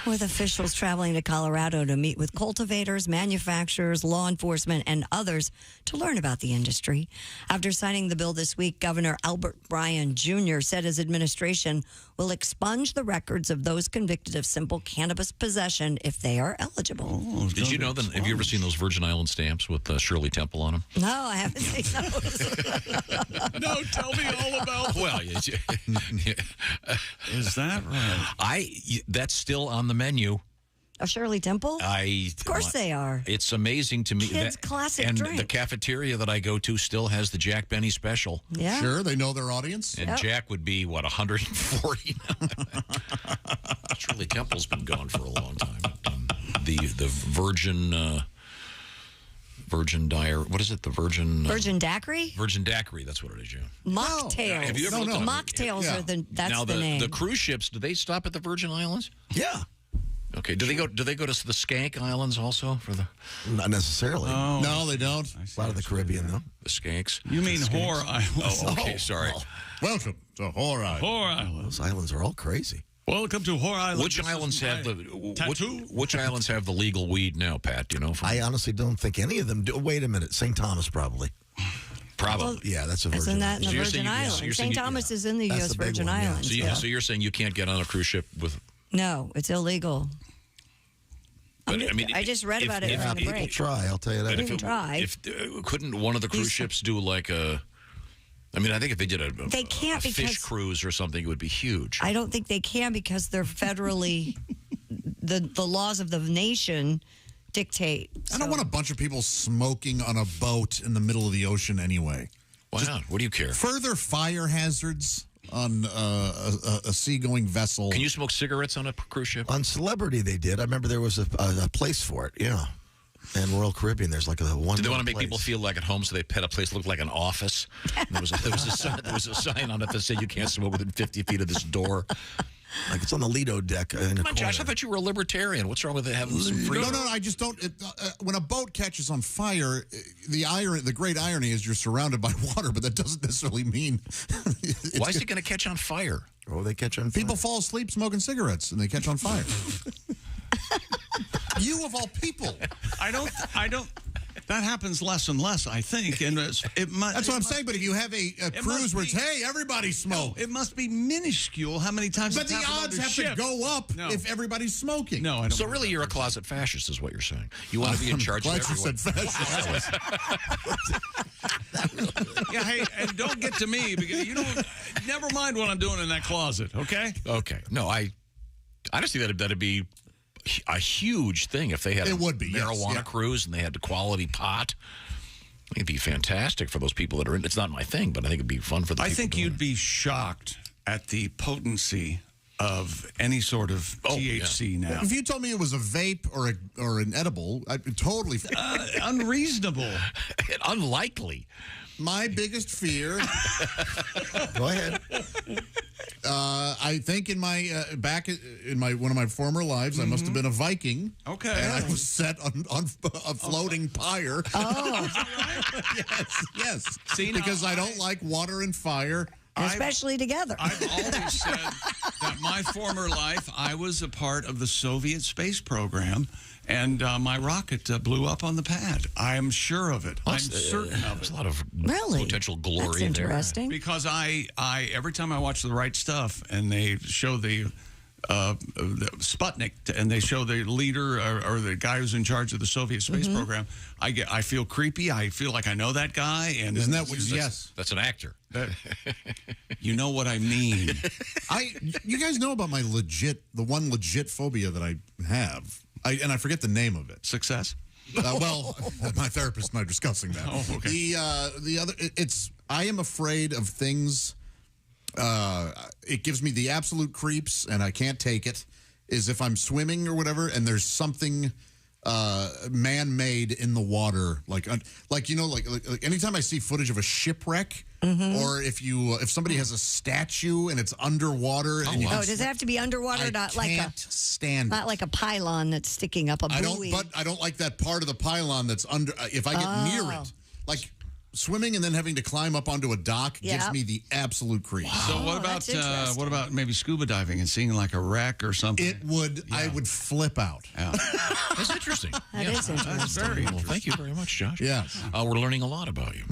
with officials traveling to Colorado to meet with cultivators, manufacturers, law enforcement, and others to learn about the industry. After signing the bill this week, Governor Albert Bryan Jr. said his administration will expunge the records of those convicted of simple cannabis possession if they are eligible. Did you know that? Have you ever seen those Virgin Island stamps with Shirley Temple on them? No, I haven't seen those. No, tell me all about them. Well, is that right? That's still on the menu. A Shirley Temple? Of course they are. It's amazing to me. Kids' classic and drink. the cafeteria that I go to still has the Jack Benny special. Yeah. Sure, they know their audience. And Jack would be, 140 now? Shirley Temple's been gone for a long time. The Virgin Dairy. What is it? The Virgin Daiquiri? Virgin Daiquiri. That's what it is, yeah. Mocktails. Have you ever looked at them? Mocktails are that's now, the name. The cruise ships, do they stop at the Virgin Islands? Yeah. Okay. Do they go to the Skank Islands also for the? Not necessarily. Oh. No, they don't. A lot of the Caribbean, though. The Skanks. You mean Whore Islands? Oh, okay. Sorry. Welcome to Whore Island. Whore Islands. Those islands are all crazy. Welcome to Whore Island. Which islands have which islands have the legal weed now, Pat? Do you know? I honestly don't think any of them do. Wait a minute. St. Thomas probably. Probably. Yeah, that's a Virgin. Isn't that in the So you're Virgin saying you- Islands? so you're St. saying- Thomas is in the That's U.S. the big Virgin one, yeah. Islands. So you're saying you can't get on a cruise ship with? No, it's illegal. But I mean, I just read about it during the People break. try. I'll tell you that. You can try. If couldn't one of the cruise ships do like a? I mean, I think if they did They can't a fish because- cruise or something, it would be huge. I don't think they can because they're federally the laws of the nation dictate. I don't want a bunch of people smoking on a boat in the middle of the ocean anyway. Why not? What do you care? Further fire hazards on a seagoing vessel. Can you smoke cigarettes on a cruise ship? On Celebrity, they did. I remember there was a place for it. Yeah. And Royal Caribbean, there's like a one. Do they want to make people feel like at home, so they pet a place that looked like an office? There was a sign on it that said you can't smoke within 50 feet of this door. Like it's on the Lido deck. Come on, Josh, I thought you were a libertarian. What's wrong with having some freedom? No, I just don't. When a boat catches on fire, the great irony is you're surrounded by water, but that doesn't necessarily mean. Why is it going to catch on fire? Oh, they catch on fire. People fall asleep smoking cigarettes, and they catch on fire. You of all people. I don't. That happens less and less, I think. And That's what I'm saying. But if you have a cruise where it's, hey, everybody smoke. No, it must be minuscule how many times But the odds have to go up if everybody's smoking. No, I don't. So really, you're a closet fascist, is what you're saying. You want to be in charge of everyone. Glad you said fascist. Yeah, hey, and don't get to me because you don't. Never mind what I'm doing in that closet. Okay. Okay. No, I just think that'd be a huge thing if they had a marijuana cruise and they had the quality pot. I think it'd be fantastic for those people that are in. It's not my thing, but I think it'd be fun for the people. I think you'd be shocked at the potency of any sort of THC now. If you told me it was a vape or an edible, I'd be totally unreasonable, unlikely. My biggest fear. Go ahead. I think in my one of my former lives, I must have been a Viking. Okay, and I was set on a floating pyre. Oh, yes. See, because I don't like water and fire. Especially together. I've always said that my former life, I was a part of the Soviet space program, and my rocket blew up on the pad. I'm sure of it. I'm certain of it. There's a lot of potential glory That's there. interesting. Because I every time I watch The Right Stuff and they show the Sputnik and they show the leader or the guy who's in charge of the Soviet space program, I feel creepy. I feel like I know that guy. And isn't that what? Yes, that's an actor. You know what I mean. You guys know about the one legit phobia that I have. I forget the name of it. Success? Well, my therapist and I are discussing that. Oh, okay. The other, I am afraid of things. It gives me the absolute creeps, and I can't take it. Is if I'm swimming or whatever, and there's something man-made in the water, like anytime I see footage of a shipwreck, or if somebody has a statue and it's underwater. Does it have to be underwater? Not like a pylon that's sticking up a buoy. I don't like that part of the pylon that's under. If I get near it, like. Swimming and then having to climb up onto a dock gives me the absolute creep. Wow. So what about maybe scuba diving and seeing like a wreck or something? I would flip out. Yeah. That's interesting. That is interesting. That's very well. Thank you very much, Josh. Yeah, we're learning a lot about you.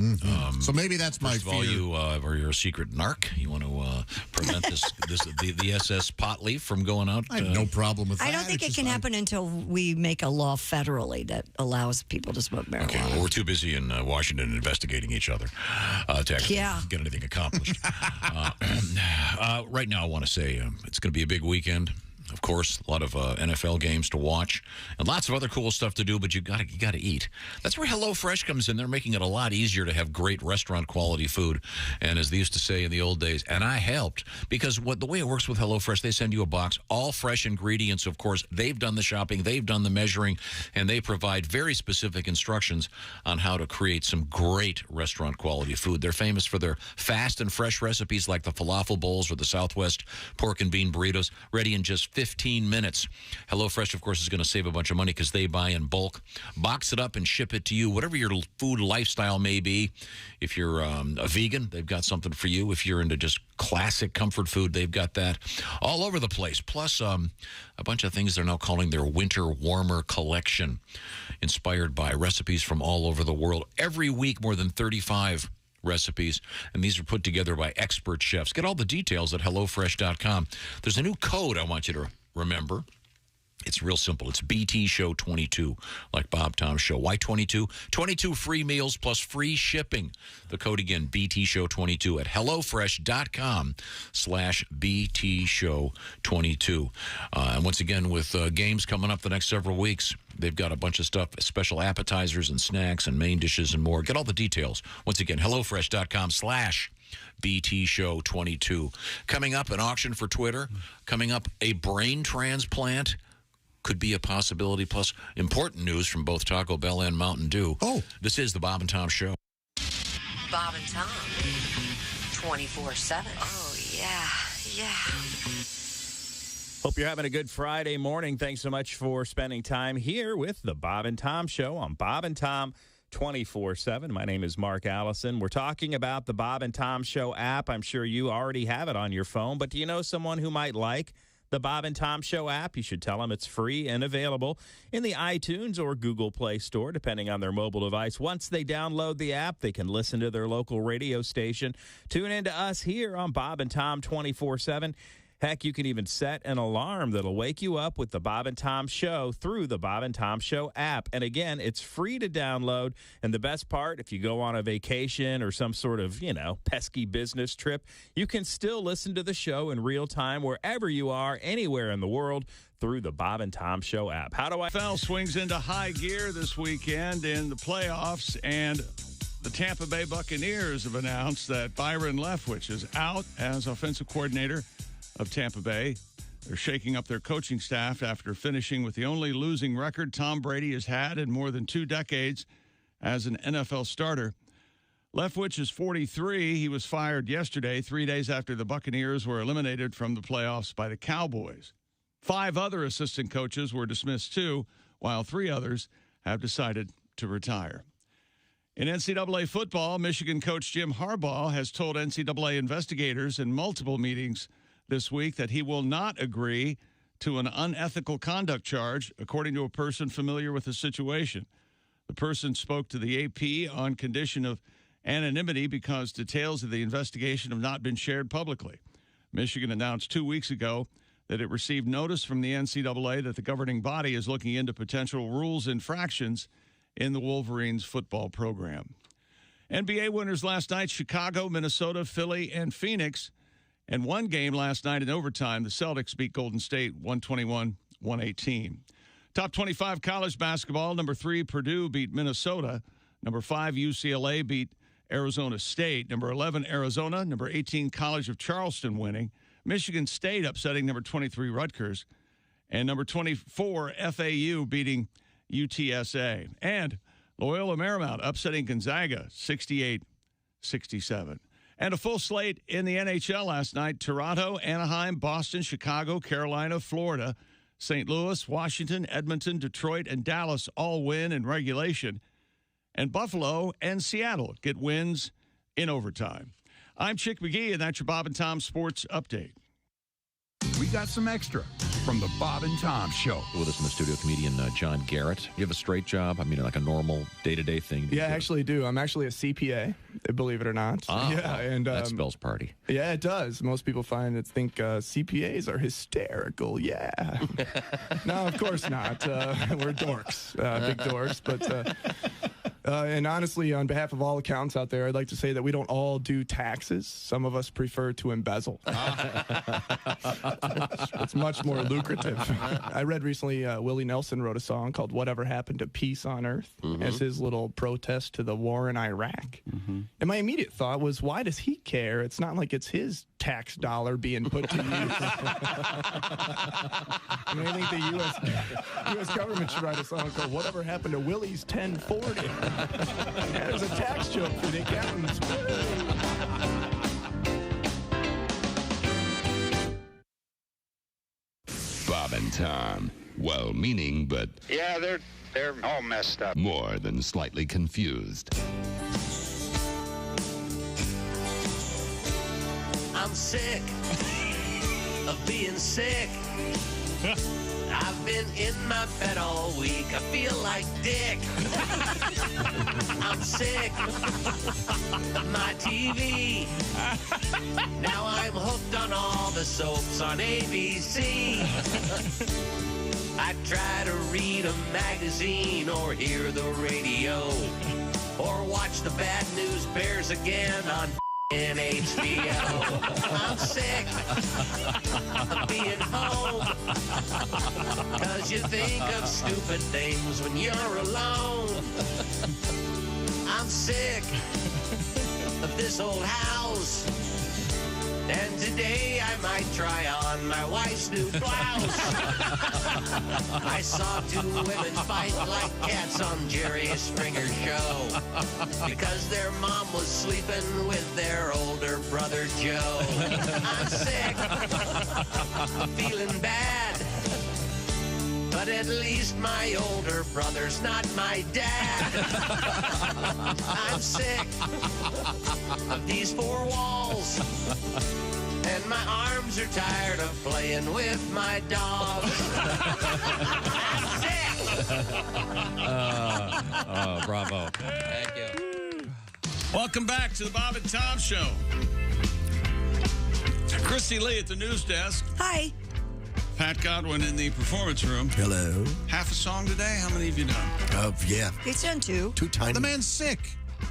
So maybe that's my fear. You're a secret narc. You want to prevent the SS pot leaf from going out. I have no problem with that. I don't think it can happen until we make a law federally that allows people to smoke marijuana. Okay, well, we're too busy in Washington investigating each other to actually get anything accomplished. Right now, I want to say it's going to be a big weekend. Of course, a lot of NFL games to watch and lots of other cool stuff to do, but you got to eat. That's where HelloFresh comes in. They're making it a lot easier to have great restaurant quality food. And as they used to say in the old days, and I helped, because the way it works with HelloFresh, they send you a box, all fresh ingredients. Of course, they've done the shopping, they've done the measuring, and they provide very specific instructions on how to create some great restaurant quality food. They're famous for their fast and fresh recipes like the falafel bowls or the Southwest pork and bean burritos, ready in just 15 minutes. HelloFresh, of course, is going to save a bunch of money because they buy in bulk, box it up, and ship it to you, whatever your food lifestyle may be. If you're a vegan, they've got something for you. If you're into just classic comfort food, they've got that all over the place. Plus, a bunch of things they're now calling their Winter Warmer Collection, inspired by recipes from all over the world. Every week, more than 35 recipes, and these are put together by expert chefs. Get all the details at HelloFresh.com. There's a new code I want you to remember. It's real simple. It's BT Show 22, like Bob Tom Show. Why 22? 22 free meals plus free shipping. The code again, BT Show 22 at HelloFresh.com/BT Show 22. And once again, with games coming up the next several weeks, they've got a bunch of stuff, special appetizers and snacks and main dishes and more. Get all the details. Once again, HelloFresh.com/BT Show 22. Coming up, an auction for Twitter. Coming up, a brain transplant. could be a possibility. Plus, important news from both Taco Bell and Mountain Dew. Oh. This is the Bob and Tom Show. Bob and Tom, 24/7. Oh, yeah. Hope you're having a good Friday morning. Thanks so much for spending time here with the Bob and Tom Show on Bob and Tom 24/7. My name is Mark Allison. We're talking about the Bob and Tom Show app. I'm sure you already have it on your phone, but do you know someone who might like the Bob and Tom Show app? You should tell them it's free and available in the iTunes or Google Play Store, depending on their mobile device. Once they download the app, they can listen to their local radio station, tune in to us here on Bob and Tom 24/7. Heck, you can even set an alarm that'll wake you up with the Bob and Tom Show through the Bob and Tom Show app. And again, it's free to download. And the best part, if you go on a vacation or some sort of, pesky business trip, you can still listen to the show in real time wherever you are, anywhere in the world, through the Bob and Tom Show app. How do I... NFL swings into high gear this weekend in the playoffs, and the Tampa Bay Buccaneers have announced that Byron Leftwich is out as offensive coordinator of Tampa Bay. They're shaking up their coaching staff after finishing with the only losing record Tom Brady has had in more than 2 decades as an NFL starter. Leftwich is 43. He was fired yesterday, 3 days after the Buccaneers were eliminated from the playoffs by the Cowboys. 5 other assistant coaches were dismissed too, while 3 others have decided to retire. In NCAA football, Michigan coach Jim Harbaugh has told NCAA investigators in multiple meetings this week that he will not agree to an unethical conduct charge, according to a person familiar with the situation. The person spoke to the AP on condition of anonymity because details of the investigation have not been shared publicly. Michigan announced 2 weeks ago that it received notice from the NCAA that the governing body is looking into potential rules infractions in the Wolverines football program. NBA winners last night: Chicago, Minnesota, Philly, and Phoenix. And one game last night in overtime, the Celtics beat Golden State 121-118. Top 25 college basketball, number 3, Purdue beat Minnesota. Number 5, UCLA beat Arizona State. Number 11, Arizona. Number 18, College of Charleston winning. Michigan State upsetting number 23, Rutgers. And number 24, FAU beating UTSA. And Loyola Marymount upsetting Gonzaga 68-67. And a full slate in the NHL last night: Toronto, Anaheim, Boston, Chicago, Carolina, Florida, St. Louis, Washington, Edmonton, Detroit, and Dallas all win in regulation. And Buffalo and Seattle get wins in overtime. I'm Chick McGee, and that's your Bob and Tom Sports Update. We got some extra from the Bob and Tom Show. With us in the studio, comedian John Garrett. You have a straight job? I mean, like a normal day-to-day thing? Yeah, I actually do. I'm actually a CPA, believe it or not. Oh, yeah, and that spells party. Yeah, it does. Most people think CPAs are hysterical. Yeah. No, of course not. We're dorks, big dorks. But and honestly, on behalf of all accountants out there, I'd like to say that we don't all do taxes. Some of us prefer to embezzle. It's much more lucrative. I read recently Willie Nelson wrote a song called "Whatever Happened to Peace on Earth" as his little protest to the war in Iraq. And my immediate thought was, why does he care? It's not like it's his tax dollar being put to use. I mean, I think the U.S. government should write a song called "Whatever Happened to Willie's 1040." There's a tax joke for the accountants. Bob and Tom, well-meaning, but yeah, they're all messed up. More than slightly confused. I'm sick of being sick. I've been in my bed all week. I feel like dick. I'm sick of my TV. Now I'm hooked on all the soaps on ABC. I try to read a magazine or hear the radio or watch the Bad News Bears again on in HBO. I'm sick of being home, 'cause you think of stupid things when you're alone. I'm sick of this old house. And today I might try on my wife's new blouse. I saw two women fight like cats on Jerry Springer's show because their mom was sleeping with their older brother Joe. I'm sick, feeling bad, but at least my older brother's not my dad. I'm sick of these four walls, and my arms are tired of playing with my dogs. I'm sick. Bravo. Thank you. Welcome back to the Bob and Tom Show. Christy Lee at the news desk. Hi. Pat Godwin in the performance room. Hello. Half a song today? How many have you done? Yeah. He's done two. Too tiny. The man's sick.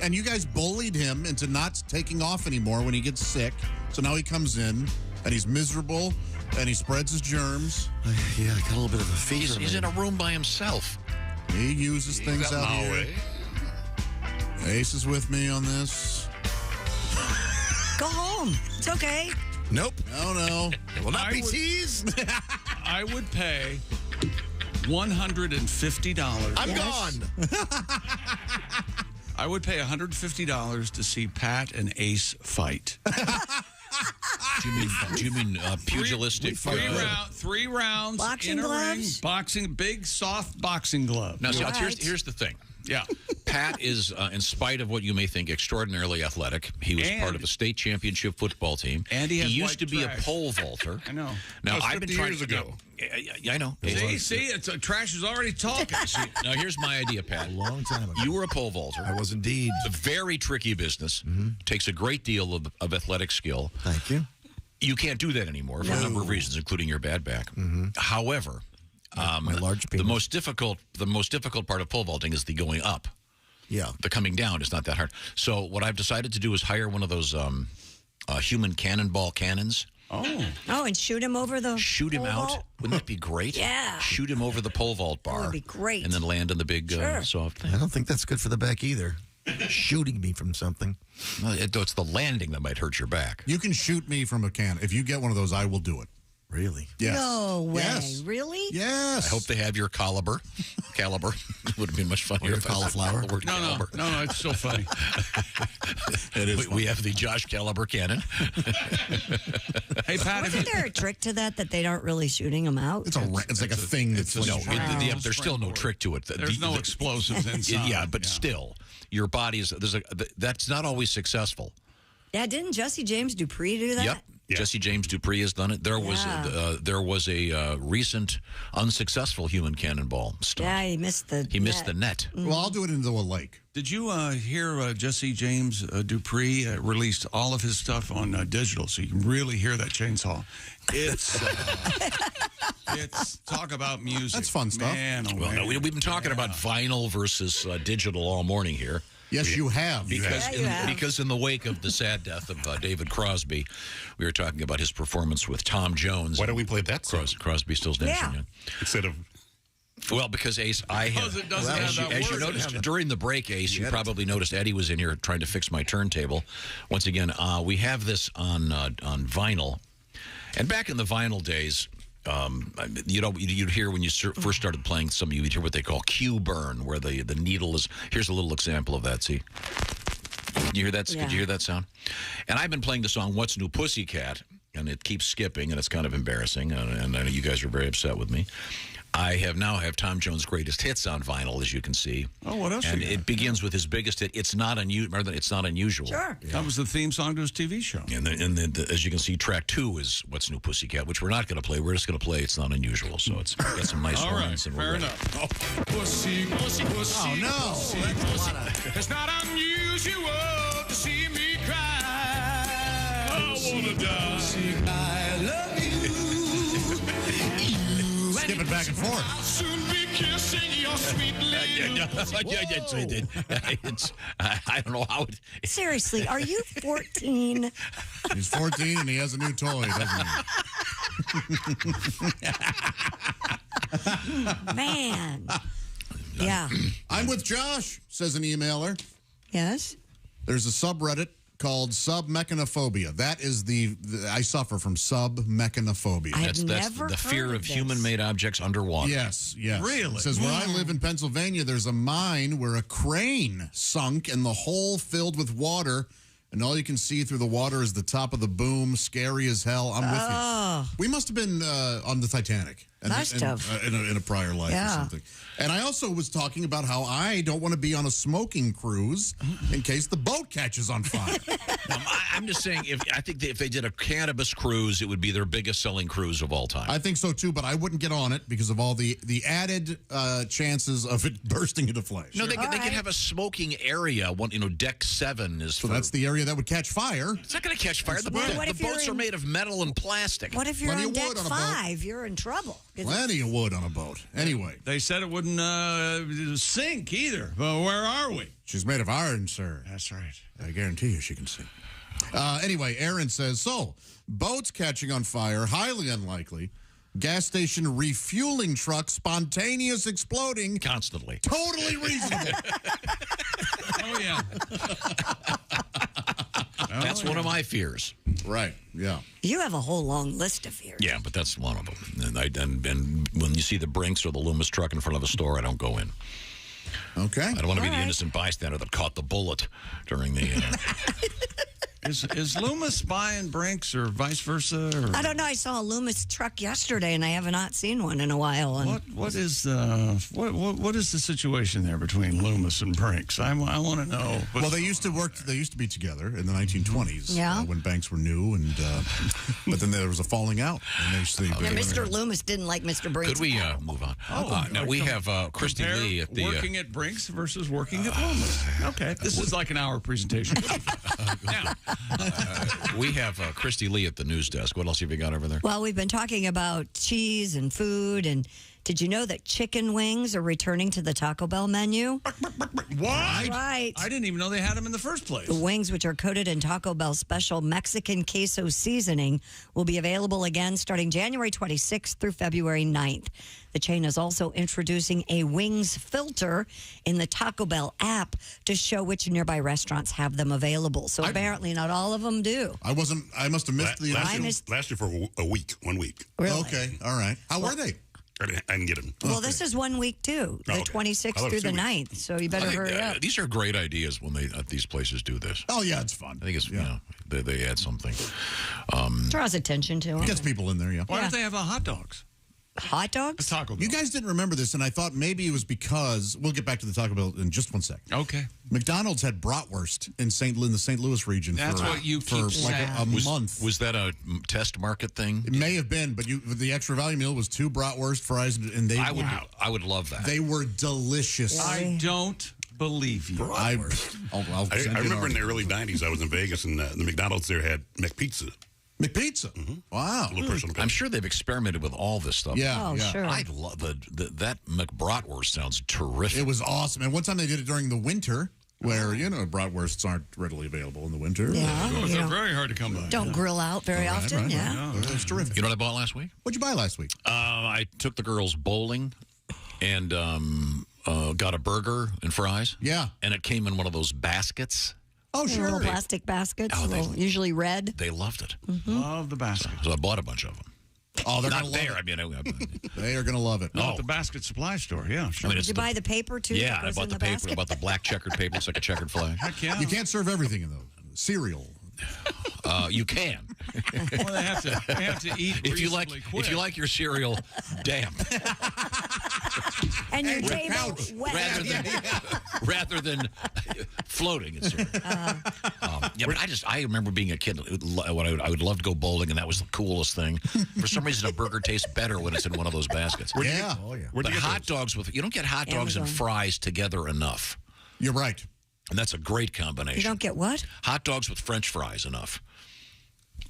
And you guys bullied him into not taking off anymore when he gets sick. So now he comes in, and he's miserable, and he spreads his germs. Yeah, I got a little bit of a fever. He's in a room by himself. He uses things out here. Ace is with me on this. Go home. It's okay. Nope. No. It will not be teased. I would pay $150. I'm gone. I would pay $150 to see Pat and Ace fight. Do you mean pugilistic? Three rounds Boxing in a ring. gloves? Boxing, big, soft boxing glove. Now, so Right. here's the thing. Yeah. Pat is, in spite of what you may think, extraordinarily athletic. He was And- part of a state championship football team. And he has used white to be trash. a pole vaulter. I know. Now, That was I've been 50 trying years ago. Yeah, I know. See, it's trash is already talking. Now, here's my idea, Pat. A long time ago. You were a pole vaulter. I was indeed. It's a very tricky business. Takes a great deal of athletic skill. Thank you. You can't do that anymore for a number of reasons, including your bad back. However, My large the penis. most difficult part of pole vaulting is the going up. Yeah. The coming down is not that hard. So what I've decided to do is hire one of those human cannonball cannons. Oh, and shoot him over the Shoot him pole out. vault? Wouldn't that be great? Yeah. Shoot him over the pole vault bar. would be great. And then land on the big Sure. soft thing. I don't think that's good for the back either. Shooting me from something. Well, it's the landing that might hurt your back. You can shoot me from a can. If you get one of those, I will do it. Really? Yes. No way. Yes. Really? Yes. I hope they have your caliber. Caliber. Would have been much funnier Or if I said cauliflower. the word caliber. No, it's so funny. It is. We have the Josh Caliber cannon. Hey, Pat, Wasn't there a trick to that they aren't really shooting him out? It's like a thing that's No, like, there's still no trick to it. There's no explosives inside. Yeah, but still, your body's that's not always successful. Yeah, didn't Jesse James Dupree do that? Yep. Jesse James Dupree has done it. There was a recent unsuccessful human cannonball stunt. Yeah, he missed the the net. Well, I'll do it into a lake. Did you hear Jesse James Dupree released all of his stuff on digital, so you can really hear that chainsaw? It's talk about music. That's fun stuff. Man, oh Well, man. no, we've been talking about vinyl versus digital all morning here. Yes, you have. Because in the wake of the sad death of David Crosby, we were talking about his performance with Tom Jones. Why don't we play that song? Crosby, Stills, Nash Yeah. Young. Instead of... Well, because Ace, I have... Because it doesn't have that as you word. noticed during the break, Ace, you probably noticed Eddie was in here trying to fix my turntable. Once again, we have this on vinyl. And back in the vinyl days... you'd hear when you first started playing some, you'd hear what they call cue burn, where the needle is. Here's a little example of that. See, can you hear that? Yeah. Could you hear that sound? And I've been playing the song "What's New Pussycat," and it keeps skipping, and it's kind of embarrassing. And I know you guys are very upset with me. I now have Tom Jones' greatest hits on vinyl, as you can see. Oh, what else? And you got? it begins with his biggest hit. It's not unusual. Sure. That was the theme song to his TV show. And then as you can see, track 2 is What's New Pussycat, which we're not going to play. We're just going to play It's Not Unusual. So it's got some nice All right, horns. And we're fair ready. enough. Pussy, pussy, pussy. Oh, no. It's not unusual to see me cry. I wanna die. I love you. Skip it back and forth. I'll soon be kissing your sweet It's, I don't know how it... Seriously, are you 14? He's 14 and he has a new toy, doesn't he? Man. Yeah. I'm with Josh, says an emailer. Yes? There's a subreddit called submechanophobia. That is I suffer from submechanophobia. I've That's the fear of human-made objects underwater. Yes. Really? It says, where I live in Pennsylvania, there's a mine where a crane sunk and the hole filled with water, and all you can see through the water is the top of the boom. Scary as hell. I'm with you. We must have been on the Titanic. Must have. In a prior life or something. And I also was talking about how I don't want to be on a smoking cruise in case the boat catches on fire. I'm just saying, I think if they did a cannabis cruise, it would be their biggest selling cruise of all time. I think so, too, but I wouldn't get on it because of all the added chances of it bursting into flames. No, they could have a smoking area. Deck 7 is So that's the area that would catch fire. It's not going to catch fire. The boats are made of metal and plastic. What if you're on deck 5? You're in trouble. Plenty of wood on a boat. Anyway. They said it wouldn't sink either. Well, where are we? She's made of iron, sir. That's right. I guarantee you she can sing. Anyway, Aaron says, boats catching on fire, highly unlikely. Gas station refueling truck, spontaneous exploding. Constantly. Totally reasonable. Oh, yeah. That's one of my fears. Right, yeah. You have a whole long list of fears. Yeah, but that's one of them. And when you see the Brinks or the Loomis truck in front of a store, I don't go in. Okay. I don't want to be the innocent bystander that caught the bullet during the... Is Loomis buying Brinks or vice versa? Or? I don't know. I saw a Loomis truck yesterday, and I have not seen one in a while. And What is the situation there between Loomis and Brinks? I want to know. Well, they used to be together in the 1920s when banks were new, and but then there was a falling out. And Mr. Loomis didn't like Mr. Brinks. Could we move on? Now we have Christy Lee at the working at Brinks versus working at Loomis. Okay, this is like an hour presentation. Now. We have Christy Lee at the news desk. What else have you got over there? Well, we've been talking about cheese and food, and did you know that chicken wings are returning to the Taco Bell menu? What? Right. I didn't even know they had them in the first place. The wings, which are coated in Taco Bell's special Mexican queso seasoning, will be available again starting January 26th through February 9th. The chain is also introducing a wings filter in the Taco Bell app to show which nearby restaurants have them available. So apparently not all of them do. I must have missed the... Lasted for a week, 1 week. Really? Okay, all right. How were they? I didn't get them. Well, this is 1 week, too. The 26th through the 9th. So you better hurry up. These are great ideas when these places do this. Oh, yeah, it's fun. I think it's, they add something. Draws attention to them. Gets people in there, yeah. Why don't they have hot dogs? Hot dogs? Taco Bell. You guys didn't remember this, and I thought maybe it was because we'll get back to the Taco Bell in just 1 second. Okay. McDonald's had bratwurst in the St. Louis region. That's what you keep for saying. like a month. Was that a test market thing? It may have been, but the extra value meal was 2 bratwurst fries, and they I would love that. They were delicious. I don't believe you. I remember in the early 90s, I was in Vegas, and the McDonald's there had McPizza. McPizza. Wow. I'm sure they've experimented with all this stuff. Yeah. Sure. I love that McBratwurst sounds terrific. It was awesome. And one time they did it during the winter, where, bratwursts aren't readily available in the winter. Yeah. They're very hard to come by. Don't grill out very often. Right. Yeah. It's terrific. You know what I bought last week? What'd you buy last week? I took the girls bowling and got a burger and fries. Yeah. And it came in one of those baskets. Oh, sure. Little plastic baskets, usually red. They loved it. Love the basket. So I bought a bunch of them. Oh, they're not gonna there. love it. I mean, they are going to love it. No, at the basket supply store. Yeah, sure. Did you buy the paper too? Yeah, I bought the paper. Basket? I bought the black checkered paper. It's like a checkered flag. Heck yeah. You can't serve everything in those. Cereal. You can. Well, they have to eat. If you like your cereal damp. And your table wet. Rather than floating in cereal. But I remember being a kid. I would love to go bowling, and that was the coolest thing. For some reason, a burger tastes better when it's in one of those baskets. Yeah. But hot dogs you don't get hot dogs and fries together enough. You're right. And that's a great combination. You don't get what? Hot dogs with French fries enough.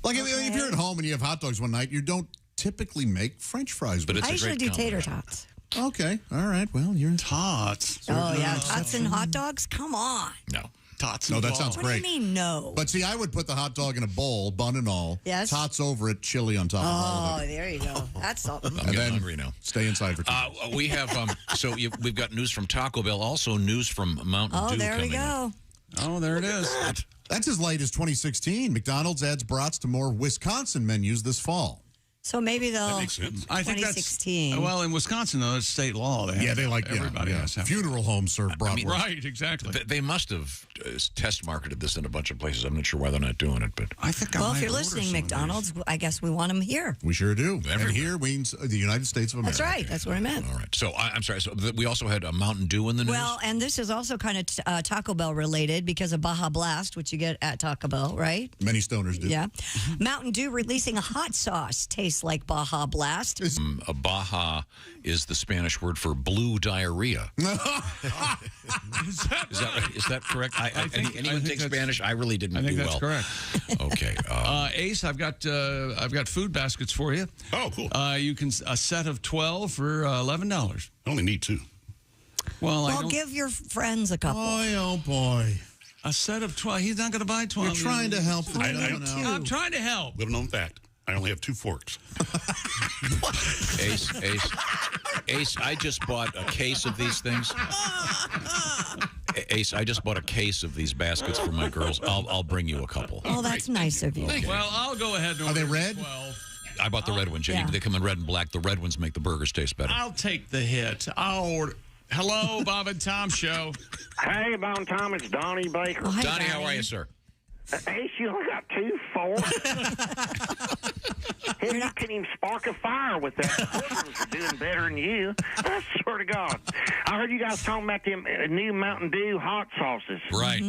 Like if you're at home and you have hot dogs one night, you don't typically make French fries. But it's I usually do tater tots. Okay. All right. Well, you're tots. Oh, yeah. Tots and hot dogs? Come on. No. Tots. No, that sounds What great. do you mean no? But see, I would put the hot dog in a bowl, bun and all. Yes. Tots over it, chili on top of all of it. There you go. That's something. I'm getting hungry now. Stay inside for 2 days. We have we've got news from Taco Bell, also news from Mountain Dew. Oh, there we go. Oh, there it is. That's as late as 2016. McDonald's adds brats to more Wisconsin menus this fall. So maybe they'll. That makes sense. I think 2016. well, in Wisconsin, though, it's state law. They like everybody yeah. has to have Funeral homes serve bratwurst. Right, exactly. They must have test marketed this in a bunch of places. I'm not sure why they're not doing it, but I think. Well, if you're listening, McDonald's, I guess we want them here. We sure do. And here means the United States of America. That's right. That's what I meant. all right. So I'm sorry. So we also had a Mountain Dew in the news. Well, and this is also kind of Taco Bell related because of Baja Blast, which you get at Taco Bell, right? Many stoners do. Yeah. Mountain Dew releasing a hot sauce tastes like Baja Blast. A Baja is the Spanish word for blue diarrhea. Is that correct? Anyone take Spanish? I really didn't. I think do that's well. correct. Okay, Ace, I've got food baskets for you. Oh, cool. You can a set of 12 for $11. I only need 2. Well, I Well, don't, give your friends a couple. Oh, boy. a set of 12. He's not going to buy 12. You're trying to help. I'm trying to help. Little known fact. I only have 2 forks. Ace, I just bought a case of these things. Ace, I just bought a case of these baskets for my girls. I'll bring you a couple. Oh, that's nice of you. Okay. Well, I'll go ahead and order Are they red? 12. I bought the red ones. Yeah. They come in red and black. The red ones make the burgers taste better. I'll take the hit. I'll order. Hello, Bob and Tom Show. Hey, Bob and Tom, it's Donnie Baker. Oh, hi, Donnie, how are you, sir? Ace, you only got 2 forks. Hell, you couldn't even spark a fire with that. Children's are doing better than you. I swear to God. I heard you guys talking about them new Mountain Dew hot sauces. Right.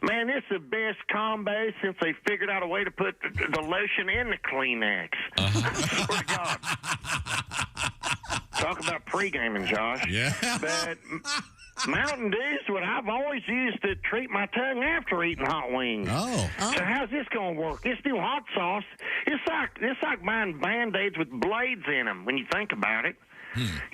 Man, this is the best combo since they figured out a way to put the lotion in the Kleenex. I swear to God. Talk about pre-gaming, Josh. Yeah. But Mountain Dew's what I've always used to treat my tongue after eating hot wings. Oh. So how's this going to work? This new hot sauce, it's like buying Band-Aids with blades in them when you think about it.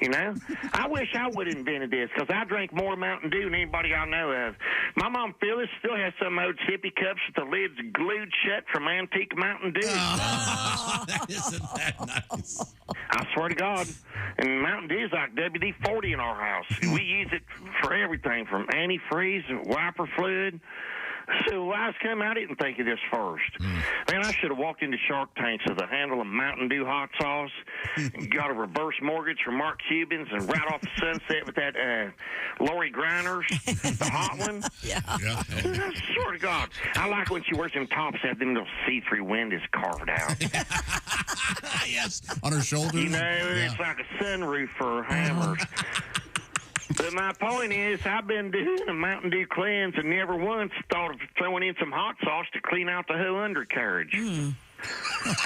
You know? I wish I would have invented this because I drink more Mountain Dew than anybody I know of. My mom Phyllis still has some old sippy cups with the lids glued shut from antique Mountain Dew. Isn't that nice? I swear to God. And Mountain Dew's like WD-40 in our house. We use it for everything from antifreeze, wiper fluid. So why has come I didn't think of this first. Man, I should have walked into Shark Tank with a handle of Mountain Dew hot sauce, got a reverse mortgage from Mark Cuban's, and right off the Sunset with that Lori Grinders, the hot one. Yeah. I swear to God. I like when she wears them tops that them little see-through windows carved out. Yes. On her shoulders. You know, it's like a sunroof for hammers. But my point is, I've been doing a Mountain Dew cleanse and never once thought of throwing in some hot sauce to clean out the whole undercarriage.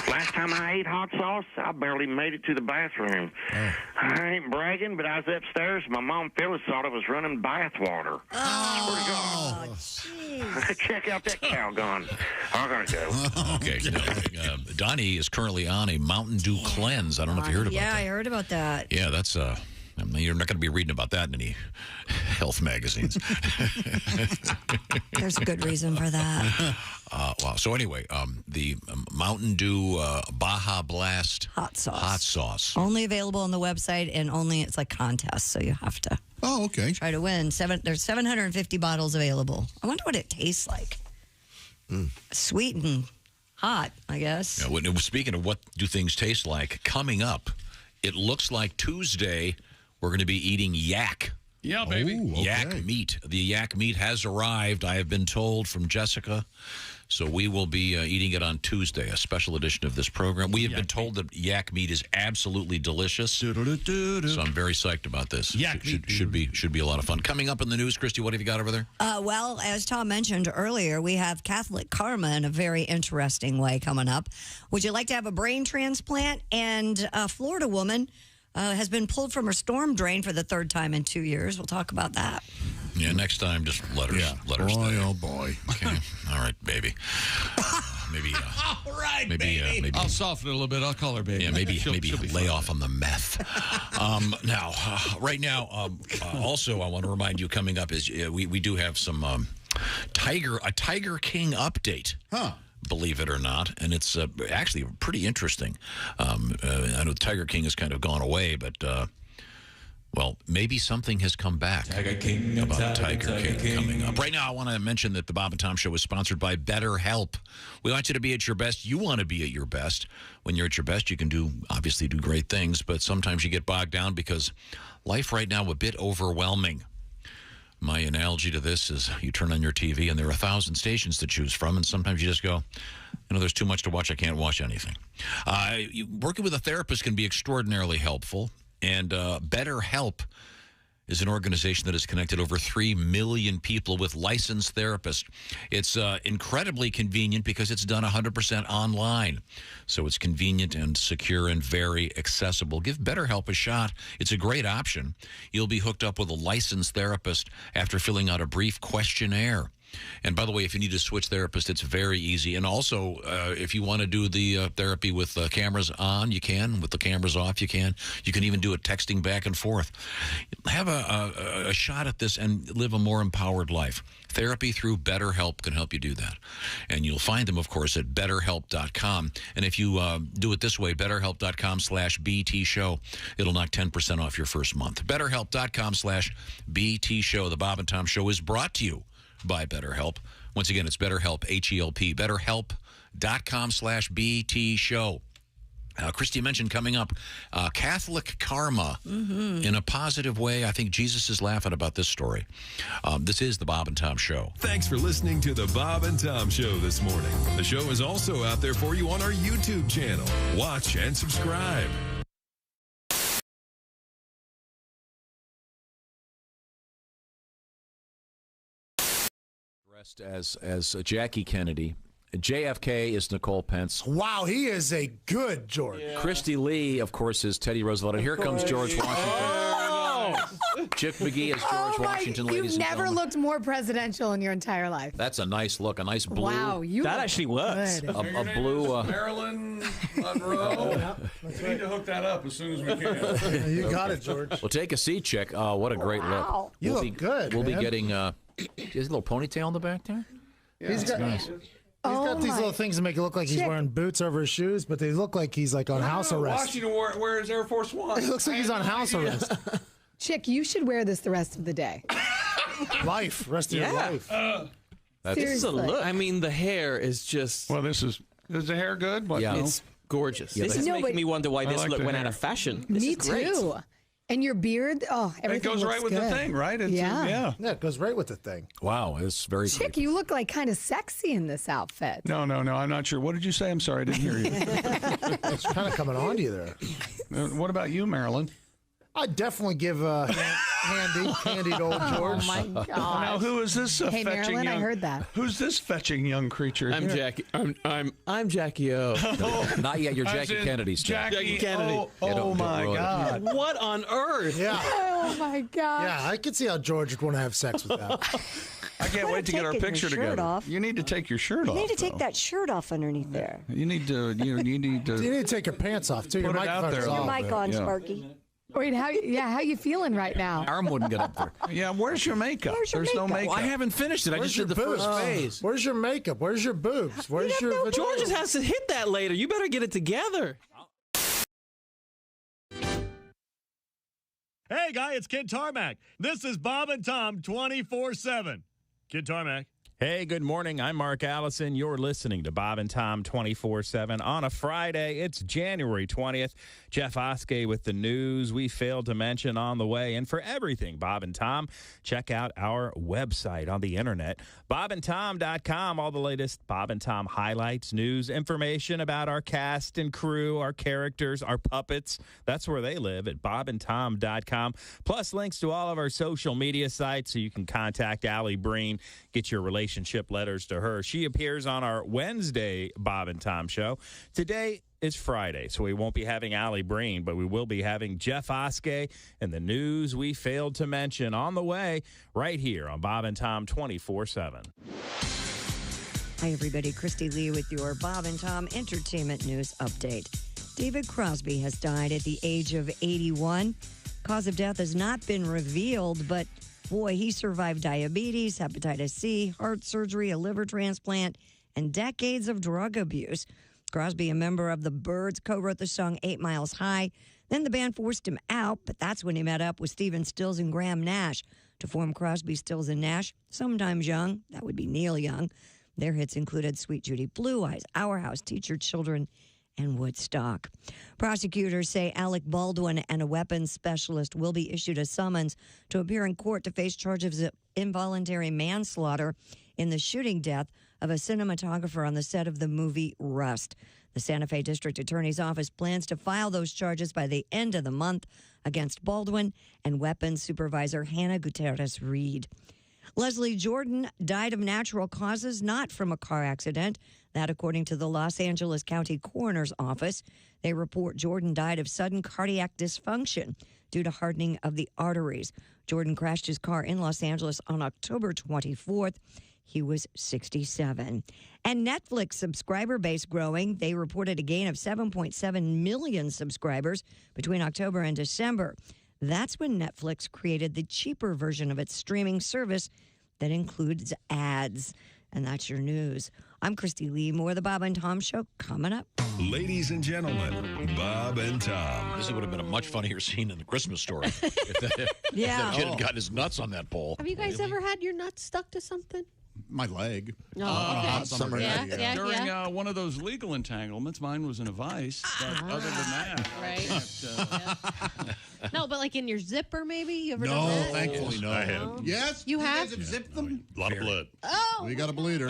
Last time I ate hot sauce, I barely made it to the bathroom. I ain't bragging, but I was upstairs. My mom Phyllis thought I was running bath water. Oh, Check out that cow gun. I gotta go. Okay. Donnie is currently on a Mountain Dew cleanse. I don't know if you heard about yeah, that. I heard about that. Yeah, that's I mean, you're not going to be reading about that in any health magazines. There's a good reason for that. Wow. So anyway, the Mountain Dew Baja Blast hot sauce. Only available on the website, and only it's like contests, so you have to. Oh, okay. Try to win. There's 750 bottles available. I wonder what it tastes like. Sweet and hot, I guess. Yeah, speaking of what do things taste like, coming up, it looks like Tuesday we're going to be eating yak. Yeah, baby. Ooh, okay. Yak meat. The yak meat has arrived, I have been told from Jessica. So we will be eating it on Tuesday, a special edition of this program. We have been told that yak meat is absolutely delicious. So I'm very psyched about this. Yak should be a lot of fun. Coming up in the news, Christy, what have you got over there? Well, as Tom mentioned earlier, we have Catholic karma in a very interesting way coming up. Would you like to have a brain transplant? And a Florida woman has been pulled from her storm drain for the 3rd time in 2 years. We'll talk about that. Yeah, next time, just let her Boy, stay. oh, boy. Okay. All right, baby. Maybe. All right, maybe. I'll soften it a little bit. I'll call her baby. Yeah, maybe She'll be lay fine. off on the meth. Right now, also, I want to remind you, coming up is we do have some Tiger King update. Huh. Believe it or not, and it's actually pretty interesting. I know Tiger King has kind of gone away, but Well, maybe something has come back about Tiger King coming up. Right now, I want to mention that the Bob and Tom Show is sponsored by BetterHelp. We want you to be at your best. You want to be at your best. When you're at your best, you can obviously do great things, but sometimes you get bogged down because life right now a bit overwhelming. My analogy to this is you turn on your TV and there are 1,000 stations to choose from, and sometimes you just go, there's too much to watch. I can't watch anything. Working with a therapist can be extraordinarily helpful. And BetterHelp is an organization that has connected over 3 million people with licensed therapists. It's incredibly convenient because it's done 100% online. So it's convenient and secure and very accessible. Give BetterHelp a shot. It's a great option. You'll be hooked up with a licensed therapist after filling out a brief questionnaire. And by the way, if you need to switch therapist, it's very easy. And also, if you want to do the therapy with cameras on, you can. With the cameras off, you can. You can even do it texting back and forth. Have a shot at this and live a more empowered life. Therapy through BetterHelp can help you do that. And you'll find them, of course, at BetterHelp.com. And if you do it this way, BetterHelp.com/BT Show, it'll knock 10% off your first month. BetterHelp.com/BT Show. The Bob and Tom Show is brought to you by BetterHelp. Once again, it's BetterHelp, H-E-L-P, BetterHelp.com/BT Show. Christy mentioned coming up Catholic karma in a positive way. I think Jesus is laughing about this story. This is the Bob and Tom Show. Thanks for listening to the Bob and Tom Show this morning. The show is also out there for you on our YouTube channel. Watch and subscribe. As Jackie Kennedy. JFK is Nicole Pence. Wow, he is a good George. Yeah. Christy Lee, of course, is Teddy Roosevelt. And here comes George Washington. Chick McGee is George Washington, ladies You've and never gentlemen. looked more presidential in your entire life. That's a nice look, a nice blue. Wow, that actually was. good. A blue. Marilyn Monroe. We need to hook that up as soon as we can. You got it, George. Well, take a seat, Chick. What a great look. You look good, We'll man. be getting. He has a little ponytail in the back there. Yeah, he's got nice. He's got these little things that make it look like he's wearing boots over his shoes, but they look like he's like on house arrest. Washington wears Air Force One. It looks like he's on house arrest. Chick, you should wear this the rest of the day. Rest of your life. This is a look. I mean, the hair is just. Well, is the hair good? What, Yeah, it's gorgeous. Yeah, This is No, making but- me wonder why I this like look the went out hair. of fashion. This Me is great. too. And your beard, everything It goes looks right with good. the thing, right? It's, Yeah. Yeah, it goes right with the thing. Wow, it's very. Chick, you look like kind of sexy in this outfit. No, I'm not sure. What did you say? I'm sorry, I didn't hear you. It's kind of coming on to you there. What about you, Marilyn? I'd definitely give handy to old George. Oh my God! Now, who is this Hey, fetching Marilyn, I young? heard that. Who's this fetching young creature? I'm here? Jackie. I'm Jackie O. Not yet. You're As Jackie in Kennedy. Stan. Jackie Kennedy. Oh my ruin it. God! What on earth? Yeah, Oh my God! yeah, I could see how George would want to have sex with that. I can't wait to get our taking your picture shirt together. off. You need to take your shirt off. You need to take though. that shirt off underneath there. You need to. You need to. You need to take your pants off too. Your Put it out microphone's there a off. little Mic on, Yeah. Sparky. Wait, how you feeling right now? Arm wouldn't get up there. Yeah, where's your makeup? Where's your There's no makeup? makeup. Well, I haven't finished it. I Where's just your did the boobs? first phase. Where's your makeup? Where's your boobs? Where's your George just has to hit that later. You better get it together. Hey, guy, it's Kid Tarmac. This is Bob and Tom 24/7. Kid Tarmac. Hey, good morning. I'm Mark Allison. You're listening to Bob and Tom 24/7 on a Friday. It's January 20th. Jeff Oskey with the news we failed to mention on the way. And for everything Bob and Tom, check out our website on the internet, bobandtom.com. All the latest Bob and Tom highlights, news, information about our cast and crew, our characters, our puppets. That's where they live, at bobandtom.com. Plus links to all of our social media sites so you can contact Allie Breen, get your relationship letters to her. She appears on our Wednesday Bob and Tom show. Today is Friday, so we won't be having Allie Breen, but we will be having Jeff Oskey and the news we failed to mention on the way right here on Bob and Tom 24/7. Hi, everybody. Christy Lee with your Bob and Tom Entertainment News Update. David Crosby has died at the age of 81. Cause of death has not been revealed, but boy, he survived diabetes, hepatitis C, heart surgery, a liver transplant, and decades of drug abuse. Crosby, a member of the Byrds, co-wrote the song 8 Miles High. Then the band forced him out, but that's when he met up with Stephen Stills and Graham Nash to form Crosby, Stills, and Nash, sometimes Young. That would be Neil Young. Their hits included Sweet Judy Blue Eyes, Our House, Teacher Children, and Woodstock. Prosecutors say Alec Baldwin and a weapons specialist will be issued a summons to appear in court to face charges of involuntary manslaughter in the shooting death of a cinematographer on the set of the movie Rust. The Santa Fe District Attorney's Office plans to file those charges by the end of the month against Baldwin and weapons supervisor Hannah Gutierrez Reed. Leslie Jordan died of natural causes, not from a car accident. That, according to the Los Angeles County Coroner's Office. They report Jordan died of sudden cardiac dysfunction due to hardening of the arteries. Jordan crashed his car in Los Angeles on October 24th. He was 67. And Netflix subscriber base growing. They reported a gain of 7.7 million subscribers between October and December. That's when Netflix created the cheaper version of its streaming service that includes ads. And that's your news. I'm Christy Lee. More of the Bob and Tom Show coming up. Ladies and gentlemen, Bob and Tom. This would have been a much funnier scene in the Christmas Story. if that kid had gotten his nuts on that pole. Have you guys ever had your nuts stuck to something? My leg. Oh, okay. During one of those legal entanglements, mine was in a vice. But other than that, right? No, but like in your zipper, maybe you ever done No, that? thankfully no. I have. Yes, You have? guys have zipped them. A lot of blood. Oh, We got a bleeder.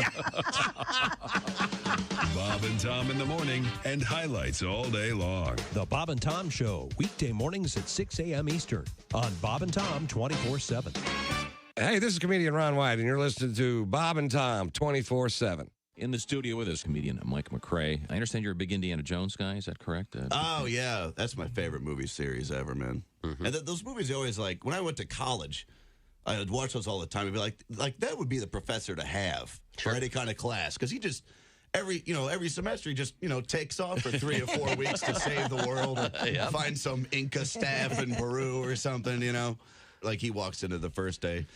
Bob and Tom in the morning and highlights all day long. The Bob and Tom Show, weekday mornings at 6 a.m. Eastern on Bob and Tom 24/7. Hey, this is comedian Ron White, and you're listening to Bob and Tom 24/7. In the studio with us, comedian Mike McRae. I understand you're a big Indiana Jones guy. Is that correct? Oh, yeah. That's my favorite movie series ever, man. And those movies are always like, when I went to college, I would watch those all the time. I'd be like that would be the professor to have for any kind of class. Because he just, every semester, he just, takes off for 3 or 4 weeks to save the world or find some Inca staff in Peru or something, Like he walks into the first day.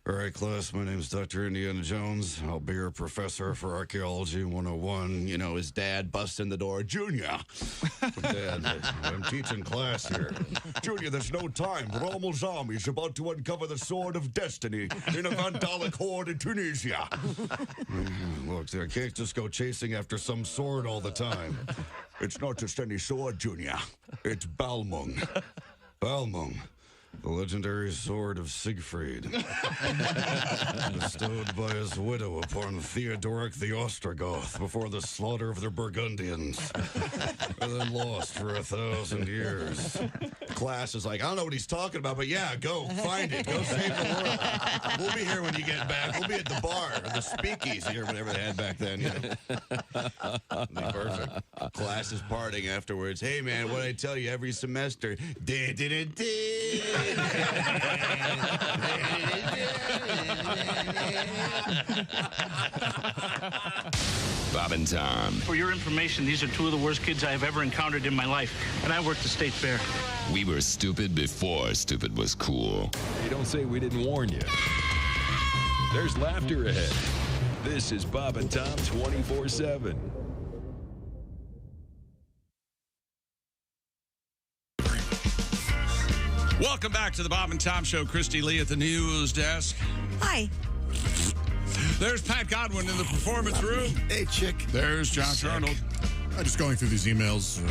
All right, class, my name's Dr. Indiana Jones. I'll be your professor for Archaeology 101. His dad busts in the door. Junior, Dad, I'm teaching class here. Junior, there's no time. Rommel Zombie is about to uncover the sword of destiny in a Vandalic horde in Tunisia. Look, I can't just go chasing after some sword all the time. It's not just any sword, Junior. It's Balmung. Balmung. The legendary sword of Siegfried, bestowed by his widow upon Theodoric the Ostrogoth before the slaughter of the Burgundians, and then lost for 1,000 years. Class is like, I don't know what he's talking about, but yeah, go find it. Go save the world. We'll be here when you get back. We'll be at the bar, or the speakeasy, or whatever they had back then. Perfect. Class is partying afterwards. Hey, man, what did I tell you every semester? Bob and Tom. For your information, these are 2 of the worst kids I have ever encountered in my life, and I worked the state fair. We were stupid before stupid was cool. You don't say we didn't warn you. There's laughter ahead. This is Bob and Tom 24/7. Welcome back to the Bob and Tom Show. Christy Lee at the news desk. Hi. There's Pat Godwin in the performance room. Hey, chick. There's Josh Arnold. I'm just going through these emails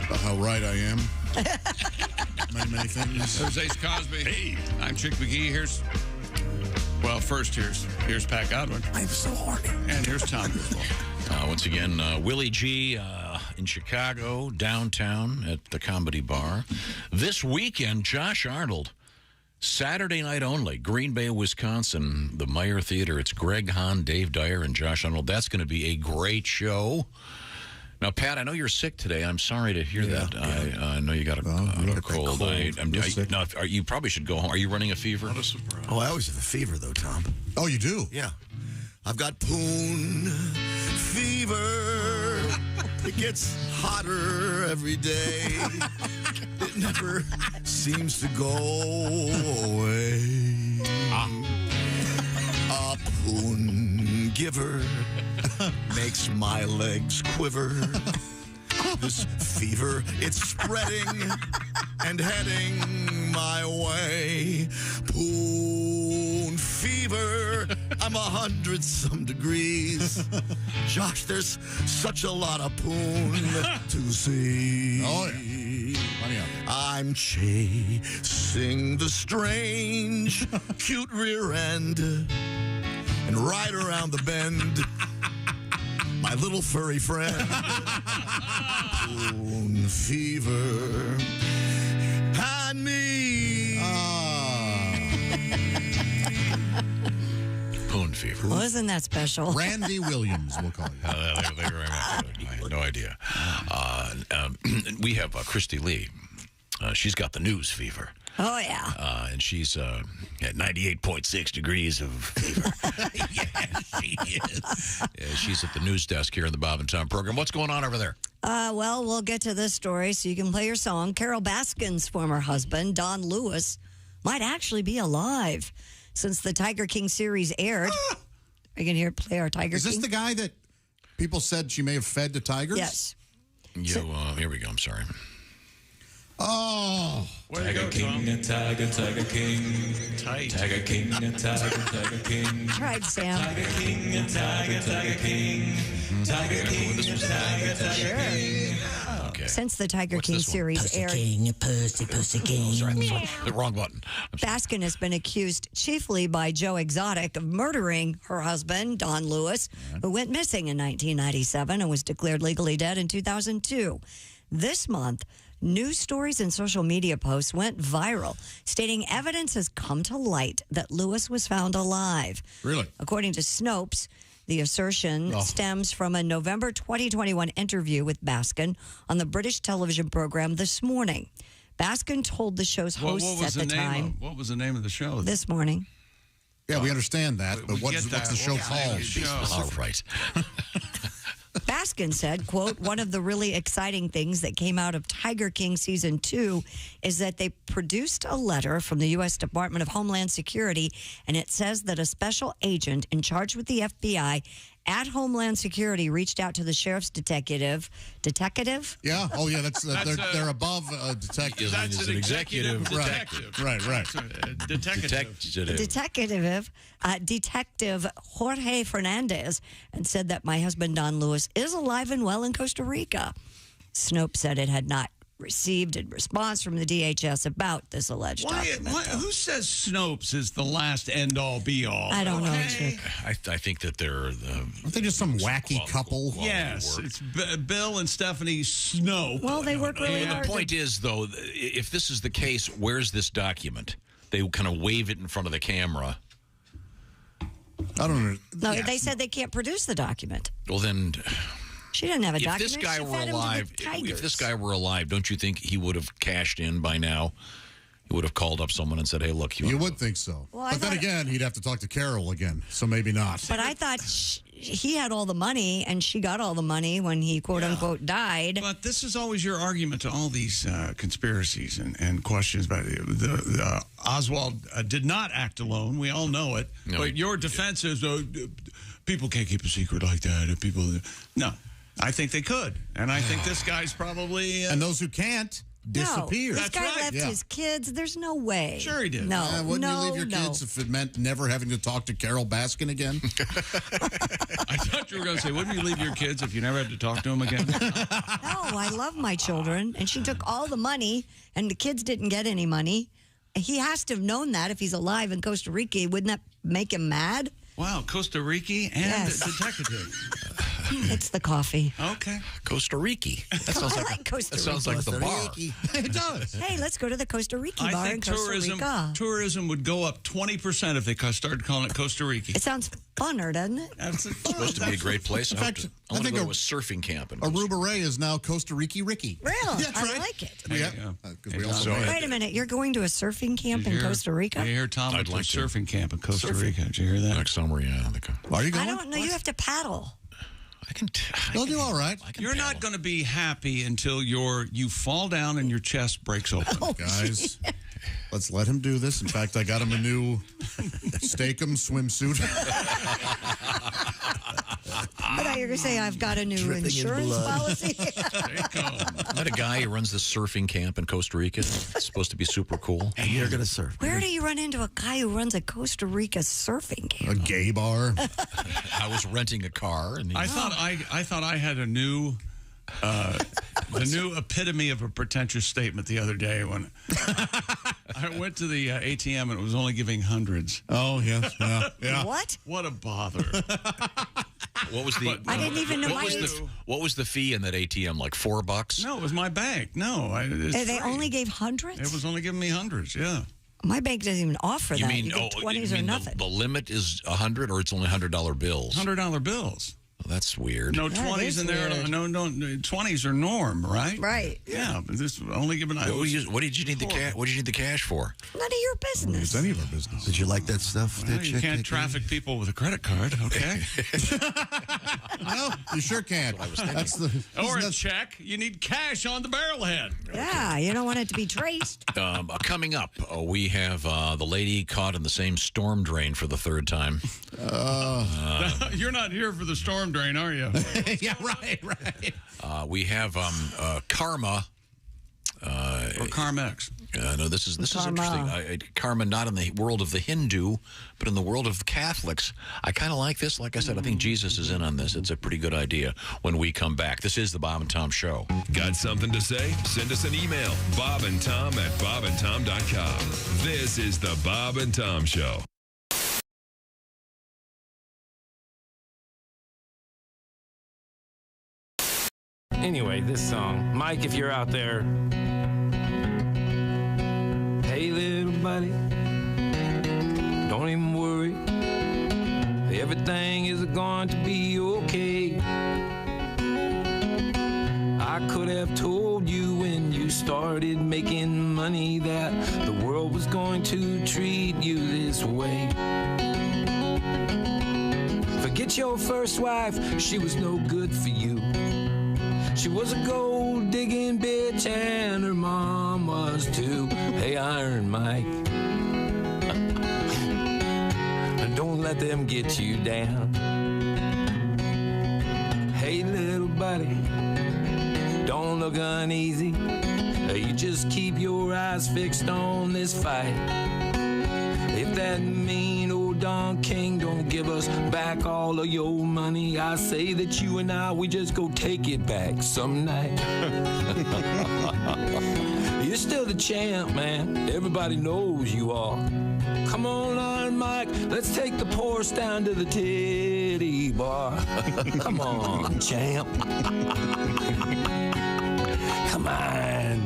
about how right I am. many things. There's Ace Cosby. Hey, I'm Chick McGee. Here's Pat Godwin. I'm so horny. And here's Tom Griswold. Once again, Willie G in Chicago, downtown at the Comedy Bar. This weekend, Josh Arnold, Saturday night only, Green Bay, Wisconsin, the Meyer Theater. It's Greg Hahn, Dave Dyer, and Josh Arnold. That's going to be a great show. Now, Pat, I know you're sick today. I'm sorry to hear that. Yeah. I know you got a cold. You probably should go home. Are you running a fever? Oh, I always have a fever, though, Tom. Oh, you do? Yeah. I've got poon fever. It gets hotter every day. It never seems to go away. A poon giver makes my legs quiver. this fever, it's spreading and heading my way. Poon fever, I'm 100-some degrees. Josh, there's such a lot of poon to see. Oh, yeah. Plenty of it. I'm chasing the strange, cute rear end. And right around the bend, my little furry friend. Poon fever and me. Poon fever. Well, isn't that special? Randy Williams, we'll call you. Thank you very much. I had no idea. We have Christy Lee. She's got the news fever. Oh, yeah. And she's at 98.6 degrees of fever. Yeah, she is. Yeah, she's at the news desk here in the Bob and Tom program. What's going on over there? Well, we'll get to this story so you can play your song. Carol Baskin's former husband, Don Lewis, might actually be alive since the Tiger King series aired. Are you going to play our Tiger King? Is this the guy that people said she may have fed to tigers? Yes. Here we go. I'm sorry. Oh. Tiger King and Tiger King. Tiger King and Tiger King. Tried, Sam. Tiger King and Tiger King. Tiger King and Tiger King. Okay. Since the Tiger King series Pussy aired, King, Pussy King. Sorry, the wrong button. Baskin has been accused chiefly by Joe Exotic of murdering her husband, Don Lewis, who went missing in 1997 and was declared legally dead in 2002. This month, news stories and social media posts went viral, stating evidence has come to light that Lewis was found alive. Really? According to Snopes, the assertion stems from a November 2021 interview with Baskin on the British television program This Morning. Baskin told the show's hosts at the time. What was the name of the show? This Morning. Yeah, we understand that, but what's the show called? All right. Baskin said, quote, one of the really exciting things that came out of Tiger King Season 2 is that they produced a letter from the U.S. Department of Homeland Security, and it says that a special agent in charge with the FBI at Homeland Security reached out to the sheriff's detective? Yeah. Oh, yeah. They're above detective. That's an executive detective. Right. Detective Jorge Fernandez, and said that my husband Don Lewis is alive and well in Costa Rica. Snopes said it had not received a response from the DHS about this alleged document. Who says Snopes is the last end-all, be-all? I don't know, Chick. I think that they're Aren't they just some wacky couple? Yes, it's Bill and Stephanie Snope. Well, they work really hard. The point is, though, if this is the case, where's this document? They kind of wave it in front of the camera. I don't know. No, they said they can't produce the document. Well, then... She didn't have a document. If this guy She were fed him to the alive, tigers. if this guy were alive, don't you think he would have cashed in by now? He would have called up someone and said, "Hey, look, you would think so." Well, but then again, he'd have to talk to Carol again, so maybe not. But I thought he had all the money and she got all the money when he quote unquote died. But this is always your argument to all these conspiracies and questions about it. Oswald did not act alone. We all know it. No, but your defense is people can't keep a secret like that. No. I think they could. And I think this guy's probably... and those who can't disappear. No, this guy left his kids. There's no way. Sure he did. No, wouldn't you leave your kids if it meant never having to talk to Carol Baskin again? I thought you were going to say, wouldn't you leave your kids if you never had to talk to them again? No, I love my children. And she took all the money, and the kids didn't get any money. He has to have known that if he's alive in Costa Rica. Wouldn't that make him mad? Wow, Costa Rica and detective. It's the coffee. Okay. Costa Rica. That sounds like Costa That sounds like the bar. It does. Hey, let's go to the Costa Rica I bar in think Costa Rica. tourism would go up 20% if they started calling it Costa Rica. It sounds funner, doesn't it? It's supposed to be a great place. In fact, I want to go to a surfing camp. Aruba Ray is now Costa Rica Ricky. Really? That's I right. like it. Yeah. Wait a minute. You're going to a surfing camp in Costa Rica? I hear Tom went to a surfing camp in Costa Rica. Did you hear that? Next summer, yeah. Are you going? I don't know. You have to paddle. They'll do all right. You're not going to be happy until you fall down and your chest breaks open. Guys, let's let him do this. In fact, I got him a new Steakum swimsuit. But thought you were going to say, I've got a new insurance policy. I met a guy who runs this surfing camp in Costa Rica. It's supposed to be super cool. And you're going to surf. Where do you run into a guy who runs a Costa Rica surfing camp? A gay bar. I was renting a car. And I thought I had a new... the new epitome of a pretentious statement the other day when I went to the ATM and it was only giving hundreds. Oh, yes. Yeah. What? What a bother. What was the? I didn't even know. What was the fee in that ATM? Like $4? No, it was my bank. No, They only gave hundreds? It was only giving me hundreds, yeah. My bank doesn't even offer You that. mean, You get 20s or nothing. The limit is 100 or it's only $100 bills? $100 bills. Well, that's weird. No 20s in there. weird. No, 20s are norm, right? Right. Yeah, but this only giving. What did you need the cash? What did you need the cash for? None of your business. It's any of our business. Did you like that stuff? Well, you can't traffic people with a credit card, okay? No, you sure can. That's Or a check. You need cash on the barrelhead. Yeah, you don't want it to be traced. Coming up, we have the lady caught in the same storm drain for the third time. You're not here for the storm drain, are you? Yeah, right. We have karma. Or Carmex. No, this is interesting. Karma, not in the world of the Hindu, but in the world of the Catholics. I kind of like this. Like I said, I think Jesus is in on this. It's a pretty good idea when we come back. This is the Bob and Tom Show. Got something to say? Send us an email, bobandtom@bobandtom.com. This is the Bob and Tom Show. Anyway, this song. Mike, if you're out there. Hey, little buddy. Don't even worry. Everything is going to be okay. I could have told you when you started making money that the world was going to treat you this way. Forget your first wife, she was no good for you. She was a gold-digging bitch, and her mom was too. Hey, Iron Mike, don't let them get you down. Hey, little buddy, don't look uneasy. You just keep your eyes fixed on this fight. If that mean old Don King don't give us back all of your money, I say that you and I, we just go take it back some night. You're still the champ, man. Everybody knows you are. Come on, Iron Mike, let's take the horse down to the titty bar. Come on, champ. Come on.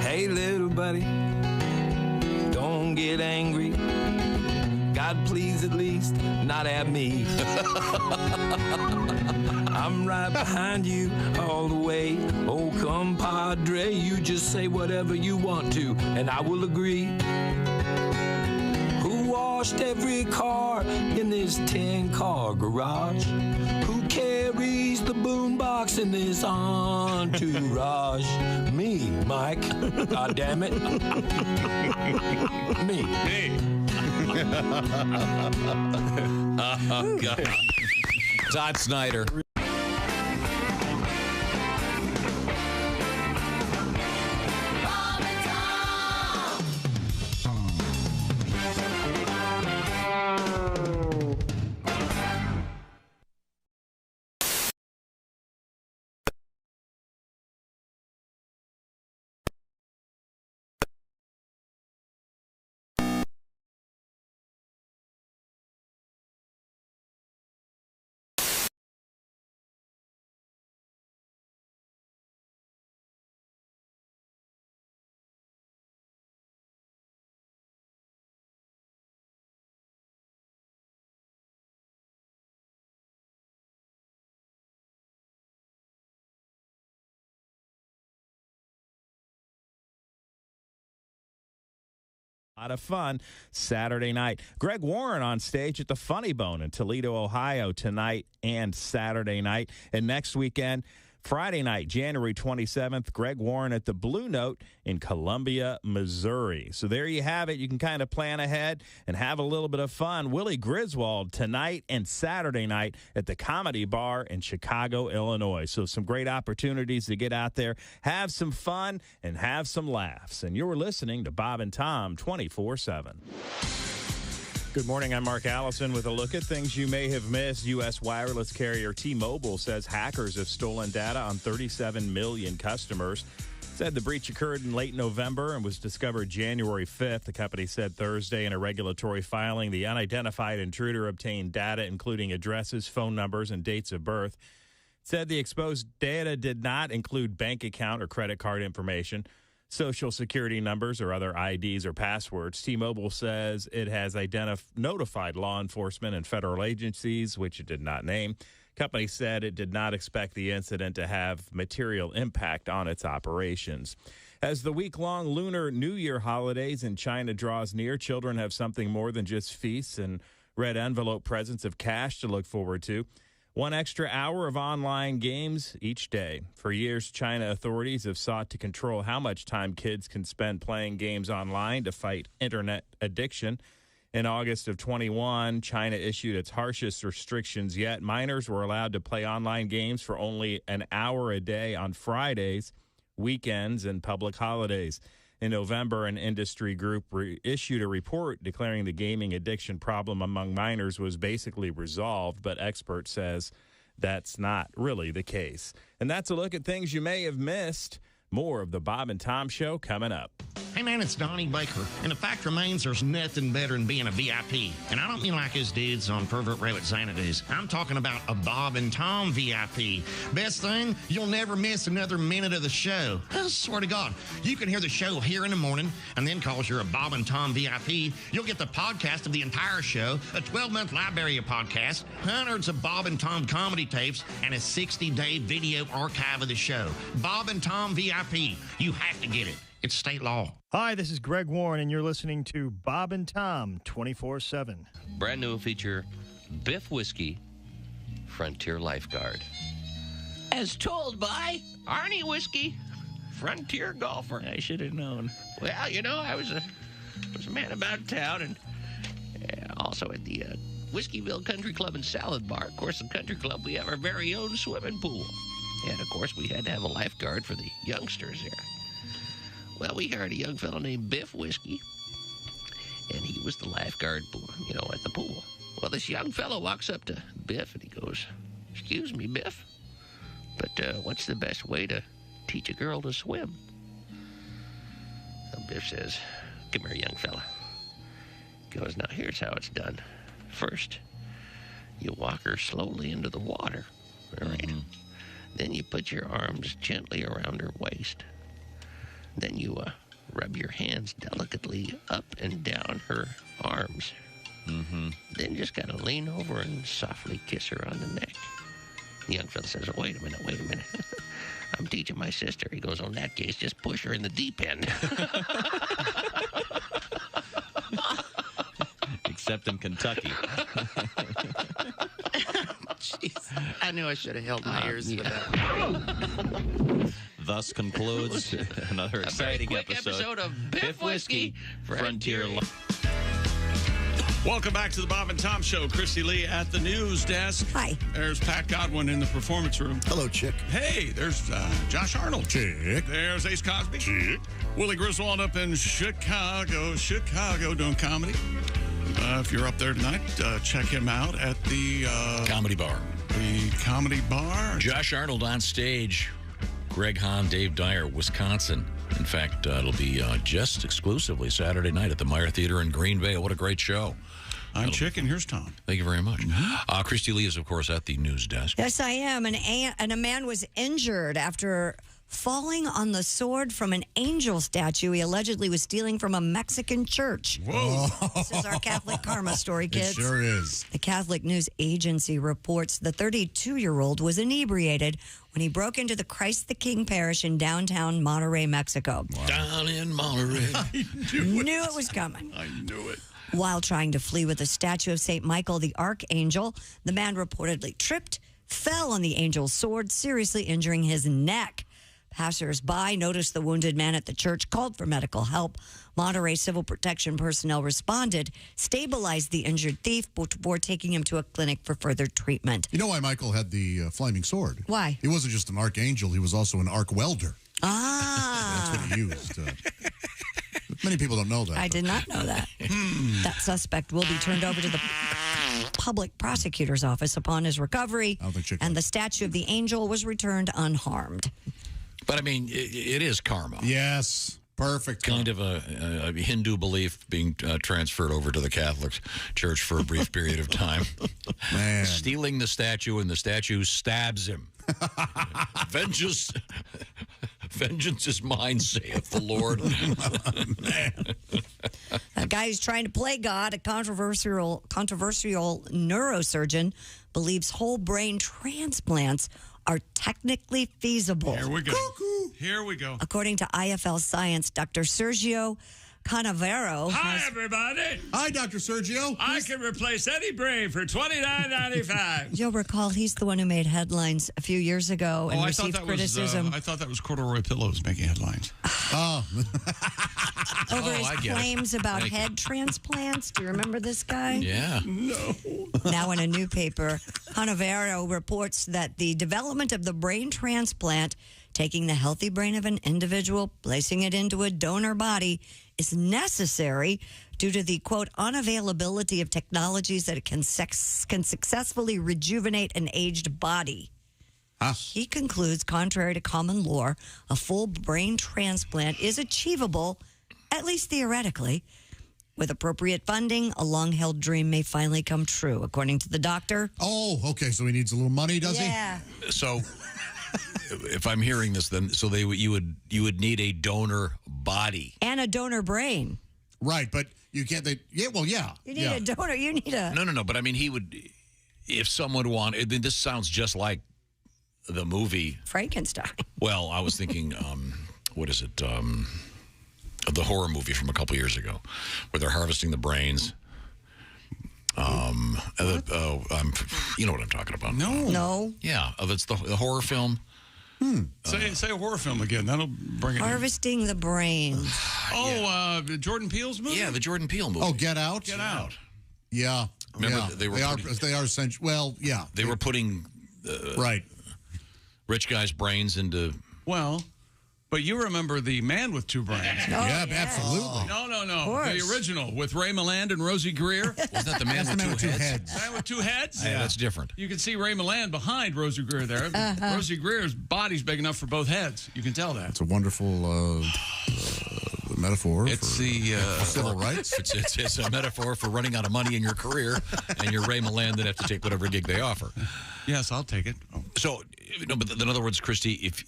Hey, little buddy, don't get angry. God, please, at least not at me. I'm right behind you all the way. Oh, compadre, you just say whatever you want to, and I will agree. Who washed every car in this 10-car garage? Who carries the boombox in this entourage? Me, Mike. God damn it. Me. Oh, God. Todd Snyder. A lot of fun Saturday night. Greg Warren on stage at the Funny Bone in Toledo, Ohio tonight and Saturday night. And next weekend, Friday night, January 27th, Greg Warren at the Blue Note in Columbia, Missouri. So there you have it. You can kind of plan ahead and have a little bit of fun. Willie Griswold tonight and Saturday night at the Comedy Bar in Chicago, Illinois. So some great opportunities to get out there, have some fun, and have some laughs. And you're listening to Bob and Tom 24/7. Good morning. I'm Mark Allison with a look at things you may have missed. U.S. wireless carrier T-Mobile says hackers have stolen data on 37 million customers. Said the breach occurred in late November and was discovered January 5th. The company said Thursday in a regulatory filing the unidentified intruder obtained data including addresses, phone numbers, and dates of birth. Said the exposed data did not include bank account or credit card information, Social Security numbers or other IDs or passwords. T-Mobile says it has notified law enforcement and federal agencies, which it did not name. Company said it did not expect the incident to have material impact on its operations. As the week-long Lunar New Year holidays in China draws near, children have something more than just feasts and red envelope presents of cash to look forward to. 1 extra hour of online games each day. For years, China authorities have sought to control how much time kids can spend playing games online to fight internet addiction. In August of 21, China issued its harshest restrictions yet. Minors were allowed to play online games for only an hour a day on Fridays, weekends, and public holidays. In November, an industry group issued a report declaring the gaming addiction problem among minors was basically resolved, but expert says that's not really the case. And that's a look at things you may have missed. More of the Bob and Tom Show coming up. Hey man, it's Donnie Baker, and the fact remains there's nothing better than being a VIP. And I don't mean like his dudes on Pervert Rabbit Xanadu's. I'm talking about a Bob and Tom VIP. Best thing, you'll never miss another minute of the show. I swear to God, you can hear the show here in the morning, and then cause you're a Bob and Tom VIP, you'll get the podcast of the entire show, a 12-month library of podcasts, hundreds of Bob and Tom comedy tapes, and a 60-day video archive of the show. Bob and Tom VIP. You have to get it. It's state law. Hi, this is Greg Warren, and you're listening to Bob and Tom 24/7. Brand new feature, Biff Whiskey, Frontier Lifeguard. As told by Arnie Whiskey, Frontier Golfer. I should have known. Well, you know, I was a man about town, and also at the Whiskeyville Country Club and Salad Bar. Of course, the country club, we have our very own swimming pool. And, of course, we had to have a lifeguard for the youngsters there. Well, we hired a young fellow named Biff Whiskey, and he was the lifeguard, you know, at the pool. Well, this young fellow walks up to Biff, and he goes, "Excuse me, Biff, but what's the best way to teach a girl to swim?" Well, Biff says, "Come here, young fella." He goes, "Now, here's how it's done. First, you walk her slowly into the water, all right? Mm-hmm. Then you put your arms gently around her waist. Then you rub your hands delicately up and down her arms. Mm-hmm. Then just kind of lean over and softly kiss her on the neck." The young fella says, "Oh, wait a minute. I'm teaching my sister." He goes, "Oh, in that case, just push her in the deep end." Except in Kentucky. Jeez. I knew I should have held my ears for that. Thus concludes another exciting episode of Biff Whiskey, Frontier Welcome back to the Bob and Tom Show. Christy Lee at the news desk. Hi. There's Pat Godwin in the performance room. Hello, Chick. Hey, there's Josh Arnold. Chick. There's Ace Cosby. Chick. Willie Griswold up in Chicago doing comedy. If you're up there tonight, check him out at the Comedy Bar. The Comedy Bar. Josh Arnold on stage. Greg Hahn, Dave Dyer, Wisconsin. In fact, it'll be just exclusively Saturday night at the Meyer Theater in Green Bay. What a great show. I'm Chick, and here's Tom. Thank you very much. Christy Lee is, of course, at the news desk. Yes, I am. And a man was injured after falling on the sword from an angel statue he allegedly was stealing from a Mexican church. Whoa. This is our Catholic karma story, kids. It sure is. The Catholic News Agency reports the 32-year-old was inebriated when he broke into the Christ the King parish in downtown Monterrey, Mexico. Wow. Down in Monterey. I knew it was coming. I knew it. While trying to flee with a statue of St. Michael the Archangel, the man reportedly tripped, fell on the Angel's sword, seriously injuring his neck. Passers-by noticed the wounded man at the church, called for medical help. Monterey Civil Protection personnel responded, stabilized the injured thief before taking him to a clinic for further treatment. You know why Michael had the flaming sword? Why? He wasn't just an archangel, he was also an arc welder. Ah. That's what he used. Many people don't know that. I did not know that. That suspect will be turned over to the public prosecutor's office upon his recovery, and the statue of the angel was returned unharmed. But, I mean, it is karma. Yes. Perfect. Kind of a Hindu belief being transferred over to the Catholic Church for a brief period of time. Man. Stealing the statue, and the statue stabs him. Vengeance is mine, saith the Lord. A guy who's trying to play God, a controversial neurosurgeon, believes whole brain transplants are technically feasible. Here we go. Here we go. According to IFL Science, Dr. Sergio Canavero. Hi, everybody. Hi, Dr. Sergio. I can replace any brain for $29.95. You'll recall he's the one who made headlines a few years ago and received criticism. I thought that was Corduroy Pillows making headlines. Over his claims about head transplants. Do you remember this guy? Yeah. No. Now in a new paper, Canavero reports that the development of the brain transplant, taking the healthy brain of an individual, placing it into a donor body, is necessary due to the, quote, unavailability of technologies that can successfully rejuvenate an aged body. He concludes, contrary to common lore, a full brain transplant is achievable, at least theoretically. With appropriate funding, a long-held dream may finally come true, according to the doctor. Oh, okay, so he needs a little money, does he? So, if I'm hearing this, then you would need a donor body and a donor brain. Right, but you can't. You need a donor. You need a no. But I mean, he would, if someone wanted. This sounds just like the movie Frankenstein. Well, I was thinking, what is it? The horror movie from a couple years ago, where they're harvesting the brains. You know what I'm talking about? No. Yeah, it's the horror film. Say a horror film again. That'll bring it. Harvesting the brains. Jordan Peele's movie. Yeah, the Jordan Peele movie. Oh, Get Out. Get Out. Yeah. Remember they are essential. Well, yeah. They were putting right rich guys' brains into. Well, but you remember The Man with Two Brains. Yeah, absolutely. No. The original with Ray Milland and Rosie Greer. Wasn't that The Man with Two Heads? Man with Two Heads? Yeah, that's different. You can see Ray Milland behind Rosie Greer there. Rosie Greer's body's big enough for both heads. You can tell that. It's a wonderful metaphor for civil rights. It's a metaphor for running out of money in your career, and you're Ray Milland that have to take whatever gig they offer. Yes, I'll take it. Oh. So, but in other words, Christy, if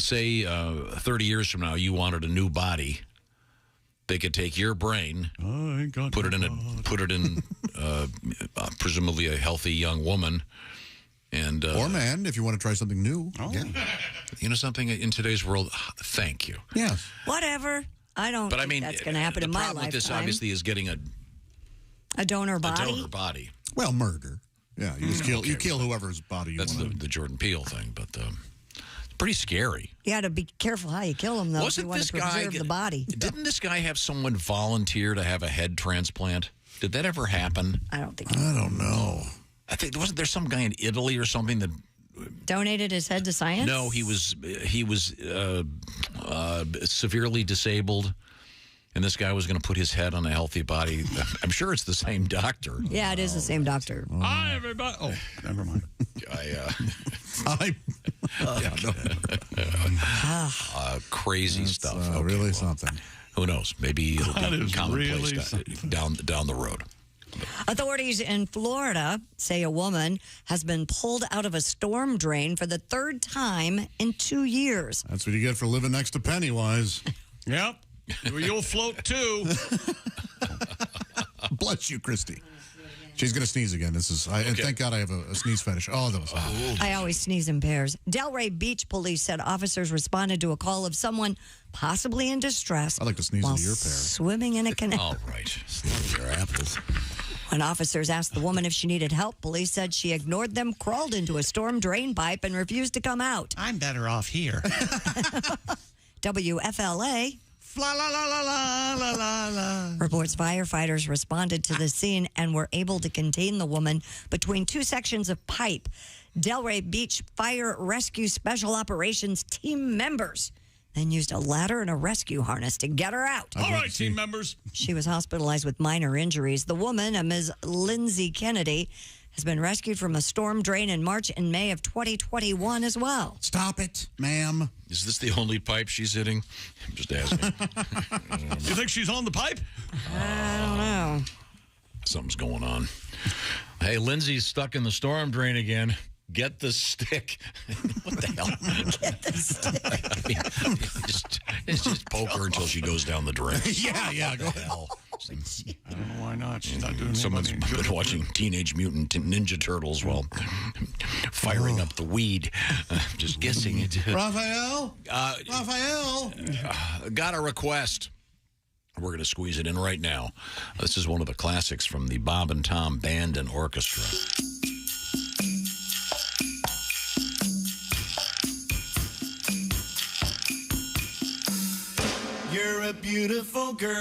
say 30 years from now you wanted a new body, they could take your brain, put it in presumably a healthy young woman, and or man, if you want to try something new. Oh. Yeah. You know something in today's world. Thank you. Yeah. Whatever. I don't. But think I mean, that's going to happen in my lifetime. The problem with this obviously is getting a donor body. A donor body. Well, murder. Yeah, you just kill whoever's body you want. That's the Jordan Peele thing, but it's pretty scary. You got to be careful how you kill him, though. Wasn't if you want this to preserve guy the body? Didn't this guy have someone volunteer to have a head transplant? Did that ever happen? I don't think. I don't know. I think wasn't there some guy in Italy or something that donated his head to science? No, he was severely disabled. And this guy was going to put his head on a healthy body. I'm sure it's the same doctor. Yeah, it is the same doctor. Hi, everybody. Oh, never mind. Crazy stuff. Really something. Who knows? Maybe it'll be commonplace really down the road. Authorities in Florida say a woman has been pulled out of a storm drain for the third time in 2 years. That's what you get for living next to Pennywise. Yep. You'll float too. Bless you, Christy. She's going to sneeze again. And thank God I have a sneeze fetish. Oh, that was hot. I always sneeze in pairs. Delray Beach police said officers responded to a call of someone possibly in distress. I like to sneeze into your pair. Swimming in a canal. All right. Sneeze your apples. When officers asked the woman if she needed help, police said she ignored them, crawled into a storm drain pipe, and refused to come out. I'm better off here. WFLA La la la la la la la la. reports firefighters responded to the scene and were able to contain the woman between two sections of pipe. Delray Beach Fire Rescue Special Operations team members then used a ladder and a rescue harness to get her out. All right, team members. She was hospitalized with minor injuries. The woman, a Ms. Lindsay Kennedy, has been rescued from a storm drain in March and May of 2021 as well. Stop it, ma'am. Is this the only pipe she's hitting? I'm just asking. You think she's on the pipe? I don't know. Something's going on. Hey, Lindsay's stuck in the storm drain again. Get the stick. What the hell? Get the stick. I mean, just poke her until she goes down the drain. Yeah, go ahead. I don't know why not. She's not doing Someone's anybody been watching Teenage Mutant Ninja Turtles while firing up the weed. Just guessing it. Raphael? Raphael? Got a request. We're going to squeeze it in right now. This is one of the classics from the Bob and Tom Band and Orchestra. You're a beautiful girl,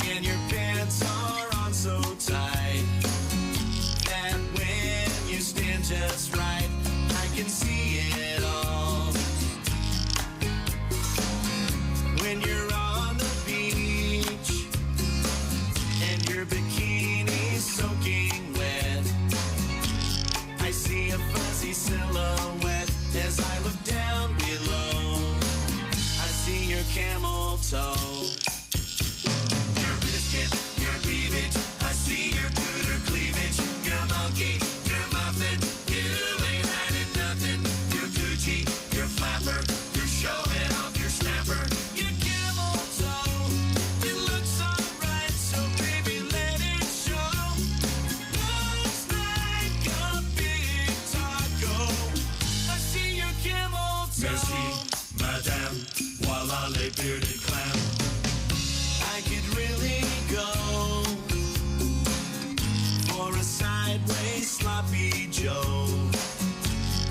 and your pants are on so tight that when you stand just right, I can see it all. When you're on the beach and your bikini's soaking wet, I see a fuzzy silhouette as I look down below. I see your camel toe, your biscuit, your cleavage. I see your cooter cleavage, your monkey, your muffin. You ain't hiding nothing. Your Gucci, your flapper, you're showing off your snapper. Your camel toe, it looks alright, so baby let it show. Looks like a big taco. I see your camel toe. Merci, madame, voila les bearded clam. I could really go for a sideways sloppy Joe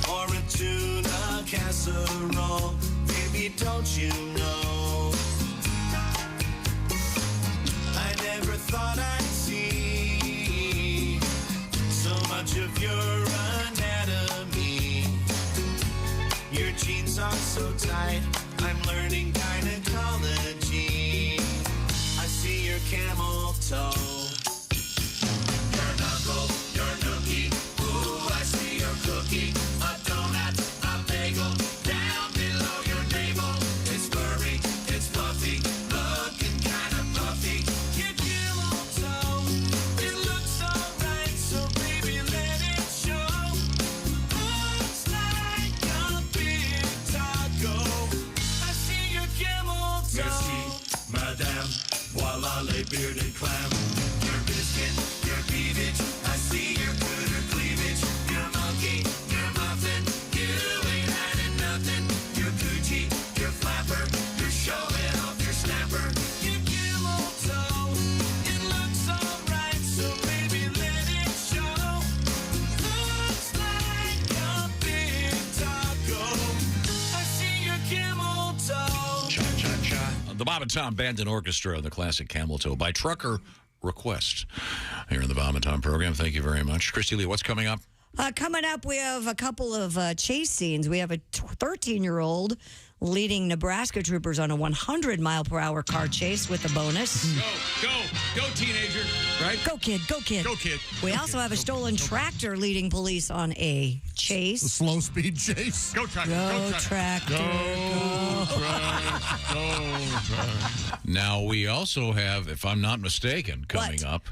or a tuna casserole. Baby, don't you know? I never thought I'd see so much of your anatomy. Your jeans are so tight, I'm learning gynecology. I see your camel toe, your knuckle, your nookie. Ooh, I see your cookie, a donut, a bagel, down below your navel. It's furry, it's fluffy, looking kinda puffy. Your camel toe, it looks alright, so baby let it show. Looks like a big taco. I see your camel toe. Merci, madame, voila les bearded clam. Your biscuit, your cleavage. I see your cooter cleavage. Your monkey, your muffin. You ain't hiding nothing. Your Gucci, your flapper. You're showing off your snapper. Your camel toe, it looks alright, so baby let it show. Looks like a big taco. I see your camel toe. Cha-cha-cha. The Bob and Tom Band and Orchestra, the classic Camel Toe by Trucker Request. Here in the Bob and Tom program. Thank you very much. Christy Lee, what's coming up? Coming up, we have a couple of chase scenes. We have a 13-year-old leading Nebraska troopers on a 100-mile-per-hour car chase with a bonus. Go, teenager. Right? Go, kid. Go, kid. Go, kid. We also have a stolen tractor leading police on a chase. A slow speed chase. Go, tractor. Go, tractor. Now, we also have, if I'm not mistaken, coming up,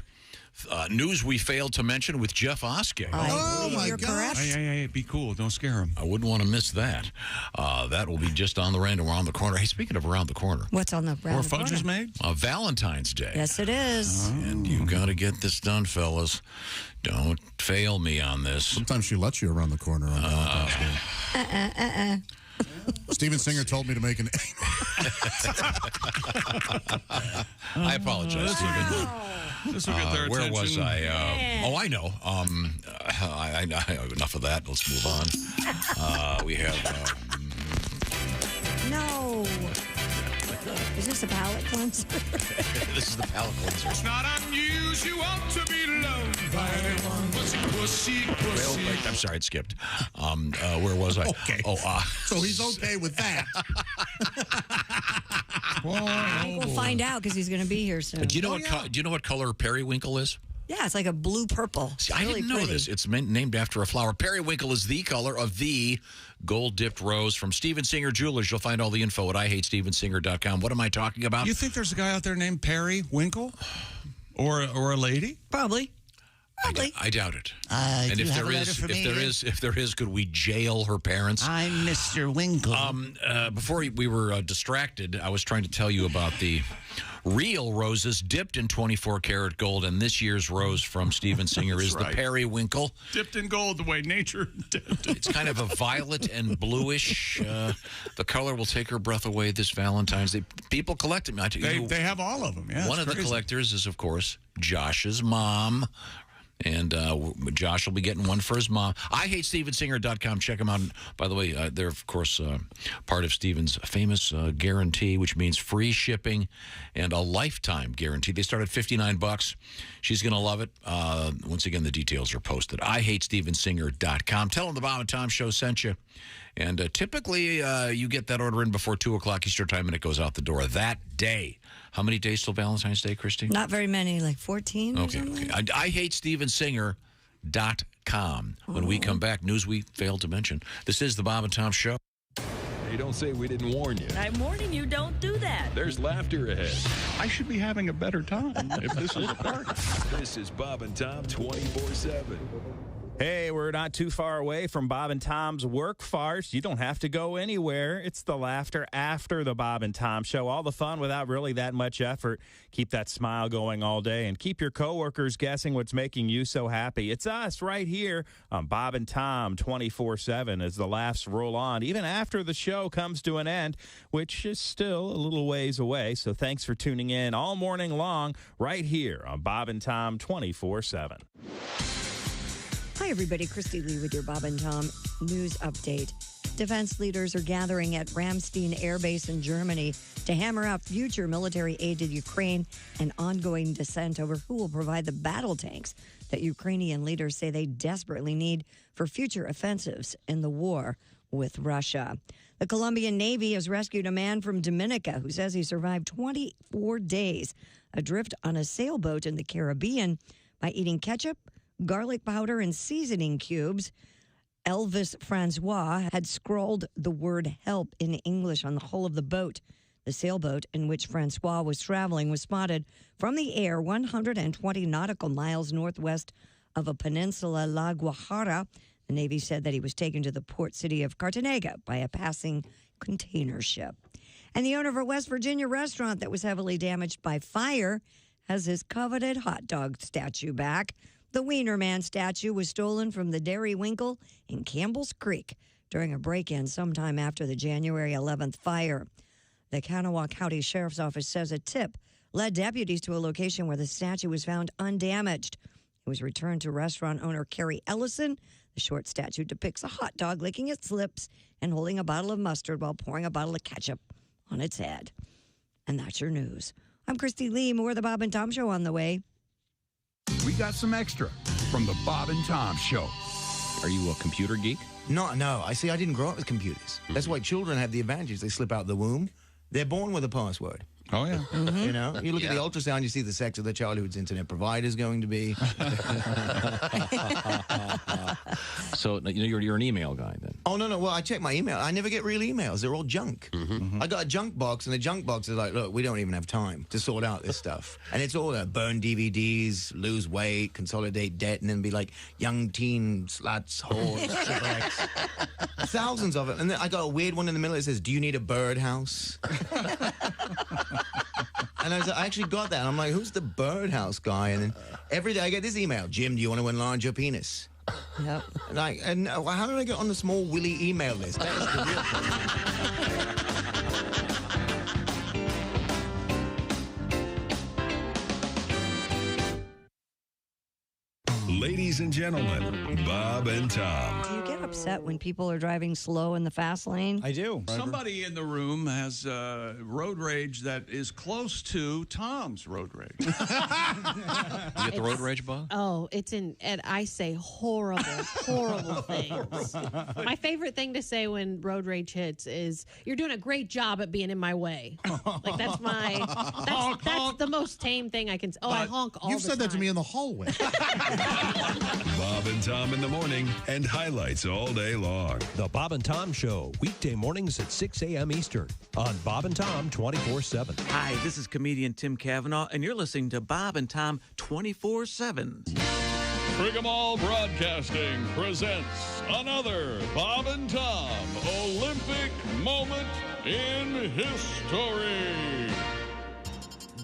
news we failed to mention with Jeff Oskey. Oh, my God. Hey, be cool. Don't scare him. I wouldn't want to miss that. That will be just on the random around the corner. Hey, speaking of around the corner. What's on the round Or fudge is made? Valentine's Day. Yes, it is. And you got to get this done, fellas. Don't fail me on this. Sometimes she lets you around the corner on Valentine's Day. Steven Singer told me to make an. I apologize, Steven. This will get their where attention. was I? Oh, I know. I enough of that. Let's move on. We have. No. Is this a palate cleanser? This is the palate cleanser. It's not unusual to be loved by anyone. Pussy. Well, wait, I'm sorry, it skipped. Where was I? Okay. So he's okay with that. We'll find out because he's going to be here soon. Do you know do you know what color periwinkle is? Yeah, it's like a blue purple. See, I didn't know this. It's named after a flower. Periwinkle is the color of the gold-dipped rose from Steven Singer Jewelers. You'll find all the info at IHateStevenSinger.com. What am I talking about? You think there's a guy out there named Perry Winkle? Or a lady? Probably. I doubt it. And if there is, could we jail her parents? I'm Mr. Winkle. Before we were distracted, I was trying to tell you about the real roses dipped in 24-karat gold, and this year's rose from Steven Singer is the periwinkle. Dipped in gold the way nature dipped. It's kind of a violet and bluish. The color will take her breath away this Valentine's Day. People collect them. They have all of them, yeah. One of the collectors is, of course, Josh's mom. And Josh will be getting one for his mom. IHateStevenSinger.com. Check them out. And by the way, they're, of course, part of Steven's famous guarantee, which means free shipping and a lifetime guarantee. They start at $59. She's going to love it. Once again, the details are posted. IHateStevenSinger.com. Tell them the Bob and Tom Show sent you. And typically, you get that order in before 2 o'clock Eastern Time, and it goes out the door that day. How many days till Valentine's Day, Christy? Not very many, like 14 or something. Okay. IHateStevenSinger.com. When we come back, news we failed to mention. This is the Bob and Tom Show. Hey, don't say we didn't warn you. I'm warning you, don't do that. There's laughter ahead. I should be having a better time if this is a party. This is Bob and Tom 24/7. Hey, we're not too far away from Bob and Tom's work farce. You don't have to go anywhere. It's the laughter after the Bob and Tom Show. All the fun without really that much effort. Keep that smile going all day and keep your coworkers guessing what's making you so happy. It's us right here on Bob and Tom 24/7 as the laughs roll on, even after the show comes to an end, which is still a little ways away. So thanks for tuning in all morning long right here on Bob and Tom 24/7. Hi, everybody. Christy Lee with your Bob and Tom news update. Defense leaders are gathering at Ramstein Air Base in Germany to hammer out future military aid to Ukraine and ongoing dissent over who will provide the battle tanks that Ukrainian leaders say they desperately need for future offensives in the war with Russia. The Colombian Navy has rescued a man from Dominica who says he survived 24 days adrift on a sailboat in the Caribbean by eating ketchup, garlic powder, and seasoning cubes. Elvis Francois had scrawled the word help in English on the hull of the boat. The sailboat in which Francois was traveling was spotted from the air 120 nautical miles northwest of a peninsula, La Guajira. The Navy said that he was taken to the port city of Cartagena by a passing container ship. And the owner of a West Virginia restaurant that was heavily damaged by fire has his coveted hot dog statue back. The Wiener Man statue was stolen from the Dairy Winkle in Campbell's Creek during a break-in sometime after the January 11th fire. The Kanawha County Sheriff's Office says a tip led deputies to a location where the statue was found undamaged. It was returned to restaurant owner Carrie Ellison. The short statue depicts a hot dog licking its lips and holding a bottle of mustard while pouring a bottle of ketchup on its head. And that's your news. I'm Christy Lee. More of the Bob and Tom Show on the way. We got some extra from the Bob and Tom Show. Are you a computer geek? No. I didn't grow up with computers. That's why children have the advantage. They slip out the womb. They're born with a password. Oh, yeah. You know, you look at the ultrasound, you see the sex of the child whose internet provider is going to be. So you're an email guy then? Oh, no. Well, I check my email. I never get real emails. They're all junk. I got a junk box, and the junk box is like, look, we don't even have time to sort out this stuff. And it's all burn DVDs, lose weight, consolidate debt, and then be like young teen sluts, whores, shipwrecks. Thousands of it. And then I got a weird one in the middle that says, do you need a birdhouse? And I actually got that. And I'm like, who's the birdhouse guy? And then every day I get this email. Jim, do you want to enlarge your penis? Yep. Like, and how did I get on the small Willy email list? That is the real problem. Ladies and gentlemen, Bob and Tom. Do you get upset when people are driving slow in the fast lane? I do. Somebody in the room has road rage that is close to Tom's road rage. You get the road rage, Bob? Oh, and I say horrible, horrible things. My favorite thing to say when road rage hits is, "You're doing a great job at being in my way." Like that's the most tame thing I can say. Oh, I honk all the time. You've said that to me in the hallway. Bob and Tom in the morning and highlights all day long. The Bob and Tom Show, weekday mornings at 6 a.m. Eastern on Bob and Tom 24/7. Hi, this is comedian Tim Cavanaugh, and you're listening to Bob and Tom 24/7. Brigham All Broadcasting presents another Bob and Tom Olympic moment in history.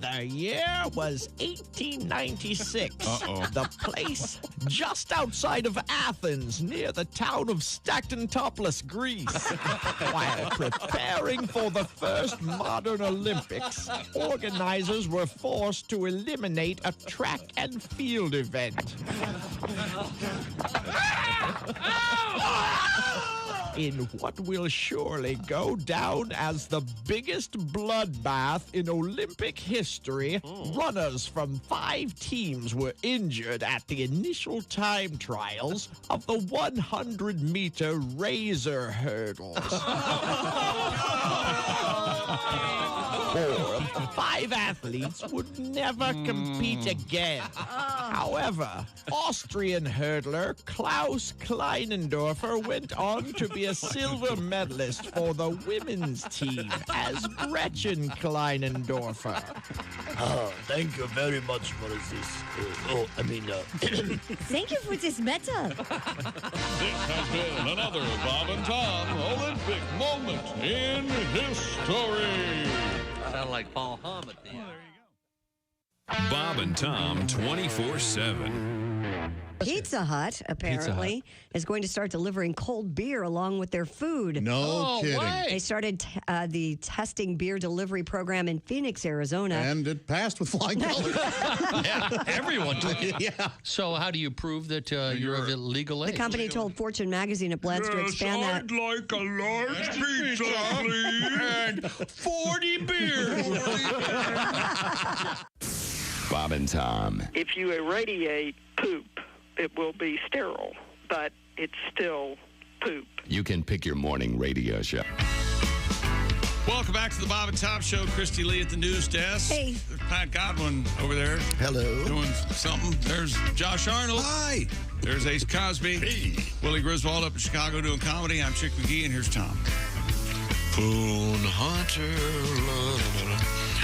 The year was 1896. Uh-oh. The place just outside of Athens, near the town of Stactontopolis, Greece. While preparing for the first modern Olympics, organizers were forced to eliminate a track and field event. In what will surely go down as the biggest bloodbath in Olympic history, runners from 5 teams were injured at the initial time trials of the 100-meter razor hurdles. 4 of the 5 athletes would never compete again. However, Austrian hurdler Klaus Kleinendorfer went on to be a silver medalist for the women's team as Gretchen Kleinendorfer. Thank you very much for this. Thank you for this matter. This has been another Bob and Tom Olympic moment in history. Sound like Paul Hammett. Bob and Tom 24/7. Pizza Hut, apparently, is going to start delivering cold beer along with their food. No kidding. They started the testing beer delivery program in Phoenix, Arizona. And it passed with flying colors. Yeah, everyone did. Yeah. So how do you prove that you're of illegal age? The company told Fortune magazine it plans to expand that. I'd like a large pizza, please. And 40 beers. Bob and Tom. If you irradiate poop, it will be sterile, but it's still poop. You can pick your morning radio show. Welcome back to the Bob and Tom Show. Christy Lee at the news desk. Hey. There's Pat Godwin over there. Hello. Doing something. There's Josh Arnold. Hi. There's Ace Cosby. Hey. Willie Griswold up in Chicago doing comedy. I'm Chick McGee, and here's Tom. Poon Hunter.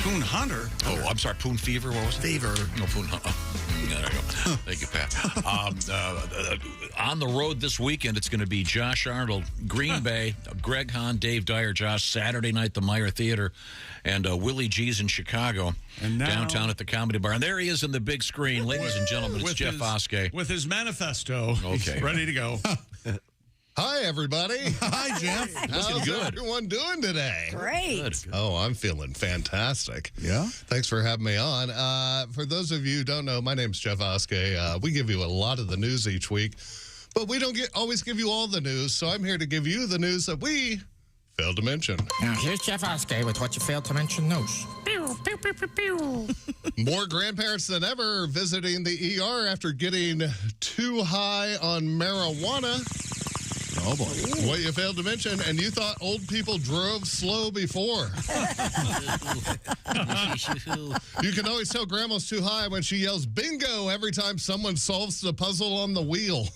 Poon Hunter? Oh, I'm sorry. Poon Fever. What was it? Fever. No, Poon Hunter. There you go. Thank you, Pat. On the road this weekend, it's going to be Josh Arnold, Green Bay, Greg Hahn, Dave Dyer, Josh, Saturday night, the Meyer Theater, and Willie G's in Chicago, and now, downtown at the Comedy Bar. And there he is in the big screen. Ladies and gentlemen, it's Jeff Oskey. With his manifesto. Okay. He's ready to go. Hi, everybody. Hi, Jeff. How's everyone doing today? Great. Good. Oh, I'm feeling fantastic. Yeah? Thanks for having me on. For those of you who don't know, my name's Jeff Oskey. We give you a lot of the news each week, but we don't always give you all the news, so I'm here to give you the news that we failed to mention. Now, here's Jeff Oskey with what you failed to mention news. More grandparents than ever visiting the ER after getting too high on marijuana. Oh, boy. What you failed to mention, and you thought old people drove slow before. You can always tell Grandma's too high when she yells bingo every time someone solves the puzzle on the wheel.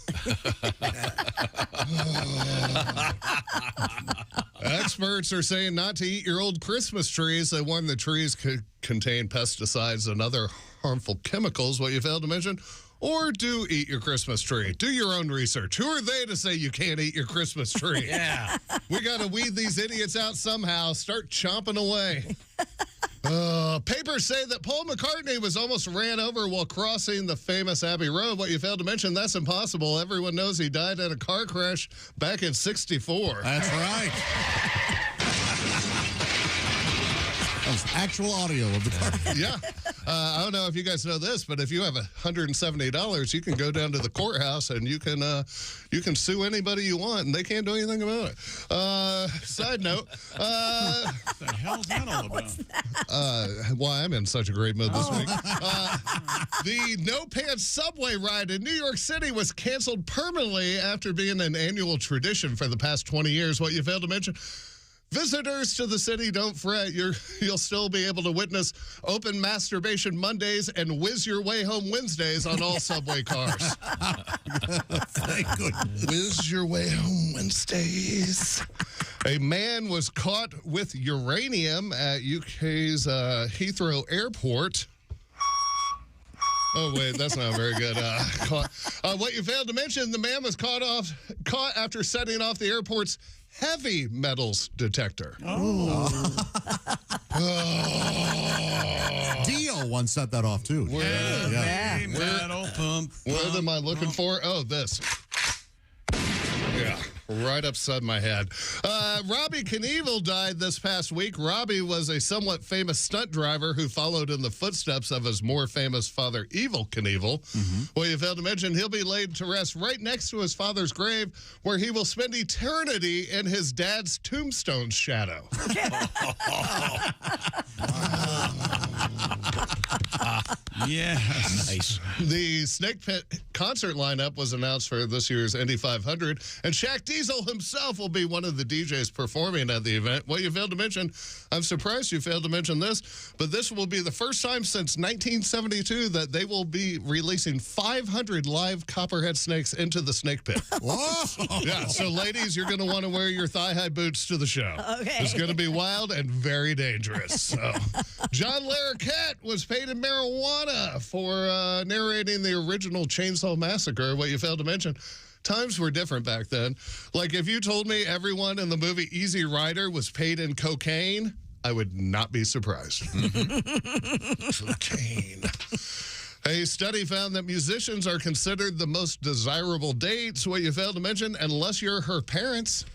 Experts are saying not to eat your old Christmas trees. They warn the trees could contain pesticides and other harmful chemicals, what you failed to mention, or do eat your Christmas tree. Do your own research. Who are they to say you can't eat your Christmas tree? Yeah. We got to weed these idiots out somehow. Start chomping away. Papers say that Paul McCartney was almost ran over while crossing the famous Abbey Road. What you failed to mention, that's impossible. Everyone knows he died in a car crash back in '64. That's right. That was actual audio of the car. Yeah. I don't know if you guys know this, but if you have $170, you can go down to the courthouse and you can sue anybody you want, and they can't do anything about it. Side note. What the hell's that all about? Why I'm in such a great mood this week. The No Pants subway ride in New York City was canceled permanently after being an annual tradition for the past 20 years. What you failed to mention? Visitors to the city, don't fret. You'll still be able to witness open masturbation Mondays and whiz your way home Wednesdays on all subway cars. Thank goodness. Whiz your way home Wednesdays. A man was caught with uranium at UK's Heathrow Airport. Oh, wait, that's not very good. What you failed to mention, the man was caught after setting off the airport's heavy metals detector. Dio once set that off, too. Heavy metal pump. What am I looking for? Oh, this. Yeah, right upside my head. Robbie Knievel died this past week. Robbie was a somewhat famous stunt driver who followed in the footsteps of his more famous father, Evel Knievel. Well, you failed to mention he'll be laid to rest right next to his father's grave, where he will spend eternity in his dad's tombstone shadow. Yeah, nice. The Snake Pit concert lineup was announced for this year's Indy 500, and Shaq Diesel himself will be one of the DJs performing at the event. Well, you failed to mention, I'm surprised you failed to mention this, but this will be the first time since 1972 that they will be releasing 500 live copperhead snakes into the Snake Pit. Whoa! Yeah, so ladies, you're going to want to wear your thigh-high boots to the show. Okay. It's going to be wild and very dangerous. So, John Larroquette was paid in marijuana for narrating the original Chainsaw Massacre. What you failed to mention, times were different back then. Like, if you told me everyone in the movie Easy Rider was paid in cocaine, I would not be surprised. Cocaine. A study found that musicians are considered the most desirable dates. What you failed to mention, unless you're her parents.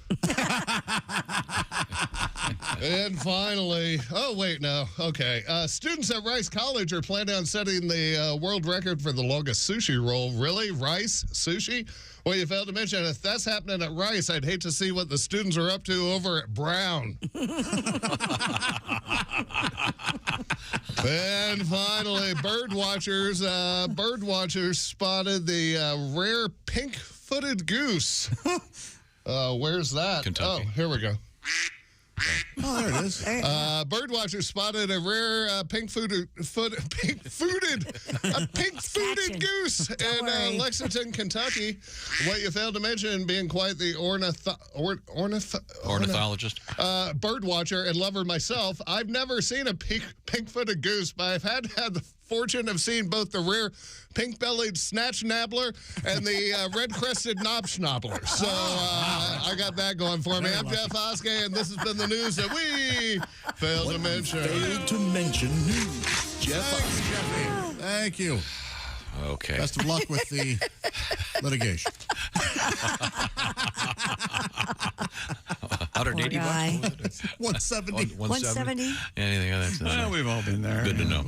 And finally, oh, wait, no. Okay. Students at Rice College are planning on setting the world record for the longest sushi roll. Really? Rice? Sushi? Well, you failed to mention, if that's happening at Rice, I'd hate to see what the students are up to over at Brown. And finally, bird watchers spotted the rare pink-footed goose. Where's that? Kentucky. Oh, here we go. Oh, there it is. Birdwatchers spotted a rare pink-footed goose in Lexington, Kentucky. What you failed to mention, being quite the Ornithologist. Birdwatcher and lover myself, I've never seen a pink-footed goose, but I've had the fortune of seeing both the rare pink-bellied snatch nabbler and the red-crested knob schnobbler. So I got that going for me. I'm Jeff Oskey, and this has been the news that we failed to mention. Failed to mention news. Jeff Oskey. Thank you. Okay. Best of luck with the litigation. 180 bucks? 170. 170. Anything of that? Well, we've all been there. Good to know.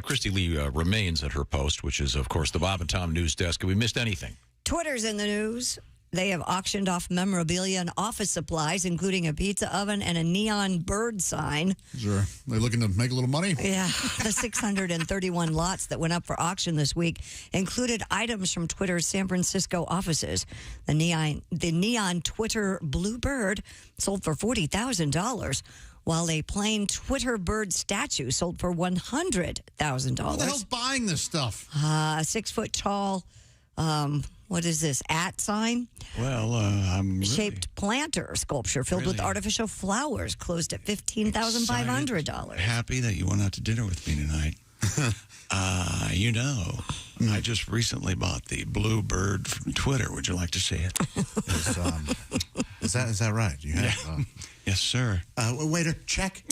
Christy Lee remains at her post, which is, of course, the Bob and Tom News Desk. Have we missed anything? Twitter's in the news. They have auctioned off memorabilia and office supplies, including a pizza oven and a neon bird sign. Sure. They're looking to make a little money? Yeah. The 631 lots that went up for auction this week included items from Twitter's San Francisco offices. The neon Twitter blue bird sold for $40,000, while a plain Twitter bird statue sold for $100,000. Who the hell's buying this stuff? A 6-foot-tall, what is this, @ sign? Well, I'm really shaped planter sculpture filled with artificial flowers, closed at $15,500. happy that you went out to dinner with me tonight. I just recently bought the blue bird from Twitter. Would you like to see it? Is that right? You have? Yes, sir. Waiter, check.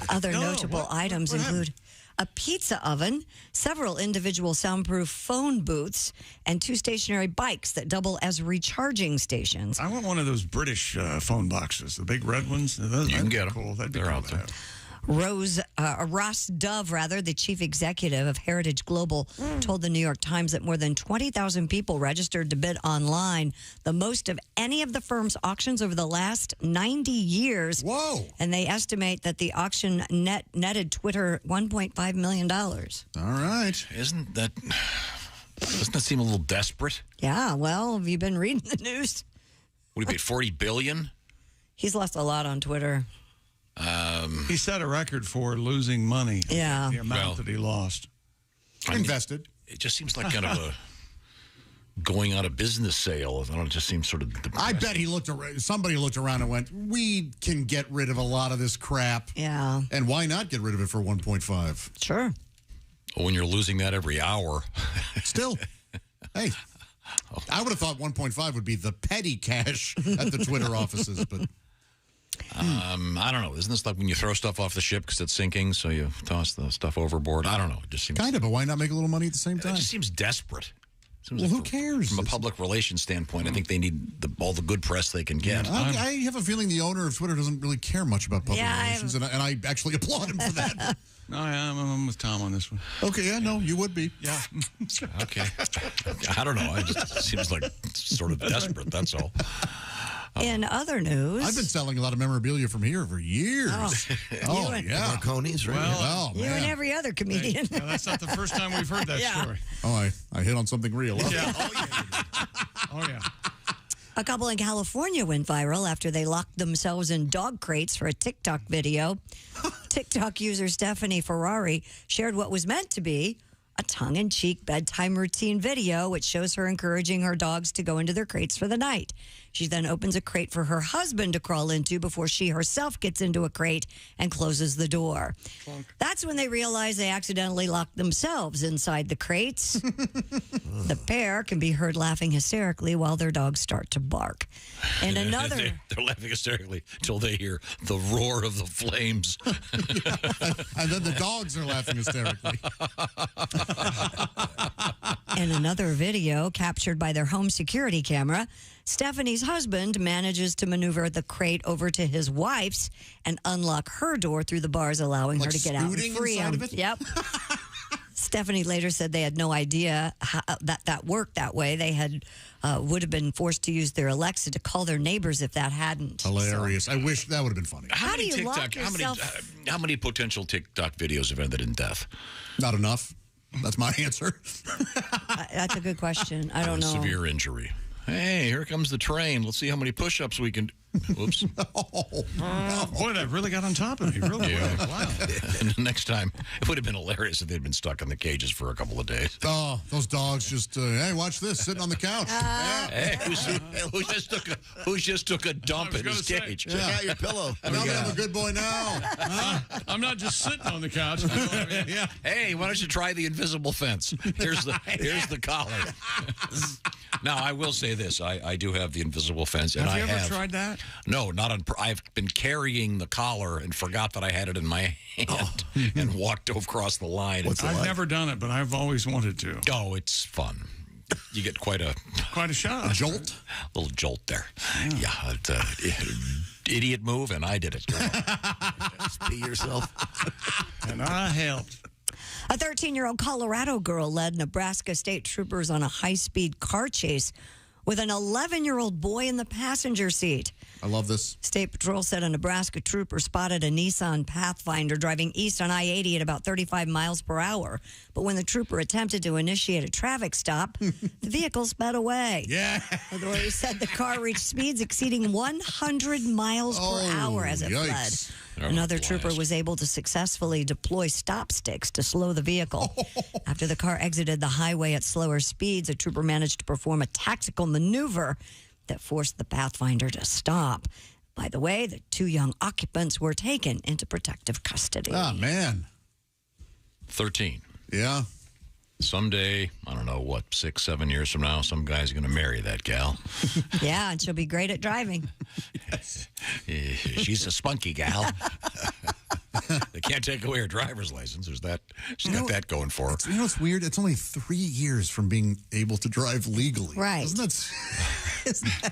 Other notable items include a pizza oven, several individual soundproof phone booths, and 2 stationary bikes that double as recharging stations. I want one of those British phone boxes, the big red ones. Those, You can get them. cool. That'd be They're cool out to there. have. Ross Dove, the chief executive of Heritage Global, told the New York Times that more than 20,000 people registered to bid online, the most of any of the firm's auctions over the last 90 years. Whoa. And they estimate that the auction netted Twitter $1.5 million. All right. Doesn't that seem a little desperate? Yeah, well, have you been reading the news? What do you pay, $40 billion? He's lost a lot on Twitter. He set a record for losing money. Yeah. The amount that he lost. Invested. It just seems like kind of a going out of business sale. I don't know, it just seems sort of depressing. I bet somebody looked around and went, we can get rid of a lot of this crap. Yeah. And why not get rid of it for 1.5? Sure. When you're losing that every hour. Still. Hey, I would have thought 1.5 would be the petty cash at the Twitter offices, but... I don't know. Isn't this like when you throw stuff off the ship because it's sinking, so you toss the stuff overboard? I don't know. It just seems kind of, but why not make a little money at the same time? It just seems desperate. Well, who cares? From a public relations standpoint, I think they need all the good press they can get. Yeah, I have a feeling the owner of Twitter doesn't really care much about public relations, and I actually applaud him for that. No, I'm with Tom on this one. Okay, yeah, no, you would be. Yeah. Okay. I don't know. It just seems like sort of desperate, that's all. In other news, I've been selling a lot of memorabilia from here for years. Oh, yeah. Marconi's, right? Well, you and every other comedian. Hey, that's not the first time we've heard that story. Oh, I hit on something real. Yeah. Oh, yeah. A couple in California went viral after they locked themselves in dog crates for a TikTok video. TikTok user Stephanie Ferrari shared what was meant to be a tongue-in-cheek bedtime routine video, which shows her encouraging her dogs to go into their crates for the night. She then opens a crate for her husband to crawl into before she herself gets into a crate and closes the door. That's when they realize they accidentally locked themselves inside the crates. The pair can be heard laughing hysterically while their dogs start to bark. And another... They're laughing hysterically until they hear the roar of the flames. And then the dogs are laughing hysterically. In another video captured by their home security camera, Stephanie's husband manages to maneuver the crate over to his wife's and unlock her door through the bars, allowing her to get out and free him. Yep. Stephanie later said they had no idea how that worked that way. They had would have been forced to use their Alexa to call their neighbors if that hadn't. Hilarious. So. I wish that would have been funny. How do you lock yourself? How many potential TikTok videos have ended in death? Not enough. That's my answer. That's a good question. I don't know. Severe injury. Hey, here comes the train. Let's see how many push-ups we can do. Whoops. Boy, that really got on top of me. Really? Yeah. Wow. And next time, it would have been hilarious if they'd been stuck in the cages for a couple of days. Oh, those dogs just, hey, watch this, sitting on the couch. Hey, who just took a dump in his cage? Check out your pillow. I'm a good boy now. I'm not just sitting on the couch. Yeah. Hey, why don't you try the invisible fence? Here's the collar. Now, I will say this. I do have the invisible fence. And have you I ever tried that? No, not on. I've been carrying the collar and forgot that I had it in my hand and walked across the line. I've never done it, but I've always wanted to. Oh, it's fun. You get quite a shot. A jolt? A little jolt there. Yeah, idiot move, and I did it. Just be yourself. And I helped. A 13-year-old Colorado girl led Nebraska state troopers on a high-speed car chase with an 11-year-old boy in the passenger seat. I love this. State Patrol said a Nebraska trooper spotted a Nissan Pathfinder driving east on I-80 at about 35 miles per hour. But when the trooper attempted to initiate a traffic stop, the vehicle sped away. Yeah. Authorities said the car reached speeds exceeding 100 miles per hour as it fled. Another trooper was able to successfully deploy stop sticks to slow the vehicle. After the car exited the highway at slower speeds, a trooper managed to perform a tactical maneuver that forced the Pathfinder to stop. By the way, the two young occupants were taken into protective custody. Oh, man. 13. Yeah. Someday, I don't know what, 6, 7 years from now, some guy's going to marry that gal. Yeah, and she'll be great at driving. She's a spunky gal. They can't take away her driver's license. There's that. She's got that going for her. You know what's weird? It's only 3 years from being able to drive legally. Right. Isn't that...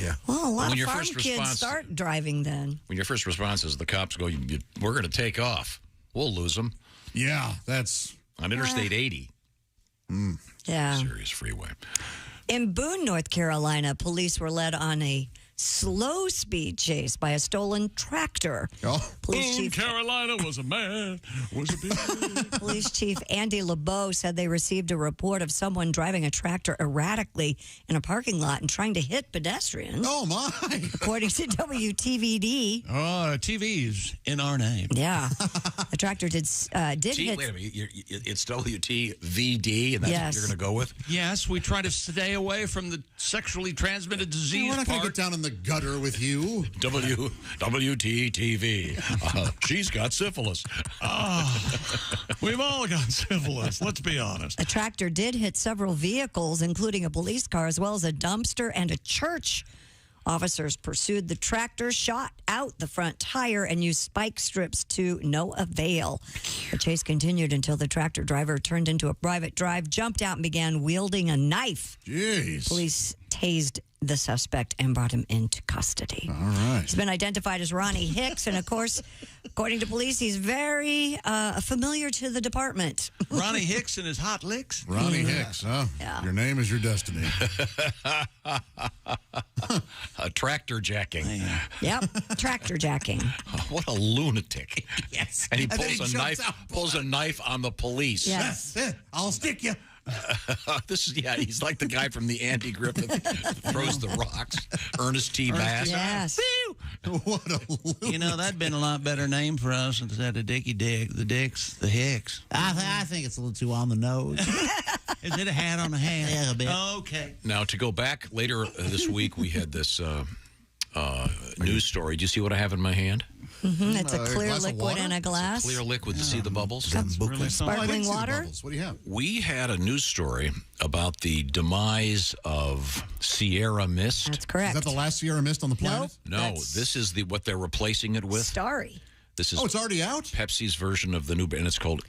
Yeah. Well, a lot When of your farm first kids response- start driving then. When your first response is the cops go, we're going to take off. We'll lose them. Yeah, that's... On Interstate 80. Yeah. Serious freeway. In Boone, North Carolina, police were led on a slow speed chase by a stolen tractor. Police Boone, chief Carolina was a man. Was a big Police Chief Andy LeBeau said they received a report of someone driving a tractor erratically in a parking lot and trying to hit pedestrians. Oh, my. According to WTVD. Oh, TV's in our name. Yeah. The tractor did hit. Wait a minute. It's WTVD, and that's Yes. what you're going to go with? Yes, we try to stay away from the sexually transmitted disease We're not going to part. get down in the gutter with you. WTTV. She's got syphilis. We've all got syphilis, let's be honest. A tractor did hit several vehicles, including a police car, as well as a dumpster and a church. Officers pursued the tractor, shot out the front tire, and used spike strips to no avail. The chase continued until the tractor driver turned into a private drive, jumped out, and began wielding a knife. Jeez. Police tased the suspect and brought him into custody. All right. He's been identified as Ronnie Hicks, and of course, according to police, he's very familiar to the department. Ronnie Hicks and his hot licks? Ronnie Hicks, huh? Yeah. Your name is your destiny. Tractor jacking. Yep, tractor jacking. What a lunatic. Yes. And he And then pulls he a jumps knife. out. Pulls a knife on the police. Yes. That's it. I'll stick you. He's like the guy from the Andy Griffith throws the rocks. Ernest T. Bass. Yes. What a You know, that'd been a lot better name for us instead of Dickie Dick, the Dicks, the Hicks. I think it's a little too on the nose. Is it a hat on a hat? Yeah, a bit. Okay. Now, to go back later this week, we had this news story. Do you see what I have in my hand? It's a clear glass of liquid water? in a glass. Clear liquid to see the bubbles. Really Sparkling water. What do you have? We had a news story about the demise of Sierra Mist. That's correct. Is that the last Sierra Mist on the planet? No, That's this is what they're replacing it with. Starry. This is Oh, it's already out? Pepsi's version of the new, and it's called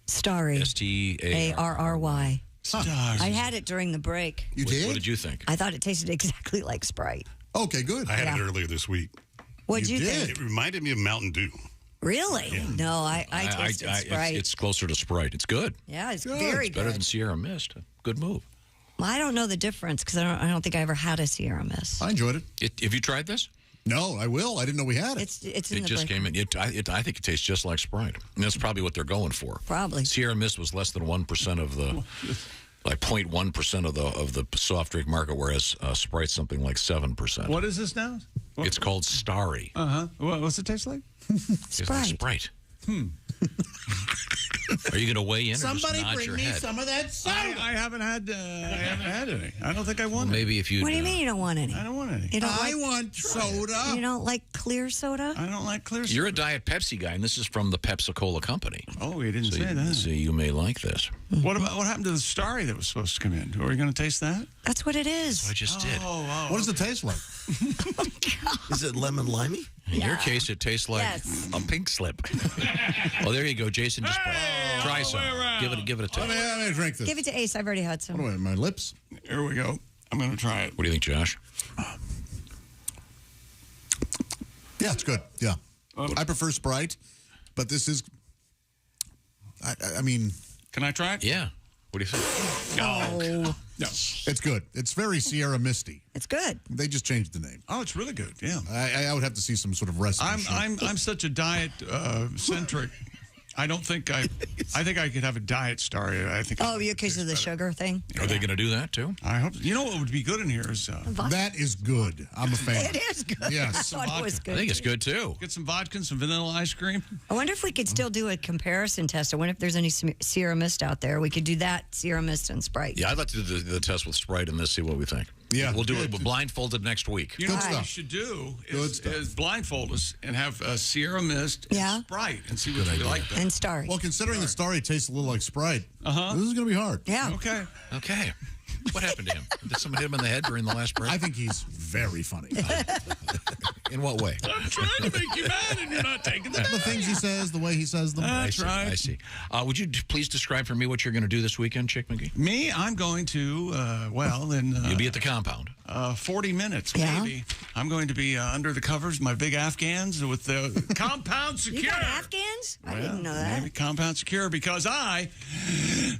Starry. STARRY. ARRY. I had it during the break. You did? What did you think? I thought it tasted exactly like Sprite. Okay, good. I had Yeah. it earlier this week. What'd You you did? think? It reminded me of Mountain Dew. Really? No, I tasted Sprite. It's closer to Sprite. It's good. Yeah, it's very It's better good. than Sierra Mist. Good move. Well, I don't know the difference because I don't think I ever had a Sierra Mist. I enjoyed it. Have you tried this? No, I will. I didn't know we had it. It's in It the just break. came in. I think it tastes just like Sprite. And that's probably what they're going for. Probably. Sierra Mist was less than 1% of the, like 0.1% of the soft drink market, whereas Sprite's something like 7%. What is this now? It's called Starry. What's it taste like? It's like Sprite. Are you going to weigh in? Somebody or just nod bring your me head? some of that soda. I haven't had any. I don't think I want Maybe if you. What do you mean you don't want any? I don't want any. You don't I like, want soda. you don't like clear soda? I don't like clear. You're a Diet Pepsi guy, and this is from the Pepsi-Cola company. Oh, you didn't So say that. So you may like this. What happened to the Starry that was supposed to come in? Are we going to taste that? That's what it is. I just did. What does it taste like? Is it lemon limey? In your case, it tastes like Yes. a pink slip. Oh, there you go, Jason. Just try some. Give it a taste. Let me drink this. Give it to Ace. I've already had some. What do I, my lips? Here we go. I'm going to try it. What do you think, Josh? Yeah, it's good. Yeah. I prefer Sprite, but this is, I mean. Can I try it? Yeah. What do you think? Oh. No. It's good. It's very Sierra Misty. It's good. They just changed the name. Oh, it's really good. Yeah. I would have to see some sort of recipe. I'm such a diet centric. I don't think I think I could have a diet Starry. I think. Oh, because of the sugar thing? Are they going to do that too? I hope. You know what would be good in here is that is good. I'm a fan. It is good. Yes. I thought it was good. I think it's good too. Get some vodka and some vanilla ice cream. I wonder if we could still do a comparison test. I wonder if there's any Sierra Mist out there. We could do that, Sierra Mist and Sprite. Yeah, I'd like to do the test with Sprite and this, see what we think. Yeah, we'll do it blindfolded next week. You know what you should do is blindfold us and have Sierra Mist and Sprite and see what you like. That. And Starry. Well, considering that Starry tastes a little like Sprite, this is going to be hard. Yeah. Okay. What happened to him? Did someone hit him in the head during the last break? I think he's very funny. In what way? I'm trying to make you mad, and you're not taking the things he says, the way he says them. That's right. I see. Would you please describe for me what you're going to do this weekend, Chick McGee? Me, I'm going to, you'll be at the compound. 40 minutes, maybe. I'm going to be under the covers, my big Afghans with the compound secure. You got Afghans? I didn't know that. Maybe compound secure because I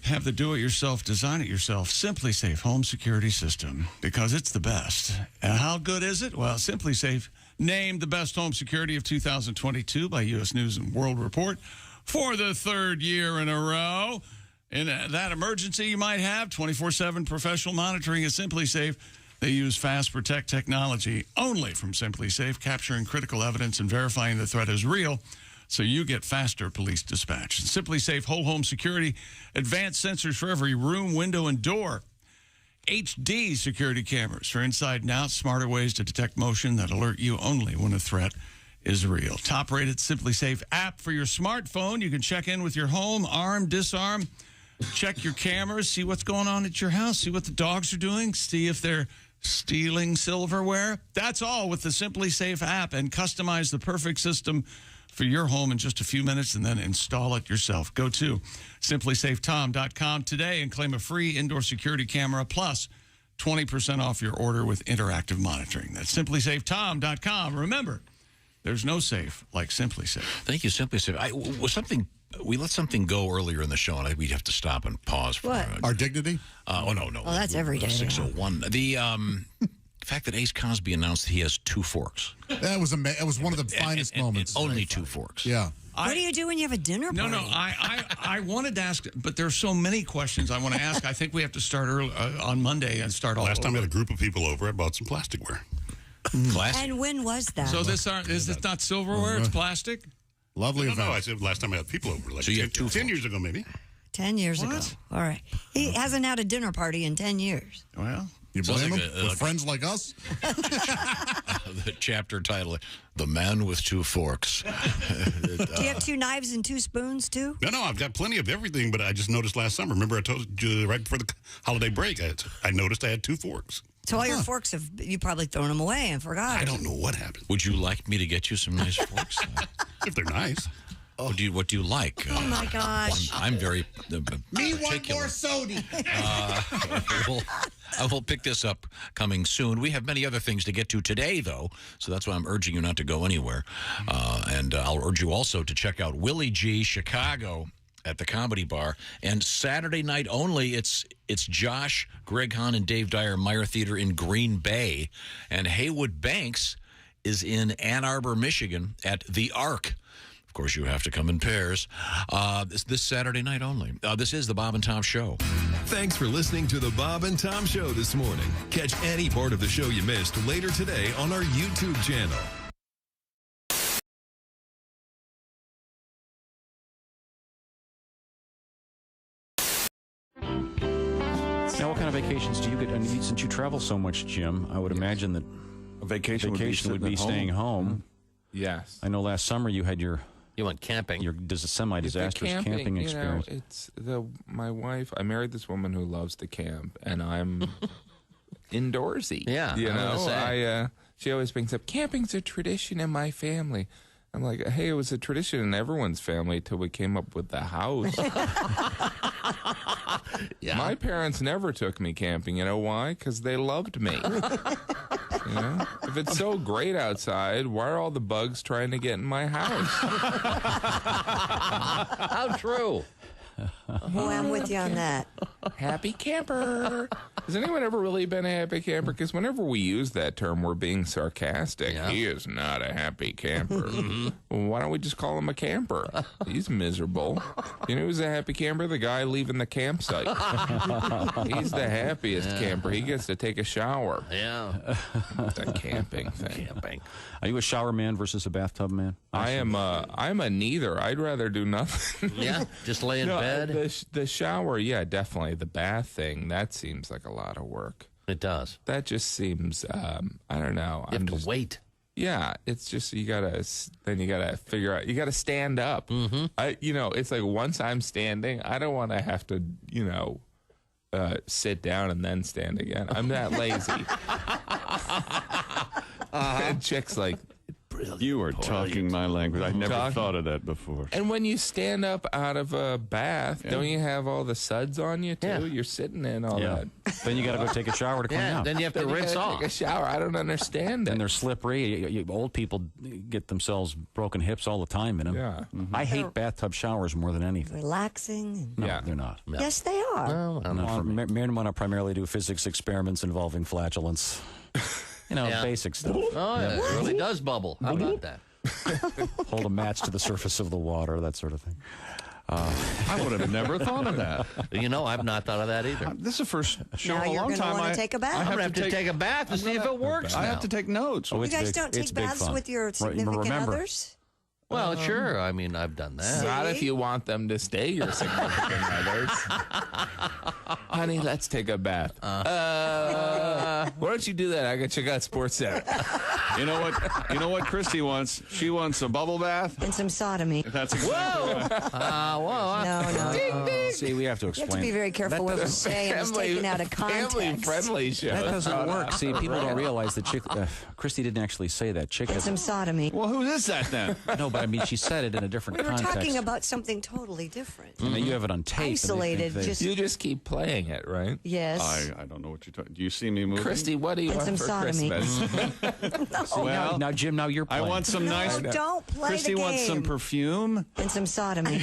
have the do-it-yourself, design-it-yourself, Simply Safe home security system because it's the best. And how good is it? Well, Simply Safe named the best home security of 2022 by U.S. News and World Report for the third year in a row. In that emergency you might have, 24/7 professional monitoring is Simply Safe. They use Fast Protect technology only from Simply Safe, capturing critical evidence and verifying the threat is real, so you get faster police dispatch. Simply Safe whole home security, advanced sensors for every room, window, and door. HD security cameras for inside and out, smarter ways to detect motion that alert you only when a threat is real. Top-rated Simply Safe app for your smartphone. You can check in with your home, arm, disarm, check your cameras, see what's going on at your house, see what the dogs are doing, see if they're stealing silverware. That's all with the Simply Safe app, and customize the perfect system for your home in just a few minutes and then install it yourself. Go to simplysafetom.com today and claim a free indoor security camera plus 20% off your order with interactive monitoring. That's simplysafetom.com. Remember, there's no safe like Simply Safe. Thank you, Simply Safe. We let something go earlier in the show, and we'd have to stop and pause for what? Our dignity? No. Well, that's every day. 601. The fact that Ace Cosby announced he has 2 forks. That was one of the finest moments. Only 2 forks. Yeah. What do you do when you have a dinner party? No. I wanted to ask, but there's so many questions I want to ask. I think we have to start early, on Monday and start all Last time I over. had a group of people over, I bought some plasticware. And when was that? So is this not silverware? It's plastic? Lovely No, event. I said last time I had people over, like so you had 10 years ago, maybe. 10 years ago. What? All right. He hasn't had a dinner party in 10 years. Well, you blame him? With friends like us? The chapter title, The Man with 2 Forks. Do you have 2 knives and 2 spoons, too? No, I've got plenty of everything, but I just noticed last summer. Remember I told you right before the holiday break, I noticed I had 2 forks. So all your forks, you probably thrown them away and forgot. I don't know what happened. Would you like me to get you some nice forks? If they're nice. What do you like? Oh, my gosh. I'm very Me particular. want more soda. I will pick this up coming soon. We have many other things to get to today, though, so that's why I'm urging you not to go anywhere. And I'll urge you also to check out Willie G. Chicago at the Comedy Bar. And Saturday night only, it's Josh, Greg Hahn, and Dave Dyer Meyer Theater in Green Bay. And Haywood Banks is in Ann Arbor, Michigan at The Ark. Of course, you have to come in pairs. This Saturday night only. This is the Bob and Tom Show. Thanks for listening to the Bob and Tom Show this morning. Catch any part of the show you missed later today on our YouTube channel. Now, what kind of vacations do you get? And since you travel so much, Jim, I would imagine that a vacation would be staying home. Yes. I know last summer you had you went camping. Your semi-disastrous camping experience. You know, it's my wife. I married this woman who loves to camp, and I'm indoorsy. Yeah, you know. She always brings up camping's a tradition in my family. I'm like, hey, it was a tradition in everyone's family till we came up with the house. Yeah. My parents never took me camping. You know why? Because they loved me. You know? If it's so great outside, why are all the bugs trying to get in my house? How true. Boy, I'm with you on that. Happy camper. Has anyone ever really been a happy camper? Because whenever we use that term, we're being sarcastic. Yeah. He is not a happy camper. Well, why don't we just call him a camper? He's miserable. You know who's a happy camper? The guy leaving the campsite. He's the happiest camper. He gets to take a shower. Yeah. The camping thing. Camping. Are you a shower man versus a bathtub man? I'm a neither. I'd rather do nothing. Yeah, just lay in bed. The shower, yeah, definitely. The bath thing, that seems like a lot of work. It does. That just seems, I don't know. You have to wait. Yeah, it's just you gotta figure out. You gotta stand up. Mm-hmm. It's like once I'm standing, I don't want to have to, sit down and then stand again. I'm that lazy. And chick's like, you are talking my language. I never thought of that before. And when you stand up out of a bath, don't you have all the suds on you too? Yeah. You're sitting in all that. Then you got to go take a shower to clean out. Then you have to rinse off. Take a shower. I don't understand it. And they're slippery. Old people get themselves broken hips all the time in them. Yeah. Mm-hmm. I hate bathtub showers more than anything. Relaxing. No, they're not. No. Yes, they are. Mary and I primarily do physics experiments involving flatulence. Basic stuff. Oh, yeah. It really does bubble. How about that? Hold a match to the surface of the water, that sort of thing. I would have never thought of that. I've not thought of that either. This is the first show Now in a you're long gonna time. wanna take a bath. I I'm going to have to take a bath to see if it works I now. have to take notes. You guys don't take baths with your significant others? Well, sure. I mean, I've done that. Not if you want them to stay your significant others. Honey, let's take a bath. Why don't you do that? I can check out Sports Center. You know what Christy wants? She wants a bubble bath and some sodomy. That's exactly right. No. Ding, ding. See, we have to You explain. have to be very careful what you say and it's taken out of context. Family-friendly show. That doesn't work. See, people don't realize that Christy didn't actually say that. Chick has some sodomy. Well, who is that then? No, but I mean, she said it in a different We were context. talking about something totally different. And then you have it on tape. Isolated. You just keep playing it, right? Yes. I don't know what you're talking. Do you see me moving? Christy, what do you want some for sodomy. Christmas? Well, now, Jim, now you're playing. I want some nice. Don't play Christy the game. wants some perfume and some sodomy.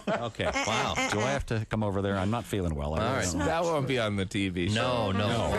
Okay. Wow. Do I have to come over there? I'm not feeling well. All right. That won't be on the TV show. No.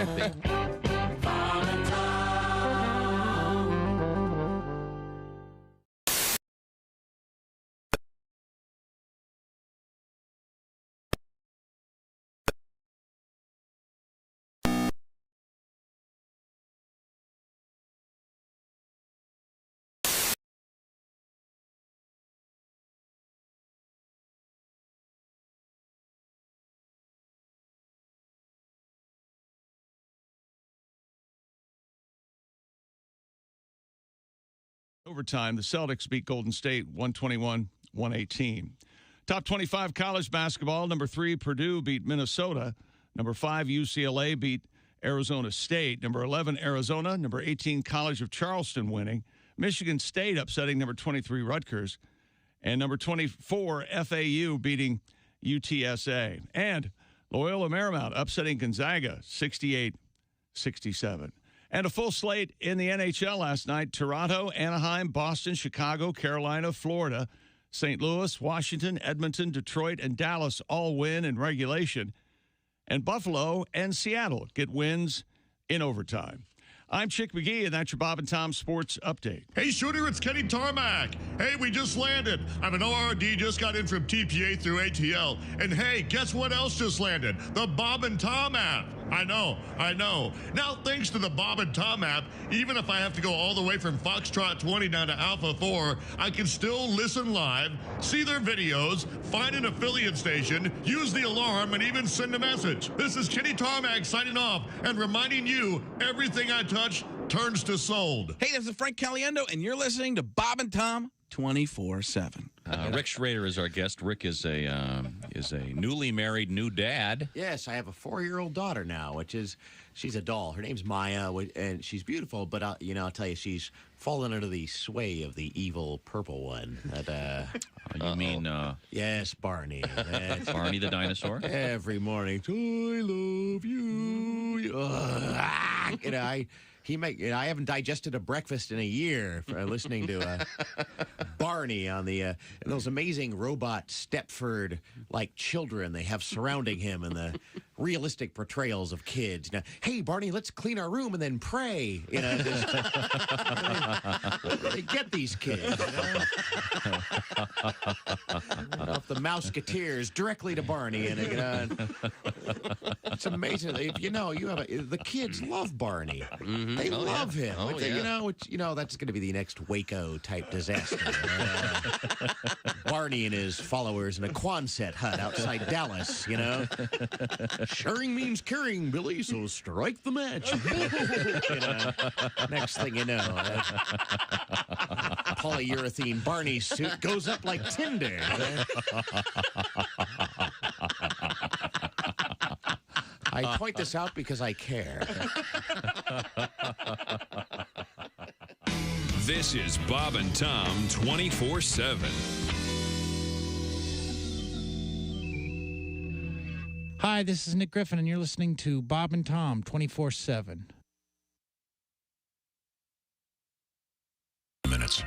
Overtime, the Celtics beat Golden State 121-118. Top 25 college basketball. Number 3, Purdue beat Minnesota. Number 5, UCLA beat Arizona State. Number 11, Arizona. Number 18, College of Charleston winning. Michigan State upsetting number 23, Rutgers. And number 24, FAU beating UTSA. And Loyola Marymount upsetting Gonzaga 68-67. And a full slate in the NHL last night. Toronto, Anaheim, Boston, Chicago, Carolina, Florida, St. Louis, Washington, Edmonton, Detroit, and Dallas all win in regulation. And Buffalo and Seattle get wins in overtime. I'm Chick McGee, and that's your Bob and Tom Sports Update. Hey, Shooter, it's Kenny Tarmac. Hey, we just landed. I'm an ORD, just got in from TPA through ATL. And hey, guess what else just landed? The Bob and Tom app. I know. Now, thanks to the Bob and Tom app, even if I have to go all the way from Foxtrot 20 down to Alpha 4, I can still listen live, see their videos, find an affiliate station, use the alarm, and even send a message. This is Kenny Tarmac signing off and reminding you, everything I touch turns to sold. Hey, this is Frank Caliendo, and you're listening to Bob and Tom 24/7. Rick Schrader is our guest. Rick is a newly married new dad. Yes, I have a 4-year-old daughter now, she's a doll. Her name's Maya, and she's beautiful. But I'll tell you, she's fallen under the sway of the evil purple one. You mean? Yes, Barney. Barney the dinosaur. Every morning, I love you. I haven't digested a breakfast in a year for listening to Barney on the those amazing robot Stepford-like children they have surrounding him and the realistic portrayals of kids. Hey, Barney, let's clean our room and then pray. Where do they get these kids? Off the Mouseketeers directly to Barney. It's amazing. If you know, the kids love Barney. They Oh, love yeah. him. Oh, It's, that's going to be the next Waco type disaster. Barney and his followers in a Quonset hut outside Dallas. Sharing means caring, Billy. So strike the match. Next thing you know, polyurethane Barney suit goes up like tinder. I point this out because I care. This is Bob and Tom 24/7. Hi, this is Nick Griffin, and you're listening to Bob and Tom 24/7. Minutes.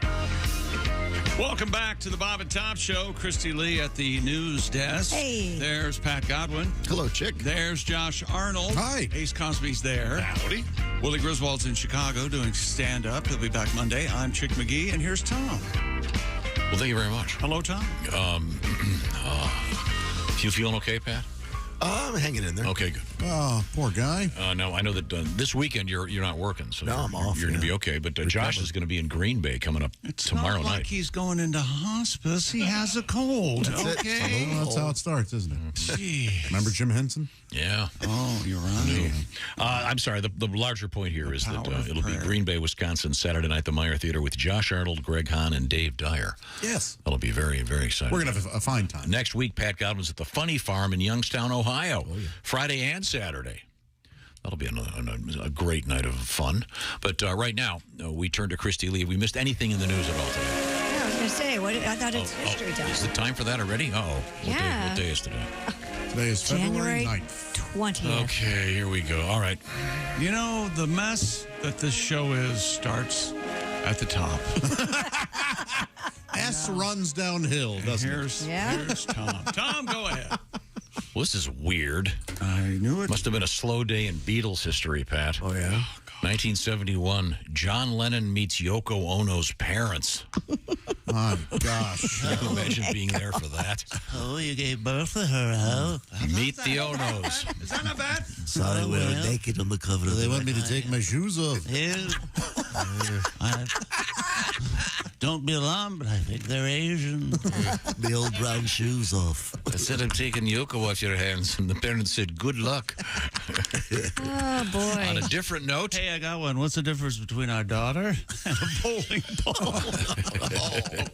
Welcome back to the Bob and Tom Show. Christy Lee at the news desk. Hey. There's Pat Godwin. Hello, chick. There's Josh Arnold. Hi. Ace Cosby's there. Howdy. Willie Griswold's in Chicago doing stand-up. He'll be back Monday. I'm Chick McGee, and here's Tom. Well, thank you very much. Hello, Tom. You feeling okay, Pat? I'm hanging in there. Okay, good. Oh, poor guy. No, I know that this weekend you're not working, so No, I'm off, You're going to yeah. be okay. But Josh is going to be in Green Bay coming up tomorrow Not like night. he's going into hospice. He has a cold. Okay. That's how it starts, isn't it? Jeez. Remember Jim Henson? Yeah. Oh, you're right. I'm sorry. The larger point here is that power of it'll be prayer. Green Bay, Wisconsin, Saturday night, the Meyer Theater with Josh Arnold, Greg Hahn, and Dave Dyer. Yes. That'll be very, very exciting. We're going to have a fine time. Next week, Pat Godwin's at the Funny Farm in Youngstown, Ohio, Oh, Friday and Saturday. That'll be a great night of fun. But right now, we turn to Christy Lee. Have we missed anything in the news at all today? Yeah, I was going to say, I thought it's history time. Is it time for that already? Uh-oh. Yeah. What day is today? Today is February January 9th. 20th. Okay, here we go. All right. You know, the mess that this show is starts at the top. S runs downhill, doesn't it? Here's Tom. Tom, go ahead. Well, this is weird. I knew it. Must have been a slow day in Beatles history, Pat. Oh, yeah? 1971, John Lennon meets Yoko Ono's parents. My gosh. Can you imagine being there for that? Oh, you gave birth to her, huh? Meet the Onos. Is that not bad? Sorry, we're naked on the cover of They the want me to take my shoes off. Don't be alarmed, but I think they're Asian. The old brown shoes off. I said, I'm taking Yoko off your hands. And the parents said, good luck. Oh, boy. On a different note. Hey, I got one. What's the difference between our daughter and a bowling ball?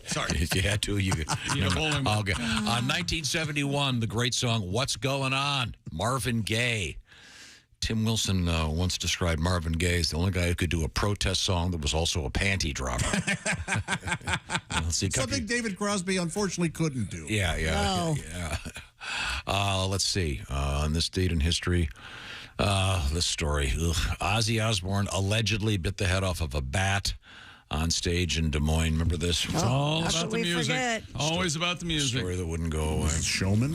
Sorry. If you had to, you could. Yeah, bowling ball. Okay. 1971, the great song, What's Going On? Marvin Gaye. Tim Wilson once described Marvin Gaye as the only guy who could do a protest song that was also a panty dropper. Let's see, Something David Crosby unfortunately couldn't do. Yeah. Let's see. On this date in history, this story. Ozzy Osbourne allegedly bit the head off of a bat on stage in Des Moines. Remember this? It's all how about could the we music. forget? Always about the music. Story that wouldn't go away. Showman?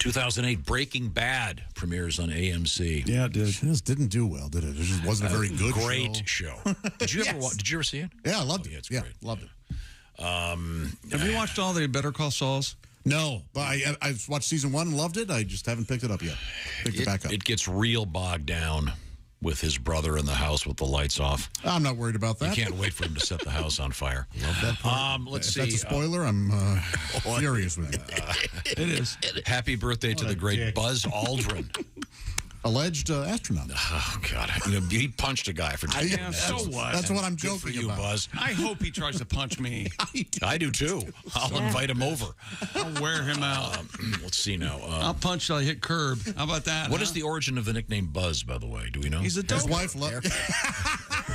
2008, Breaking Bad premieres on AMC. Yeah, it did. It just didn't do well, did it? It just wasn't a very good Great show. Did you ever? Did you ever see it? Yeah, I loved it. Yeah, it's Yeah, great. loved it. Have you watched all the Better Call Sauls? No, but I watched season 1 and loved it. I just haven't picked it up yet. Picked it back up. It gets real bogged down with his brother in the house with the lights off. I'm not worried about that. You can't wait for him to set the house on fire. Love that part. Let's If see. that's a spoiler, I'm furious with you. It is. Happy birthday to the great Buzz Aldrin. Alleged astronaut. Oh, God. He punched a guy for doing Yeah, that. so what? That's what I'm Good joking for you, about. Buzz. I hope he tries to punch me. I do, too. I'll invite him over. I'll wear him out. Let's see now. I'll punch till I hit curb. How about that? What is the origin of the nickname Buzz, by the way? Do we know? He's a His dope. wife loved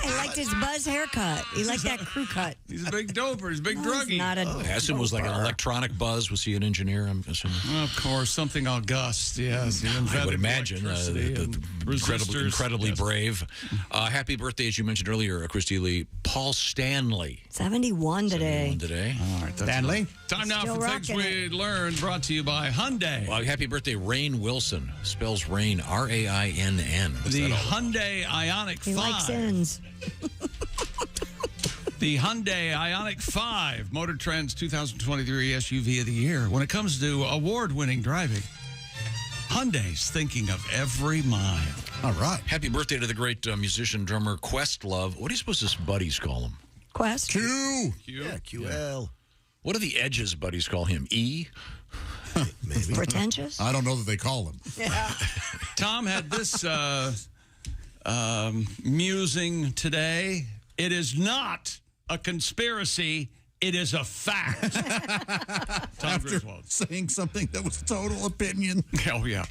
He liked his buzz haircut. He liked that crew cut. He's a big doper. He's a big He's druggie. not a Hassan was like an electronic Buzz. Was he an engineer? I'm assuming. Of course, something august. Yes, he I invented would imagine electricity and incredibly resistors. brave. Happy birthday, as you mentioned earlier, Christy Lee. Paul Stanley. 71 today. Today. All right, that's Stanley. Time now Still for things rocking we learned. Brought to you by Hyundai. Well, happy birthday, Rainn Wilson. Spells Rain, R-A-I-N-N. What's The that all Hyundai Ioniq He 5. likes ends. The Hyundai Ioniq 5, Motor Trend's 2023 SUV of the year. When it comes to award-winning driving, Hyundai's thinking of every mile. All right. Happy birthday to the great musician, drummer Questlove. What do you suppose his buddies call him? Quest. Q. Yeah, QL. What do the Edge's buddies call him? E? Maybe. Pretentious? I don't know that they call him. Yeah. Tom had this musing today. It is not a conspiracy. It is a fact. Tom After Griswold. saying something that was total opinion. Oh yeah,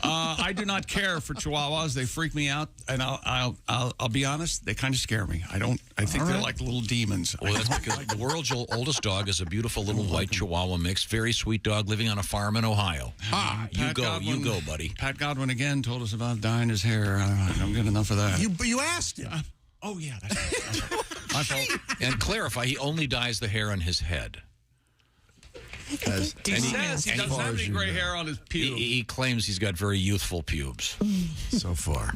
I do not care for Chihuahuas. They freak me out, and I'll be honest. They kind of scare me. I think they're like little demons. Well, that's because the world's oldest dog is a beautiful little white Chihuahua mix. Very sweet dog living on a farm in Ohio. You go, buddy. Pat Godwin again told us about dyeing his hair. I'm getting enough of that. You asked him. Oh yeah, that's my fault. And clarify, he only dyes the hair on his head. He says he doesn't have any gray hair on his pubes. He claims he's got very youthful pubes. So far.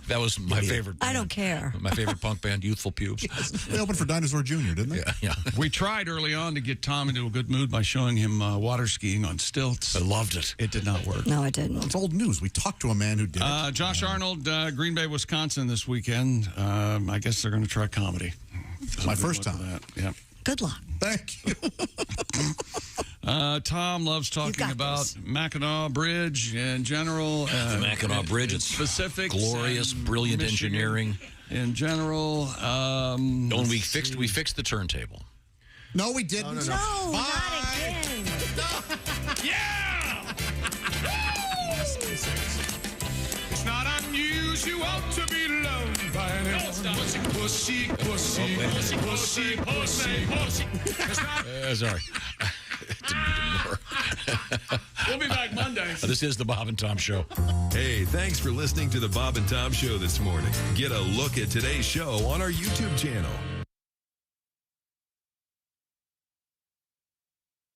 That was my favorite band. I don't care. My favorite punk band, Youthful Pubes. Yes. They opened for Dinosaur Jr., didn't they? Yeah. We tried early on to get Tom into a good mood by showing him water skiing on stilts. I loved it. It did not work. No, it didn't. It's old news. We talked to a man who did it. Josh Arnold, Green Bay, Wisconsin this weekend. I guess they're going to try comedy. My first time. Yeah. Good luck. Thank you. Tom loves talking about Mackinac Bridge in general. The Mackinac Bridge, it's specific, glorious, brilliant engineering. In general, we fixed the turntable. No, we didn't. No, not again. Yeah! It's not unusual to be loved by anyone. Pussy. Sorry. We'll be back Monday. This is the Bob and Tom Show. Hey, thanks for listening to the Bob and Tom Show this morning. Get a look at today's show on our YouTube channel.